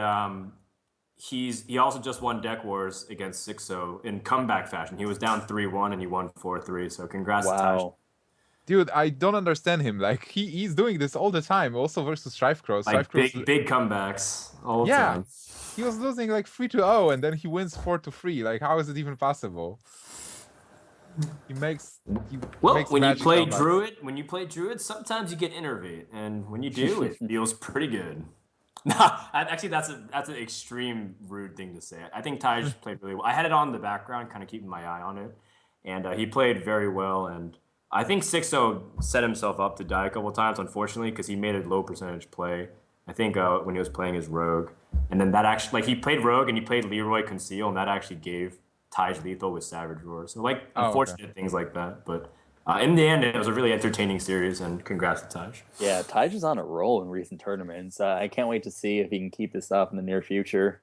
he also just won Deck Wars against Sixo in comeback fashion. He was down 3-1 and he won 4-3. So congrats to Taj. Dude, I don't understand him. Like he's doing this all the time. Also versus Strife Cross. Like big comebacks all the time. He was losing like 3-0 and then he wins 4-3. Like how is it even possible? When you play Druid, sometimes you get Innervate, and when you do, it feels pretty good. Actually, that's an extreme rude thing to say. I think Taj played really well. I had it on in the background, kind of keeping my eye on it, and he played very well. And I think 6-0 set himself up to die a couple of times, unfortunately, because he made a low percentage play. I think when he was playing his Rogue, and then that actually, like, he played Rogue and he played Leroy Conceal, and that actually gave Taj lethal with Savage Roar. So unfortunate things like that, but in the end, it was a really entertaining series, and congrats to Taj. Yeah, Taj is on a roll in recent tournaments. I can't wait to see if he can keep this up in the near future.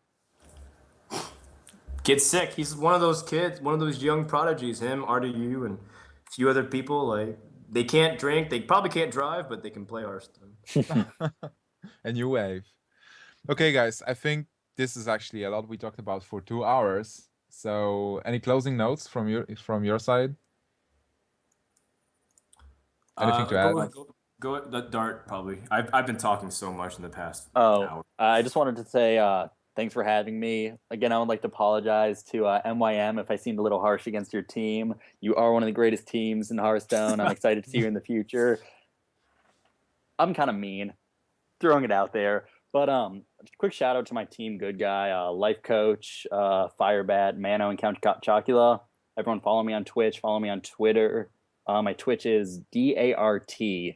Kid's sick. He's one of those kids, one of those young prodigies. Him, RDU, and a few other people. Like, they can't drink, they probably can't drive, but they can play Hearthstone. A new wave. Okay, guys, I think this is actually a lot we talked about for 2 hours. So, any closing notes from your side? Anything to add? Go Dart, probably. I've been talking so much in the past hour. I just wanted to say thanks for having me. Again, I would like to apologize to MYM if I seemed a little harsh against your team. You are one of the greatest teams in Hearthstone. I'm excited to see you in the future. I'm kind of mean, throwing it out there. But quick shout out to my team, Good Guy, Life Coach, Firebat, Mano, and Count Chocula. Everyone follow me on Twitch, follow me on Twitter. My Twitch is DARTZZZZZZ.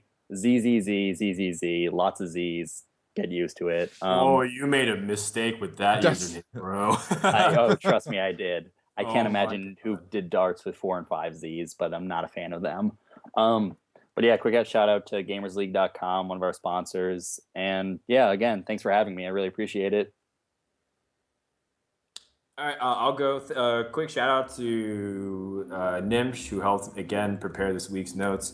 Lots of Z's. Get used to it. You made a mistake with that username, bro. Trust me, I did. I can't imagine who did darts with 4 and 5 Z's, but I'm not a fan of them. But yeah, quick shout out to gamersleague.com, one of our sponsors. And yeah, again, thanks for having me. I really appreciate it. All right, I'll go. Quick shout out to Gnimsh, who helped again prepare this week's notes,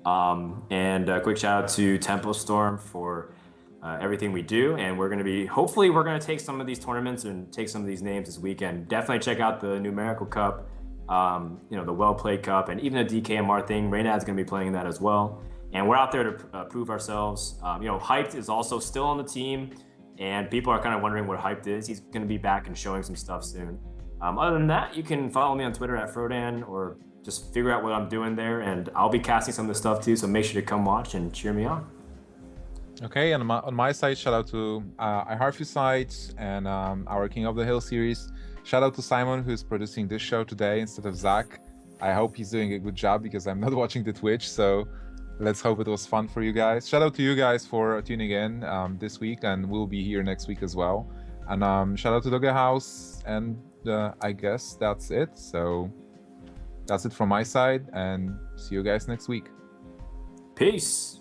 and a quick shout out to Temple Storm for everything we do. And hopefully we're going to take some of these tournaments and take some of these names this weekend. Definitely check out the Numerical Cup, the Well Played Cup, and even the DKMR thing. Reynad's going to be playing that as well. And we're out there to prove ourselves. Hyped is also still on the team. And people are kind of wondering what Hyped is. He's going to be back and showing some stuff soon. Other than that, you can follow me on Twitter at Frodan, or just figure out what I'm doing there. And I'll be casting some of the stuff too, so make sure to come watch and cheer me on. Okay, and on my side, shout out to iHeartFew sites and our King of the Hill series. Shout out to Simon, who's producing this show today instead of Zach. I hope he's doing a good job because I'm not watching the Twitch, so let's hope it was fun for you guys. Shout out to you guys for tuning in this week, and we'll be here next week as well. And shout out to Dogger House, and I guess that's it. So that's it from my side, and see you guys next week. Peace.